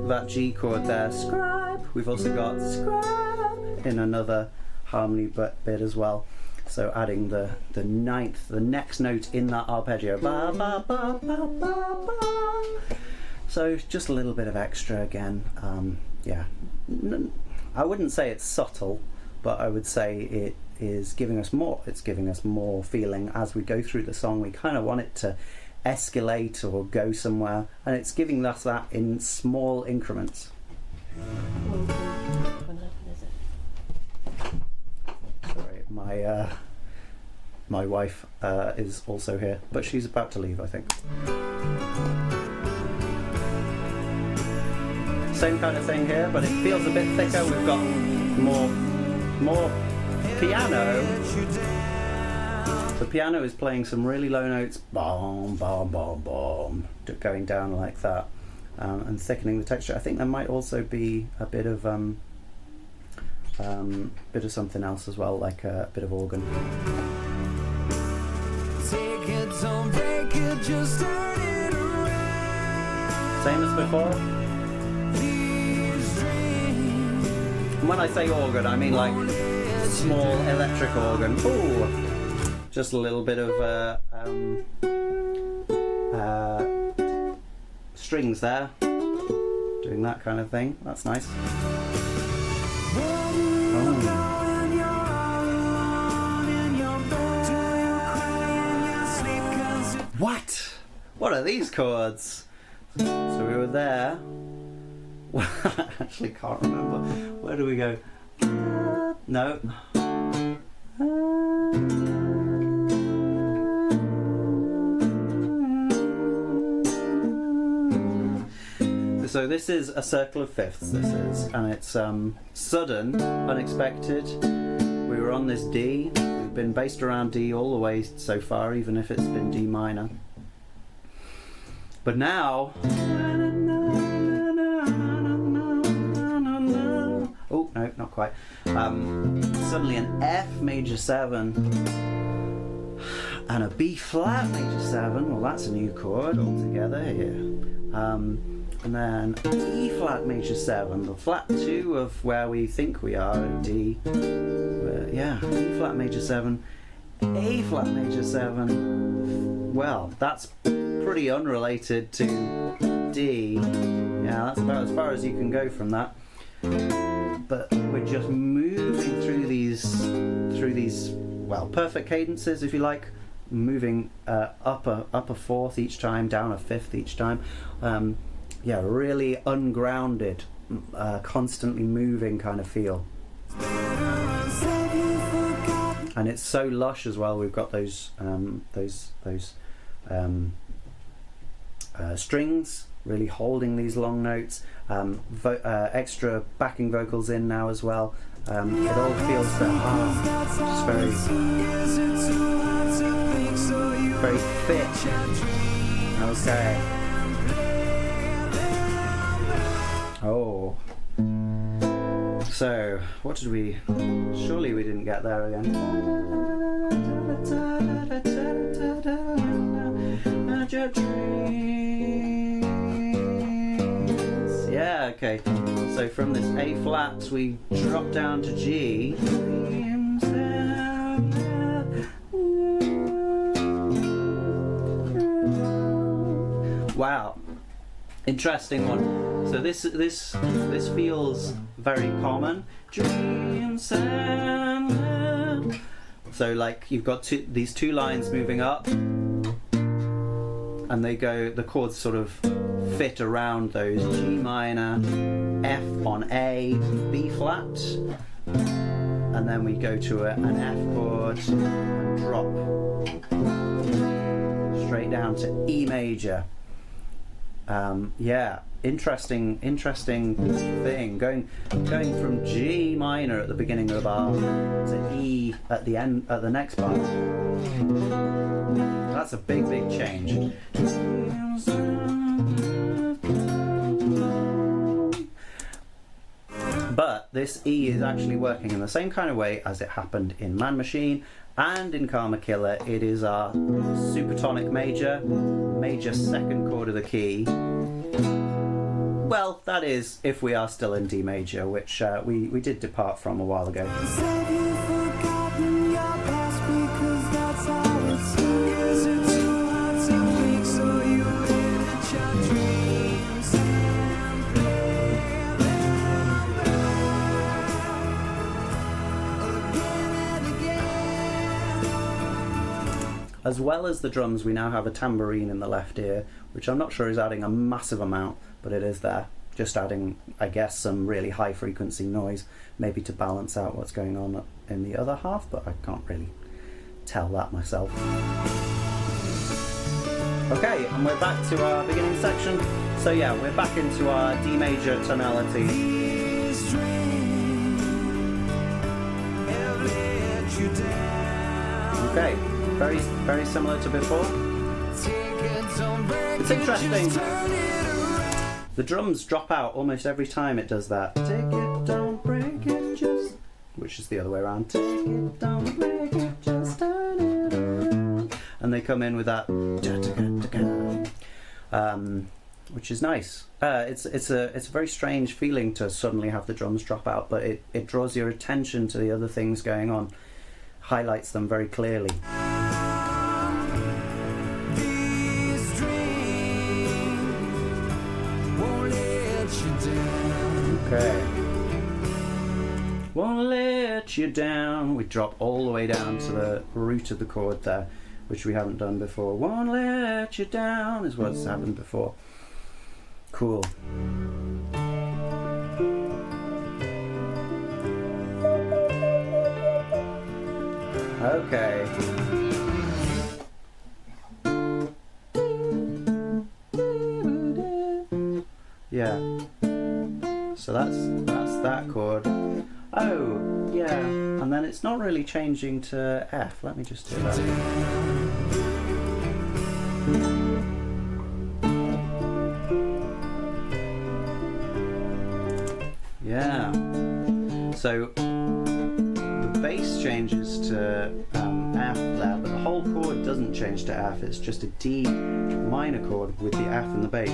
that G chord there, scribe. We've also got scribe in another harmony bit as well. So adding the next note in that arpeggio. Ba, ba, ba, ba, ba, ba. So just a little bit of extra again. Yeah, I wouldn't say it's subtle, but I would say it is giving us more. It's giving us more feeling as we go through the song. We kind of want it to escalate or go somewhere, and it's giving us that in small increments. Sorry, my wife is also here, but she's about to leave, I think. Same kind of thing here, but it feels a bit thicker. We've got more piano. The piano is playing some really low notes, boom, boom, boom, boom, going down like that, and thickening the texture. I think there might also be a bit of something else as well, like a bit of organ. Take it, don't break it, just turn it around. Same as before. And when I say organ, I mean like small electric organ. Ooh, just a little bit of strings there, doing that kind of thing. That's nice. Oh. What are these chords? So we were there. I actually can't remember. Where do we go? No. So this is a circle of fifths, this is, and it's sudden, unexpected. We were on this D. We've been based around D all the way so far, even if it's been D minor. But now, oh no, not quite. Suddenly an F major 7 and a B flat major 7. Well, that's a new chord altogether here. And then E flat major 7, the flat 2 of where we think we are in D. Yeah, E flat major 7, A flat major 7. Well, that's pretty unrelated to D. Yeah, that's about as far as you can go from that. But we're just moving through these well, perfect cadences, if you like, moving up a fourth each time, down a fifth each time. Yeah, really ungrounded, constantly moving kind of feel. And it's so lush as well. We've got those strings really holding these long notes. Extra backing vocals in now as well. It all feels just very fit. Okay. Oh. So, what did we... Surely we didn't get there again. Yeah, okay. So from this A flat we drop down to G. Wow. Interesting one. So this feels very common. So like you've got these two lines moving up, and the chords sort of fit around those G minor, F on A, B flat, and then we go to an F chord and drop straight down to E major. Yeah, interesting thing. Going from G minor at the beginning of the bar to E at the end at the next bar. That's a big change. But this E is actually working in the same kind of way as it happened in Man Machine and in Karma Killer. It is our supertonic major second chord of the key. Well, that is if we are still in D major, which we did depart from a while ago. Have you forgotten your past? Because that's how it seems. Is it too hard to fix, so you edit your dreams and play them back again and again. As well as the drums, we now have a tambourine in the left ear, which I'm not sure is adding a massive amount, but it is there. Just adding, I guess, some really high frequency noise, maybe to balance out what's going on in the other half, but I can't really tell that myself. Okay, and we're back to our beginning section. So yeah, we're back into our D major tonality. These dreams have let you down. Okay, very similar to before. It's interesting. The drums drop out almost every time it does that. Take it, don't break it, just... Which is the other way around. Take it, don't break it, just turn it around. And they come in with that... which is nice. It's a very strange feeling to suddenly have the drums drop out, but it draws your attention to the other things going on. Highlights them very clearly. Okay. Won't let you down. We drop all the way down to the root of the chord there, which we haven't done before. Won't let you down is what's happened before. Cool. Okay. Yeah. So that's that chord. Oh, yeah. And then it's not really changing to F. Let me just do that. Yeah. So the bass changes to F there, but the whole chord doesn't change to F. It's just a D minor chord with the F in the bass.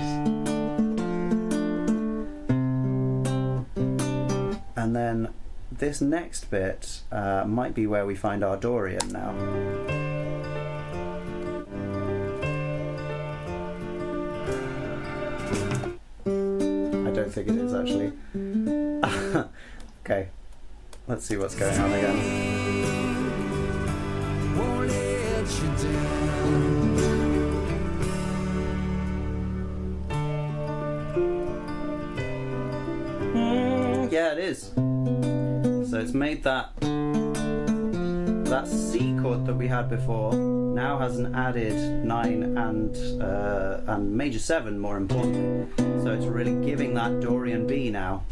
And then this next bit might be where we find our Dorian now. I don't think it is actually. Okay, let's see what's going on again. Won't let you down. Yeah, it is. So it's made that C chord that we had before now has an added 9 and major 7, more importantly. So it's really giving that Dorian B now.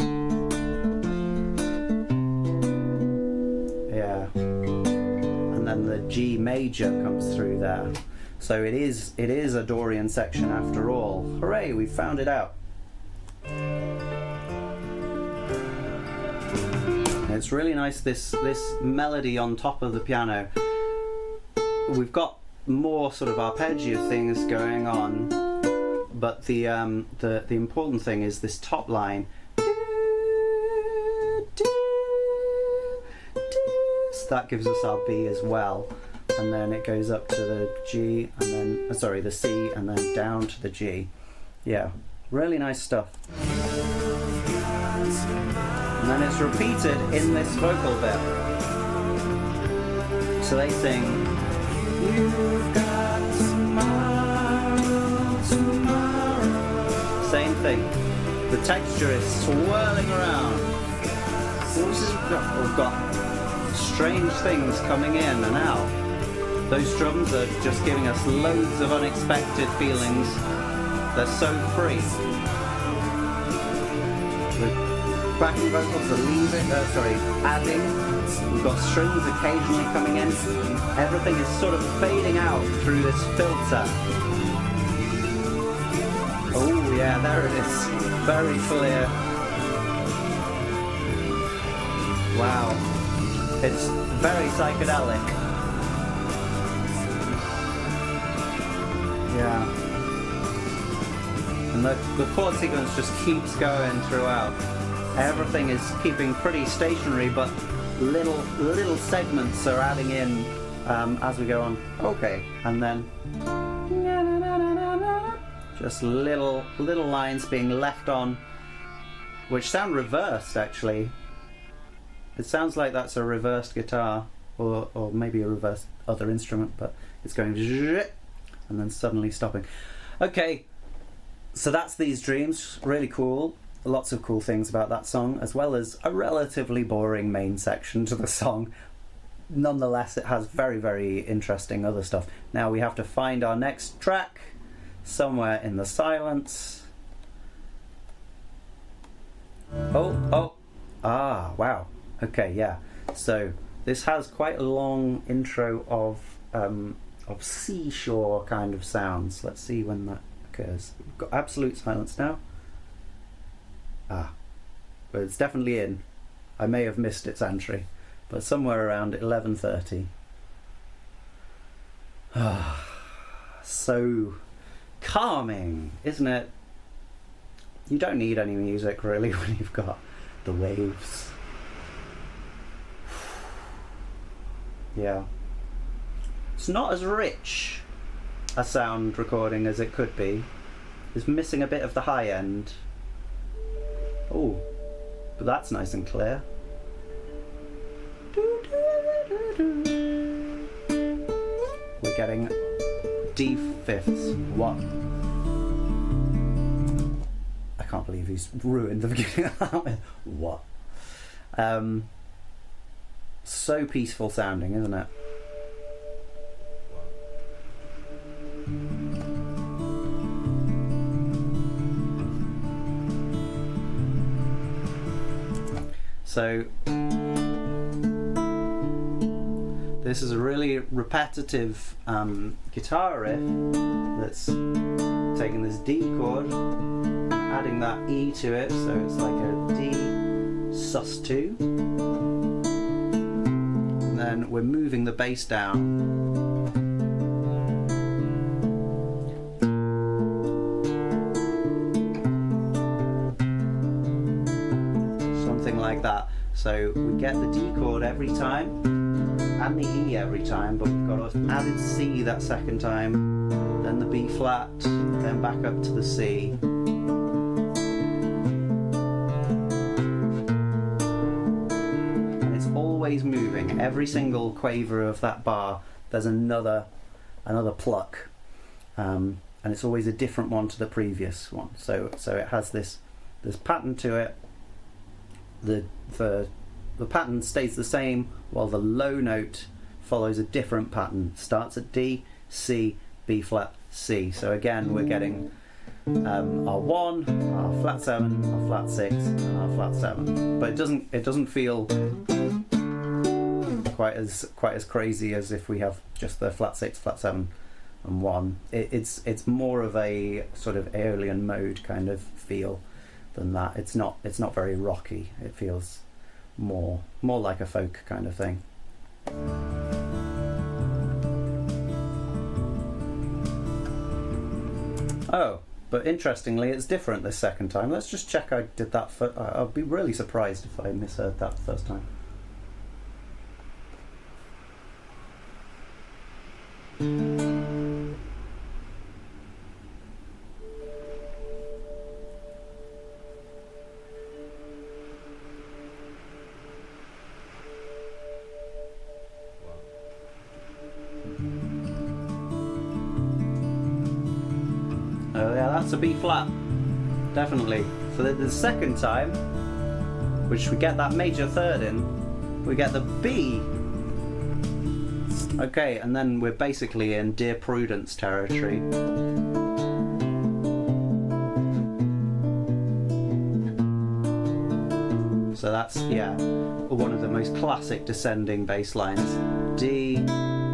Yeah. And then the G major comes through there. So it is a Dorian section after all. Hooray, we found it out. It's really nice, this melody on top of the piano. We've got more sort of arpeggio things going on, but the important thing is this top line. So that gives us our B as well, and then it goes up to the G, and then the C, and then down to the G. Yeah, really nice stuff. And then it's repeated in this vocal bit. So they sing, "You've got tomorrow, tomorrow." Same thing. The texture is swirling around. We've got strange things coming in and out. Those drums are just giving us loads of unexpected feelings. They're so free. Backing vocals are adding. We've got strings occasionally coming in. Everything is sort of fading out through this filter. Oh yeah, there it is. Very clear. Wow. It's very psychedelic. Yeah. And the chord sequence just keeps going throughout. Everything is keeping pretty stationary, but little segments are adding in as we go on. Okay, and then just little lines being left on, which sound reversed actually. It sounds like that's a reversed guitar, or maybe a reversed other instrument, but it's going and then suddenly stopping. Okay, so that's These Dreams. Really cool. Lots of cool things about that song, as well as a relatively boring main section to the song. Nonetheless, it has very, very interesting other stuff. Now we have to find our next track somewhere in the silence. Wow. Okay, yeah. So this has quite a long intro of seashore kind of sounds. Let's see when that occurs. We've got absolute silence now. But it's definitely in. I may have missed its entry, but somewhere around 11:30. So calming, isn't it? You don't need any music really when you've got the waves. Yeah. It's not as rich a sound recording as it could be. It's missing a bit of the high end. Oh, but that's nice and clear. We're getting D fifths. What? I can't believe he's ruined the beginning of that. What? So peaceful sounding, isn't it? So this is a really repetitive guitar riff that's taking this D chord, adding that E to it, so it's like a D sus2, and then we're moving the bass down. Like that. So we get the D chord every time and the E every time, but we've got an added C that second time, then the B flat, then back up to the C. And it's always moving. Every single quaver of that bar, there's another pluck, and it's always a different one to the previous one. So it has this pattern to it. The pattern stays the same while the low note follows a different pattern. Starts at D, C, B flat, C. So again we're getting our 1, our flat 7, our flat 6 and our flat 7. But it doesn't feel quite as crazy as if we have just the flat 6, flat 7 and 1. It's more of a sort of Aeolian mode kind of feel than that. It's not very rocky. It feels more like a folk kind of thing. Oh, but interestingly it's different this second time. Let's just check I did that I'll be really surprised if I misheard that the first time. Oh yeah, that's a B flat, definitely. So the second time, which we get that major third in, we get the B. Okay, and then we're basically in Dear Prudence territory. So that's, yeah, one of the most classic descending bass lines. D,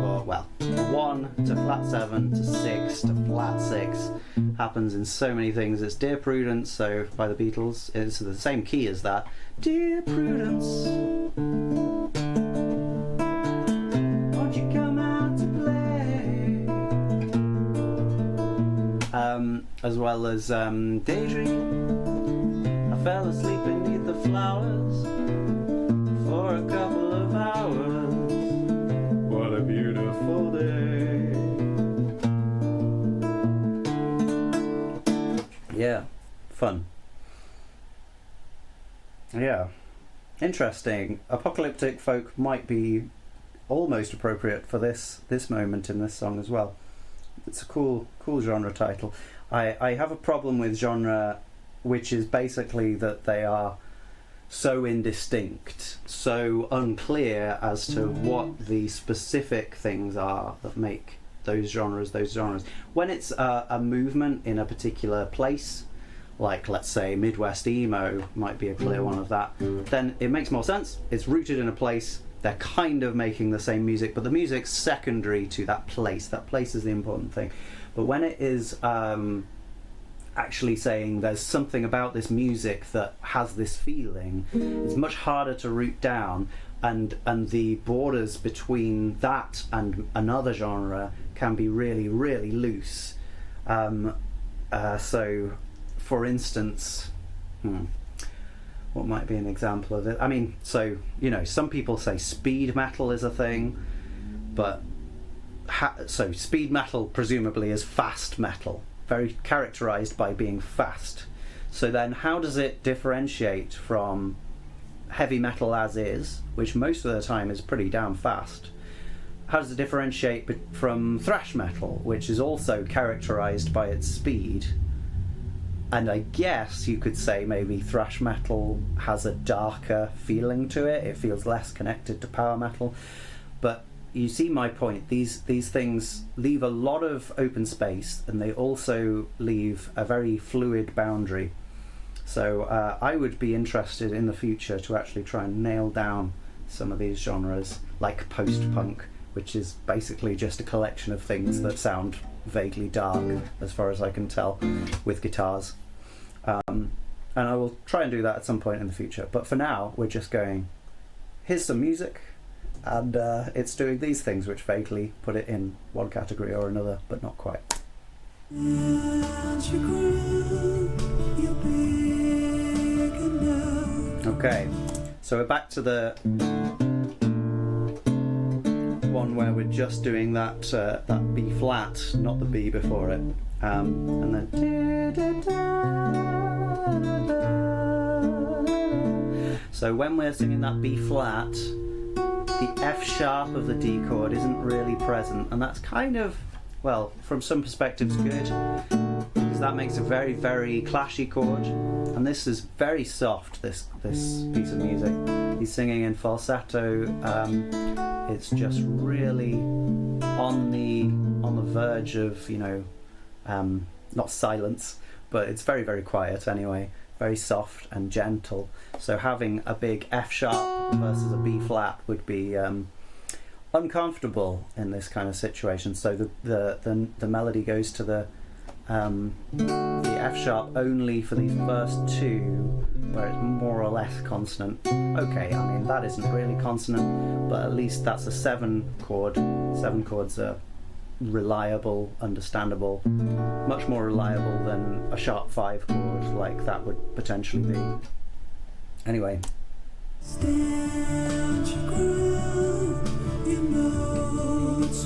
or well, 1 to flat 7 to 6 to flat 6. Happens in so many things. It's Dear Prudence, so by the Beatles, it's the same key as that. Dear Prudence, won't you come out to play? as well as Daydream. I fell asleep beneath the flowers for a couple of hours. What a beautiful day. Yeah, fun. Yeah, interesting. Apocalyptic folk might be almost appropriate for this moment in this song as well. It's a cool genre title. I have a problem with genre which is basically that they are so indistinct, so unclear as to what the specific things are that make those genres. When it's a movement in a particular place, like let's say Midwest emo might be a clear one of that, then it makes more sense. It's rooted in a place, they're kind of making the same music, but the music's secondary to that place. That place is the important thing. But when it is actually saying there's something about this music that has this feeling, it's much harder to root down, and the borders between that and another genre can be really, really loose. So for instance, what might be an example of it? I mean, so, you know, some people say speed metal is a thing, but so speed metal presumably is fast metal, very characterized by being fast. So then how does it differentiate from heavy metal as is, which most of the time is pretty damn fast? How does it differentiate from thrash metal, which is also characterized by its speed? And I guess you could say maybe thrash metal has a darker feeling to it. It feels less connected to power metal. But you see my point. These things leave a lot of open space, and they also leave a very fluid boundary. So I would be interested in the future to actually try and nail down some of these genres, like post-punk, which is basically just a collection of things that sound vaguely dark, as far as I can tell, with guitars. And I will try and do that at some point in the future. But for now, we're just going, here's some music, and it's doing these things, which vaguely put it in one category or another, but not quite. Okay, so we're back to the one where we're just doing that B flat, not the B before it, and then so when we're singing that B flat, the F sharp of the D chord isn't really present, and that's kind of, well, from some perspectives good, because that makes a very, very clashy chord, and this is very soft, this piece of music. He's singing in falsetto. It's just really on the verge of, you know, not silence, but it's very, very quiet anyway, very soft and gentle. So having a big F sharp versus a B flat would be uncomfortable in this kind of situation. So the melody goes to the F sharp only for these first two, where it's more or less consonant. Okay, I mean that isn't really consonant, but at least that's a 7 chord. 7 chords are reliable, understandable, much more reliable than a sharp 5 chord like that would potentially be. Anyway.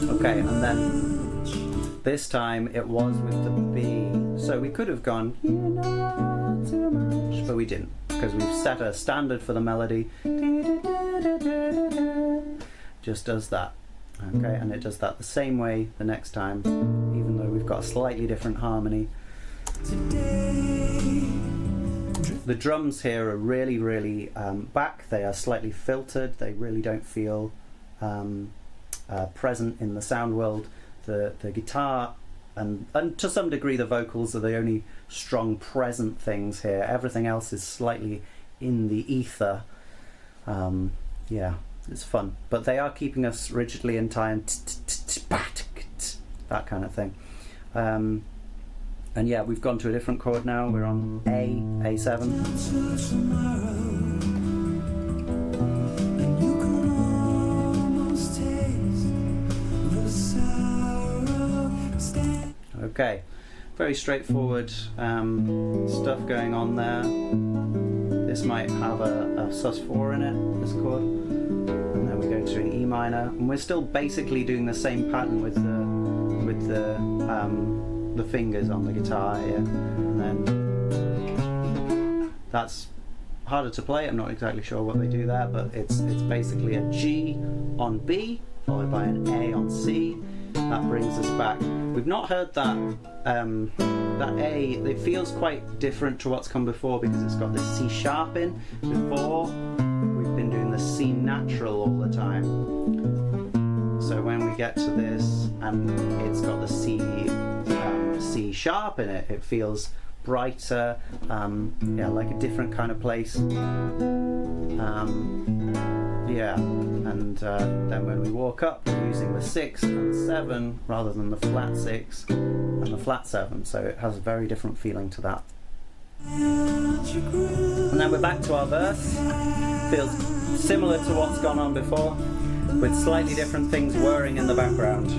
Okay, and then this time it was with the B, so we could have gone, you know too much, but we didn't, because we've set a standard for the melody. Just does that. Okay, and it does that the same way the next time, even though we've got a slightly different harmony. The drums here are really, really back. They are slightly filtered. They really don't feel present in the sound world. The guitar and to some degree the vocals are the only strong present things here. Everything else is slightly in the ether. Yeah, it's fun, but they are keeping us rigidly in time, that kind of thing. And yeah, we've gone to a different chord now. We're on A7. Okay, very straightforward stuff going on there. This might have a sus4 in it, this chord, and then we go to an E minor, and we're still basically doing the same pattern with the fingers on the guitar here, and then that's harder to play. I'm not exactly sure what they do there, but it's basically a G on B followed by an A on C. That brings us back. We've not heard that that A. It feels quite different to what's come before because it's got this C sharp in. Before we've been doing the C natural all the time. So when we get to this and it's got the C sharp in it, it feels brighter, yeah, like a different kind of place. Yeah, and then when we walk up, we're using the 6 and the 7 rather than the flat 6 and the flat 7, so it has a very different feeling to that. And then we're back to our verse. Feels similar to what's gone on before, with slightly different things whirring in the background.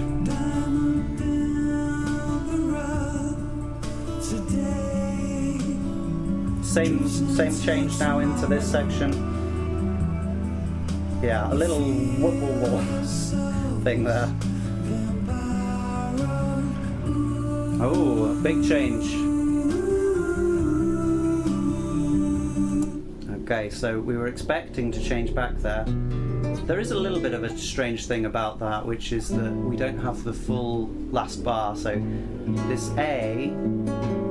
Same change now into this section. Yeah, a little wobble thing there. Oh, a big change. Okay, so we were expecting to change back there. There is a little bit of a strange thing about that, which is that we don't have the full last bar. So this A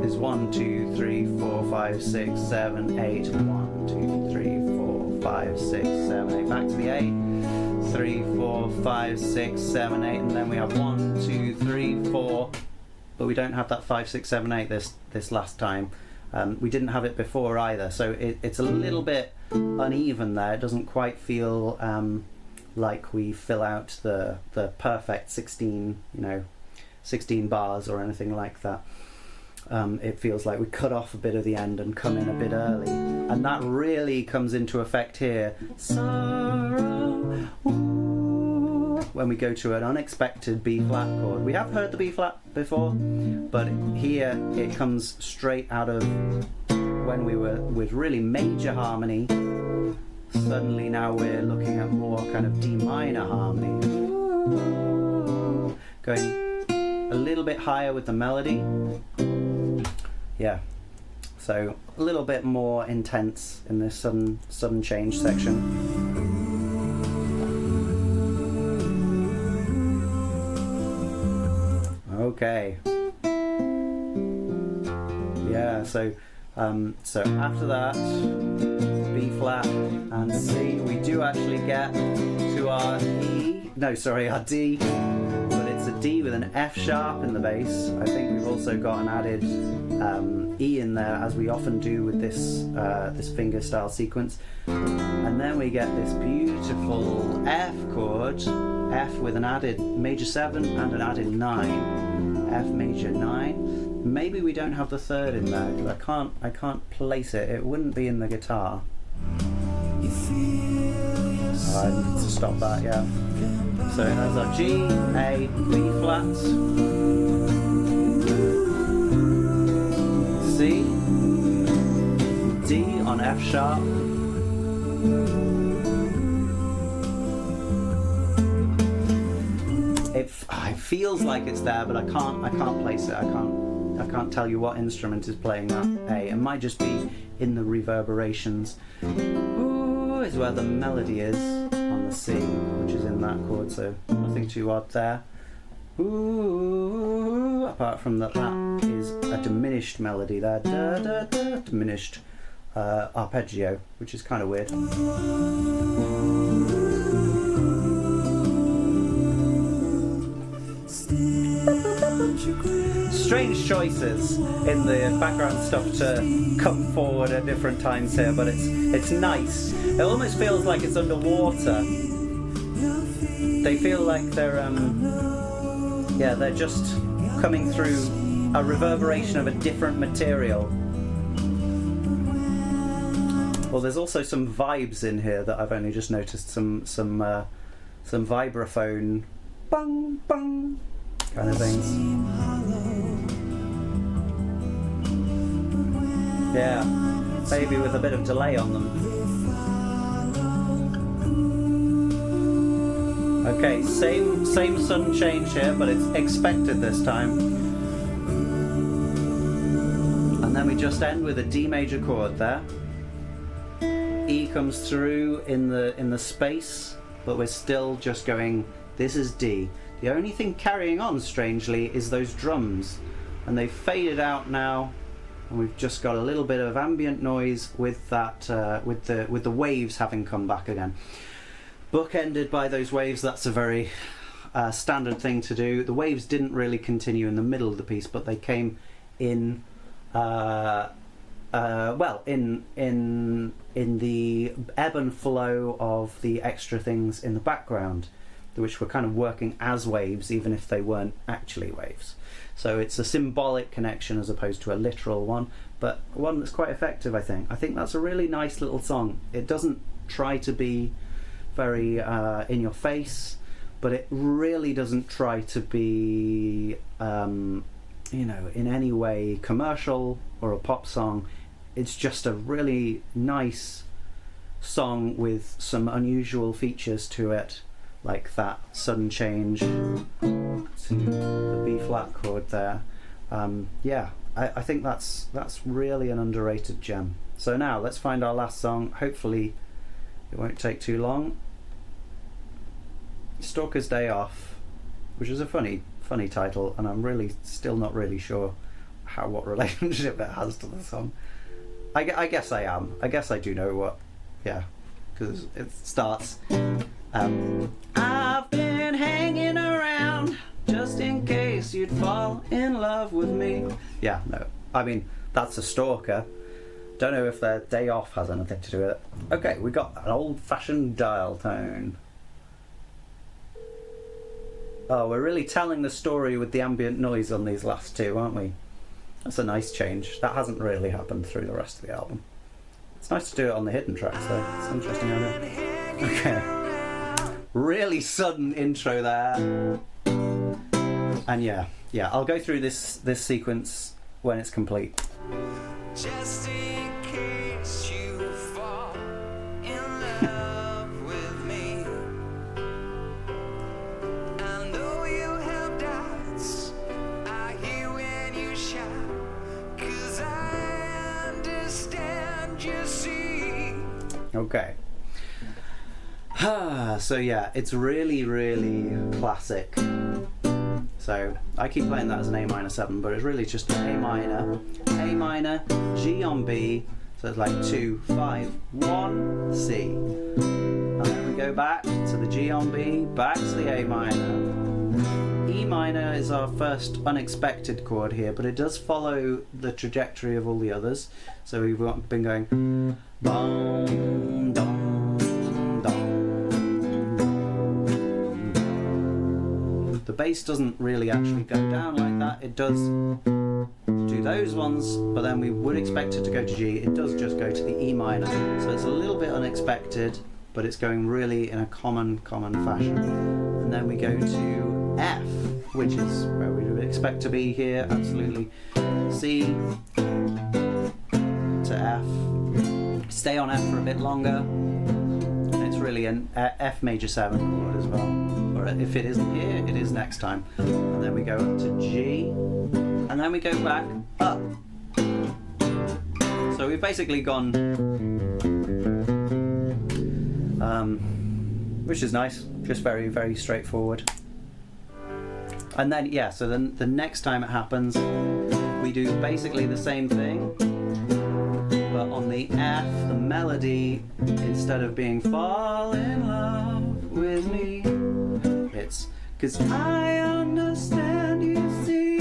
is 1, 2, 3, 4, 5, 6, 7, 8. 1, 2, 3, 4, 5, 6, 7, 8. Back to the A. 3, 4, 5, 6, 7, 8. And then we have 1, 2, 3, 4. But we don't have that 5, 6, 7, 8 this last time. We didn't have it before either. So it's a little bit uneven there. It doesn't quite feel like we fill out the perfect 16 bars or anything like that. It feels like we cut off a bit of the end and come in a bit early, and that really comes into effect here. Sorrow, ooh, when we go to an unexpected B flat chord. We have heard the B flat before, but here it comes straight out of when we were with really major harmony. Suddenly now we're looking at more kind of D minor harmony, going a little bit higher with the melody. Yeah, so a little bit more intense in this sudden change section. Okay. Yeah, so after that, B flat and C, we do actually get to our our D. A D with an F sharp in the bass. I think we've also got an added E in there, as we often do with this finger style sequence. And then we get this beautiful F chord, F with an added major 7 and an added 9, F major 9. Maybe we don't have the third in there because I can't place it. It wouldn't be in the guitar. I need to stop that. Yeah. So there's our G, A, B flat, C, D on F sharp, it feels like it's there, but I can't place it. I can't tell you what instrument is playing that A. It might just be in the reverberations. Ooh, is where the melody is. The C, which is in that chord, so nothing too odd there. Ooh, apart from that is a diminished melody there, da, da, da, diminished arpeggio, which is kind of weird. Strange choices in the background stuff to come forward at different times here, but it's nice. It almost feels like it's underwater. They feel like they're just coming through a reverberation of a different material. Well, there's also some vibes in here that I've only just noticed. Some vibraphone, bung bung kind of things. Yeah, maybe with a bit of delay on them. Okay, same sudden change here, but it's expected this time. And then we just end with a D major chord there. E comes through in the space, but we're still just going, this is D. The only thing carrying on, strangely, is those drums. And they've faded out now, and we've just got a little bit of ambient noise with that, with the waves having come back again. Bookended by those waves, that's a very standard thing to do. The waves didn't really continue in the middle of the piece, but they came in, well, in the ebb and flow of the extra things in the background, which were kind of working as waves, even if they weren't actually waves. So it's a symbolic connection as opposed to a literal one, but one that's quite effective, I think. I think that's a really nice little song. It doesn't try to be very in your face, but it really doesn't try to be you know, in any way commercial or a pop song. It's just a really nice song with some unusual features to it, like that sudden change to the B flat chord there. Yeah, I think that's really an underrated gem. So now let's find our last song. Hopefully it won't take too long. Stalker's Day Off, which is a funny title, and I'm really still not really sure what relationship it has to the song. I guess I am. I guess I do know what. Yeah, because it starts. I've been hanging around just in case you'd fall in love with me. Yeah, no. I mean, that's a stalker. Don't know if their day off has anything to do with it. Okay, we got an old-fashioned dial tone. Oh, we're really telling the story with the ambient noise on these last two, aren't we? That's a nice change. That hasn't really happened through the rest of the album. It's nice to do it on the hidden tracks, though. It's interesting idea. Okay. Really sudden intro there. And yeah, I'll go through this sequence when it's complete. Just in case you fall in love with me. I know you have doubts. I hear when you shout, 'cause I understand you see. Okay. So yeah, it's really, really classic. So I keep playing that as an A minor 7, but it's really just an A minor, G on B, so it's like 2, 5, 1, C. And then we go back to the G on B, back to the A minor. E minor is our first unexpected chord here, but it does follow the trajectory of all the others. So we've been going bong, dong, dong. The bass doesn't really actually go down like that. It does do those ones, but then we would expect it to go to G. It does just go to the E minor. So it's a little bit unexpected, but it's going really in a common fashion. And then we go to F, which is where we would expect to be here, absolutely. C to F. Stay on F for a bit longer. It's really an F major 7 chord as well. Or if it isn't here, it is next time. And then we go up to G, and then we go back up. So we've basically gone, which is nice, just very, very straightforward. And then, yeah, so then the next time it happens, we do basically the same thing, but on the F, the melody, instead of being fall in love with me, it's 'cause I understand you see.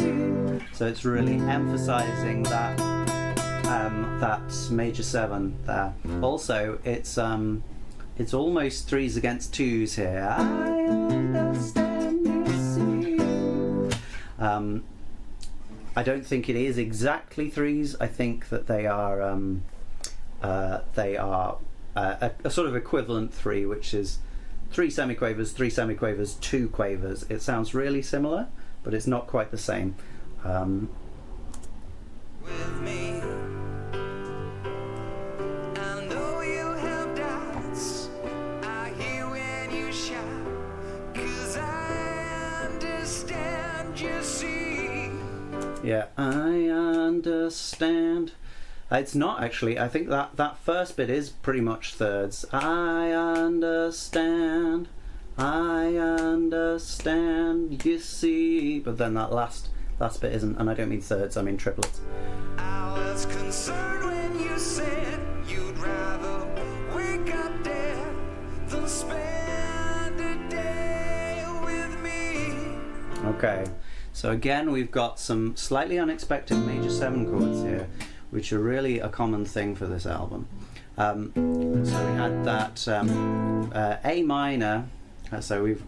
So it's really emphasizing that that major 7 there. Also, it's almost 3s against 2s here. I understand you see. I don't think it is exactly 3s. I think that they are a sort of equivalent 3, which is 3 semiquavers, 3 semiquavers, 2 quavers. It sounds really similar, but it's not quite the same. With me. Yeah, I understand. It's not actually. I think that first bit is pretty much thirds. I understand. I understand. You see, but then that last bit isn't. And I don't mean thirds. I mean triplets. I was concerned when you said you'd rather wake up dead than spend a day with me. Okay, so again we've got some slightly unexpected major 7 chords here, which are really a common thing for this album. So we had that A minor, so we've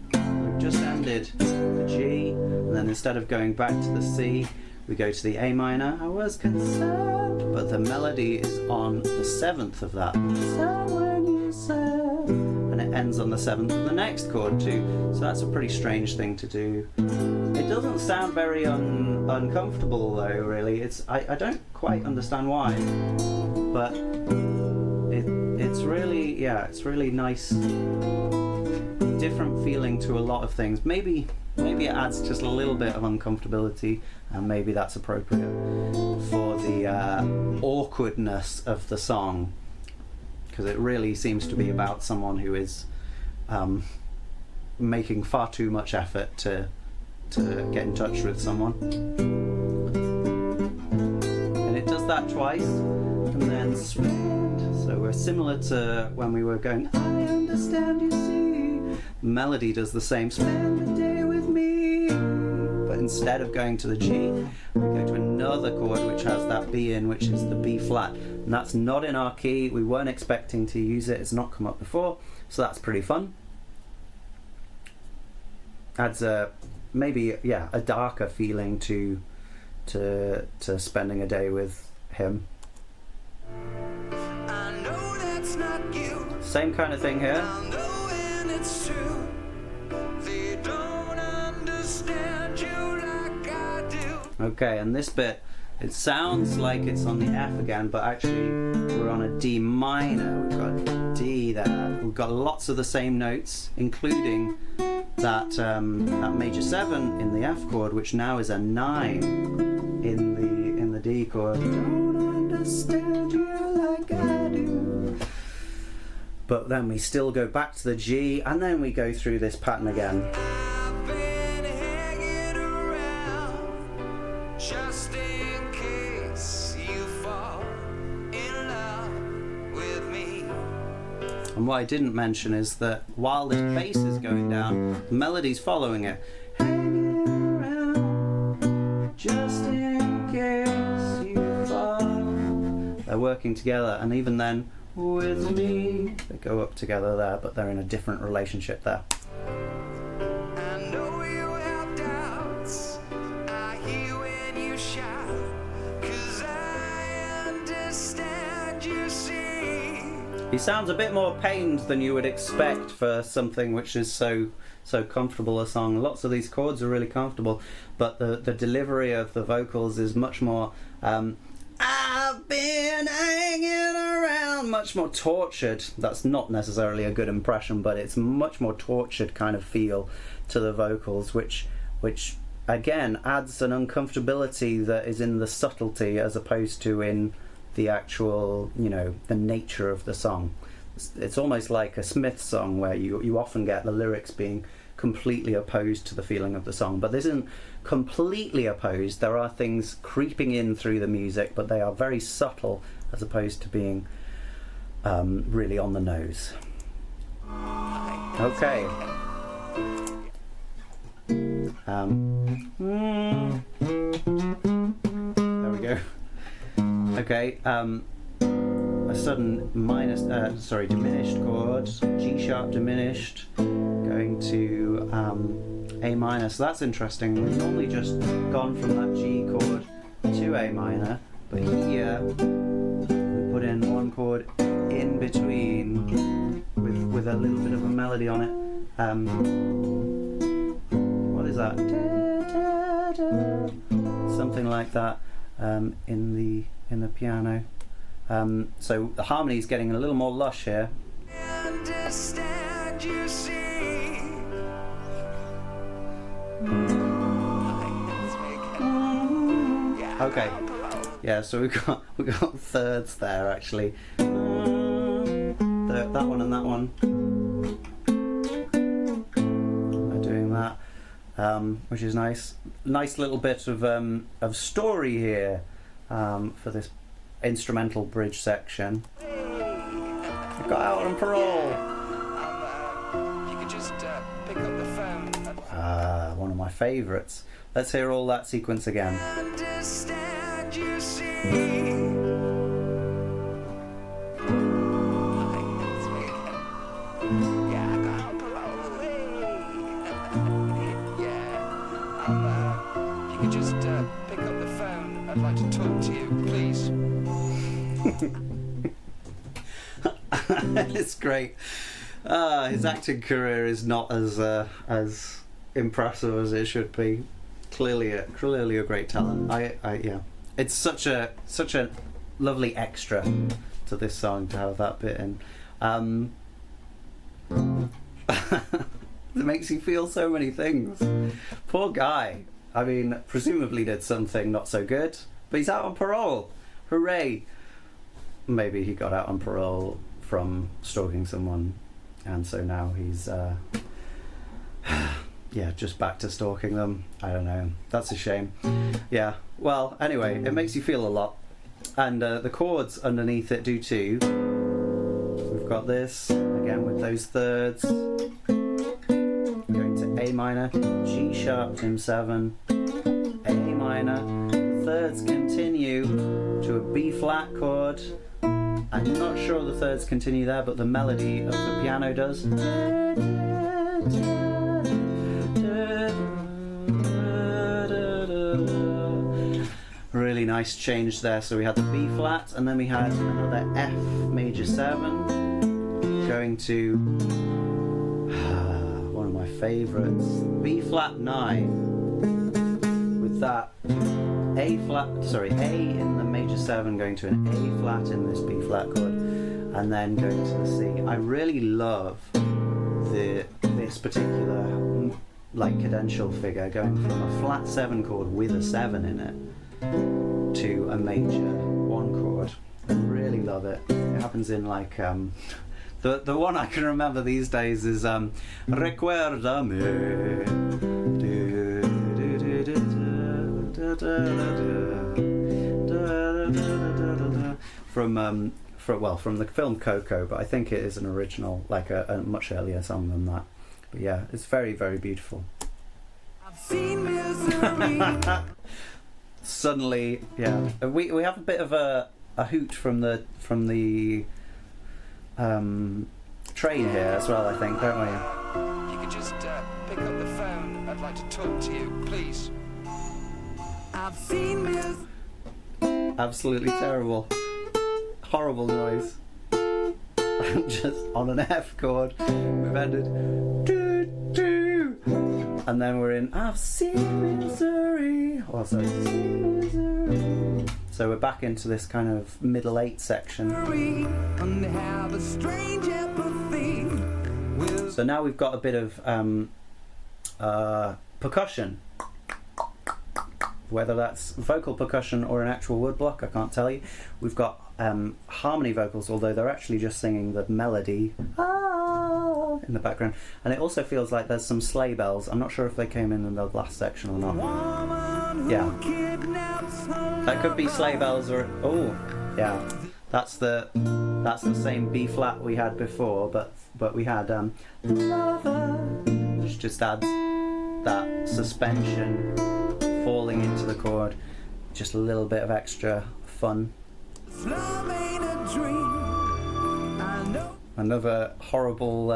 just ended the G, and then instead of going back to the C, we go to the A minor. I was concerned, but the melody is on the 7th of that. So when you said, and it ends on the 7th of the next chord too. So that's a pretty strange thing to do. It doesn't sound very uncomfortable though, really. I don't quite understand why, but it's really, yeah, it's really nice, different feeling to a lot of things. Maybe it adds just a little bit of uncomfortability, and maybe that's appropriate for the awkwardness of the song, because it really seems to be about someone who is making far too much effort to get in touch with someone. And it does that twice, and then spend. So we're similar to when we were going, I understand, you see. Melody does the same, spend a day with me. But instead of going to the G, we go to another chord which has that B in, which is the B flat. And that's not in our key. We weren't expecting to use it. It's not come up before. So that's pretty fun. Adds a darker feeling to spending a day with him. I know that's not you. Same kind of thing here. I know and it's true. They don't understand you like I do. Okay, and this bit, it sounds like it's on the F again, but actually we're on a D minor. We've got D there. We've got lots of the same notes, including that major 7 in the F chord, which now is a 9 in the D chord. Don't understand you like I do. But then we still go back to the G, and then we go through this pattern again. I've been hanging around just in case you fall in love with me. And what I didn't mention is that while this bass is going down, the melody's following it. Hanging around just in case you fall. They're working together, and even then, with me, they go up together there, but they're in a different relationship there. I know you have doubts. I hear when you shout, 'cause I understand, you see. He sounds a bit more pained than you would expect for something which is so comfortable a song. Lots of these chords are really comfortable, but the delivery of the vocals is much more I've been hanging around, much more tortured. That's not necessarily a good impression, but it's much more tortured kind of feel to the vocals, which again adds an uncomfortability that is in the subtlety as opposed to in the actual, the nature of the song. It's almost like a Smith song where you often get the lyrics being completely opposed to the feeling of the song, but this isn't completely opposed. There are things creeping in through the music, but they are very subtle as opposed to being really on the nose. Okay. There we go. Okay, a sudden diminished chord, G sharp diminished, going to A minor. So that's interesting. We've normally just gone from that G chord to A minor, but here we put in one chord in between with a little bit of a melody on it. What is that? Something like that in the piano. So the harmony is getting a little more lush here. Understand, you see. Okay. Yeah, so we got thirds there actually. That one and that one are doing that, which is nice. Nice little bit of story here for this instrumental bridge section. I got out on parole. You could just pick up the phone. One of my favourites. Let's hear all that sequence again. Understand, you see. Yeah, I got out parole. Yeah. You could just pick up the phone. I'd like to talk to you, please. It's great. His acting career is not as impressive as it should be. Clearly a great talent. Yeah, it's such a lovely extra to this song to have that bit in. It makes you feel so many things. Poor guy. I mean, presumably did something not so good, but he's out on parole. Hooray! Maybe he got out on parole from stalking someone, and so now he's yeah, just back to stalking them. I don't know. That's a shame. Yeah. Well, anyway, it makes you feel a lot, and the chords underneath it do too. We've got this again with those thirds, going to A minor, G sharp, dim7, A minor. The thirds continue to a B flat chord. I'm not sure the thirds continue there, but the melody of the piano does. Really nice change there. So we had the B flat, and then we had another F major 7 going to one of my favourites, B flat 9, with that A in the major 7 going to an A flat in this B flat chord, and then going to the C. I really love this particular like cadential figure going from a flat 7 chord with a 7 in it to a major 1 chord. I really love it. It happens in like the one I can remember these days is Recuérdame. From the film Coco, but I think it is an original, like a much earlier song than that. But yeah, it's very, very beautiful. I've seen misery. Suddenly, yeah, we have a bit of a hoot from the train here as well, I think, don't we? You could just pick up the phone. I'd like to talk to you, please. I've seen misery. Absolutely terrible, horrible noise. I'm just on an F chord. We've ended doo doo, and then we're in I've seen misery. Oh, sorry. So we're back into this kind of middle 8 section. And have a strange empathy. So now we've got a bit of percussion. Whether that's vocal percussion or an actual woodblock, I can't tell you. We've got harmony vocals, although they're actually just singing the melody in the background. And it also feels like there's some sleigh bells. I'm not sure if they came in the last section or not. Yeah. That could be sleigh bells or... Oh, yeah. That's the same B flat we had before, but we had Lover, which just adds that suspension falling into the chord, just a little bit of extra fun. Another horrible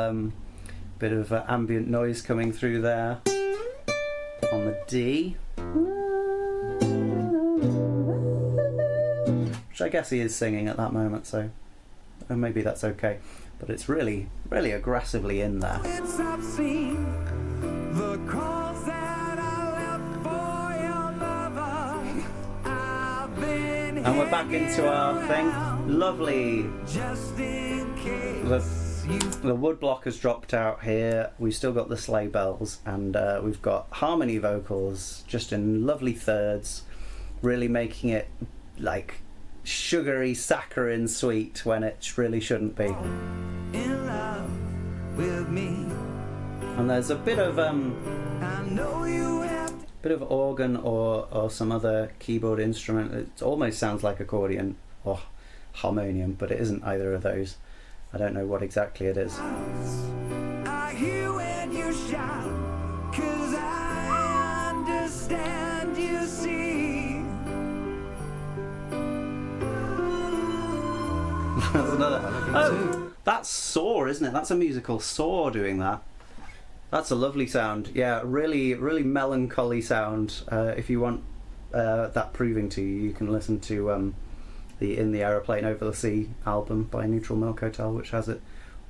bit of ambient noise coming through there on the D, which I guess he is singing at that moment, so maybe that's okay, but it's really, really aggressively in there. And we're back into our thing. Lovely. The wood block has dropped out here. We've still got the sleigh bells, and we've got harmony vocals just in lovely thirds really making it like sugary saccharine sweet when it really shouldn't be. In love with me. And there's a bit of I know you have organ or some other keyboard instrument. It almost sounds like accordion or harmonium, but it isn't either of those. I don't know what exactly it is. I hear when you shout, 'cause I understand, you see. That's another. Oh, that's Saw, isn't it? That's a musical Saw doing that. That's a lovely sound. Yeah, really, really melancholy sound. If you want that proving to you, you can listen to the In the Aeroplane Over the Sea album by Neutral Milk Hotel, which has it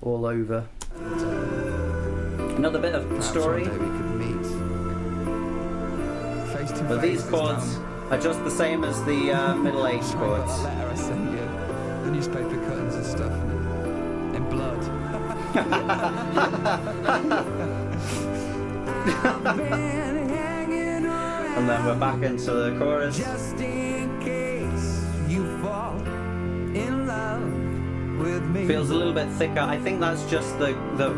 all over. Another bit of story. Perhaps one day we could meet face to But face these this chords time. are just the same as the middle age Sorry about chords. that letter I sent you, the newspaper cuttings and stuff, in blood. And then we're back into the chorus. Just in case you fall in love with me. Feels a little bit thicker. I think that's just the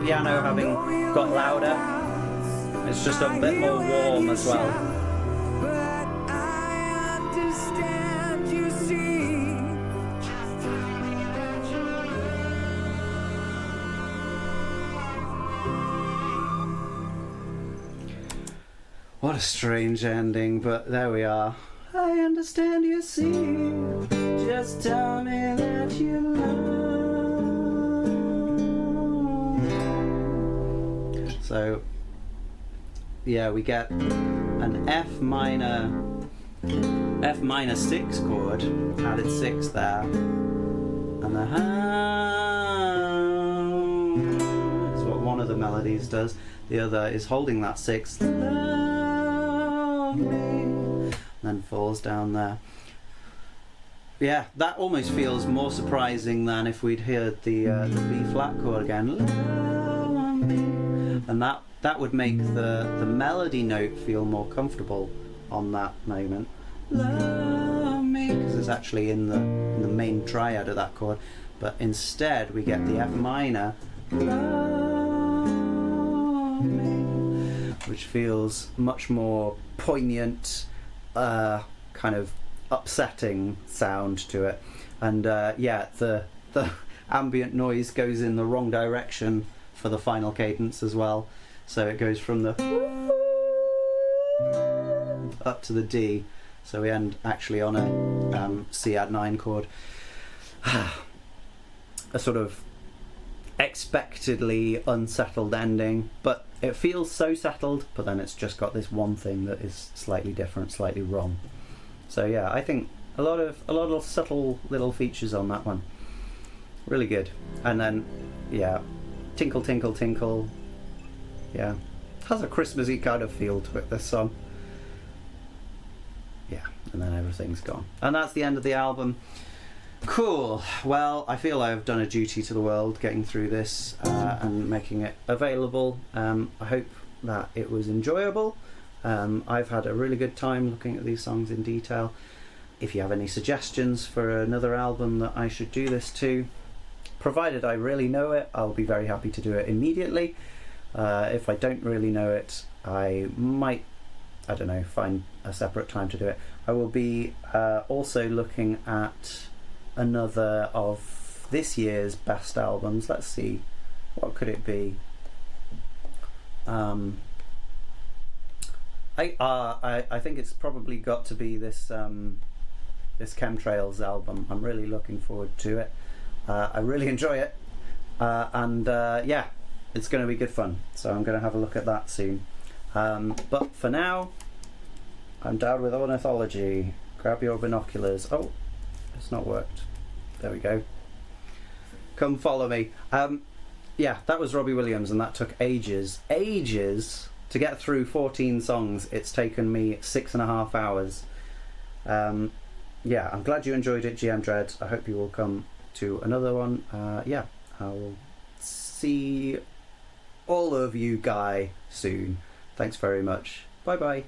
piano having got louder. It's just a bit more warm as well. But I understand, you see. What a strange ending, but there we are. I understand, you see. Just tell me that you love. So, yeah, we get an F minor 6 chord, added 6 there, and the is what one of the melodies does. The other is holding that 6, love me, then falls down there. Yeah, that almost feels more surprising than if we'd heard the B flat chord again, love me, and that would make the melody note feel more comfortable on that moment. Love me, because it's actually in the main triad of that chord, but instead we get the F minor, love me, which feels much more poignant, kind of upsetting sound to it. And yeah, the ambient noise goes in the wrong direction for the final cadence as well, so it goes from the up to the D, so we end actually on a C add 9 chord. A sort of expectedly unsettled ending, but it feels so settled, but then it's just got this one thing that is slightly different, slightly wrong. So yeah, I think a lot of subtle little features on that one. Really good. And then yeah, tinkle tinkle tinkle. Yeah, has a Christmassy kind of feel to it, this song. Yeah, and then everything's gone. And that's the end of the album. Cool. Well, I feel I've done a duty to the world getting through this and making it available. I hope that it was enjoyable. I've had a really good time looking at these songs in detail. If you have any suggestions for another album that I should do this to, provided I really know it, I'll be very happy to do it immediately. If I don't really know it, I might, I don't know, find a separate time to do it. I will be also looking at another of this year's best albums. Let's see, what could it be? I think it's probably got to be this this Chemtrails album. I'm really looking forward to it. I really enjoy it, and yeah, it's going to be good fun. So I'm going to have a look at that soon. But for now, I'm down with ornithology. Grab your binoculars. Oh, it's not worked. There we go. Come follow me. Yeah, that was Robbie Williams, and that took ages to get through 14 songs. It's taken me 6.5 hours. Yeah, I'm glad you enjoyed it, GM Dread. I hope you will come to another one. Yeah, I'll see all of you guys soon. Thanks very much. Bye bye.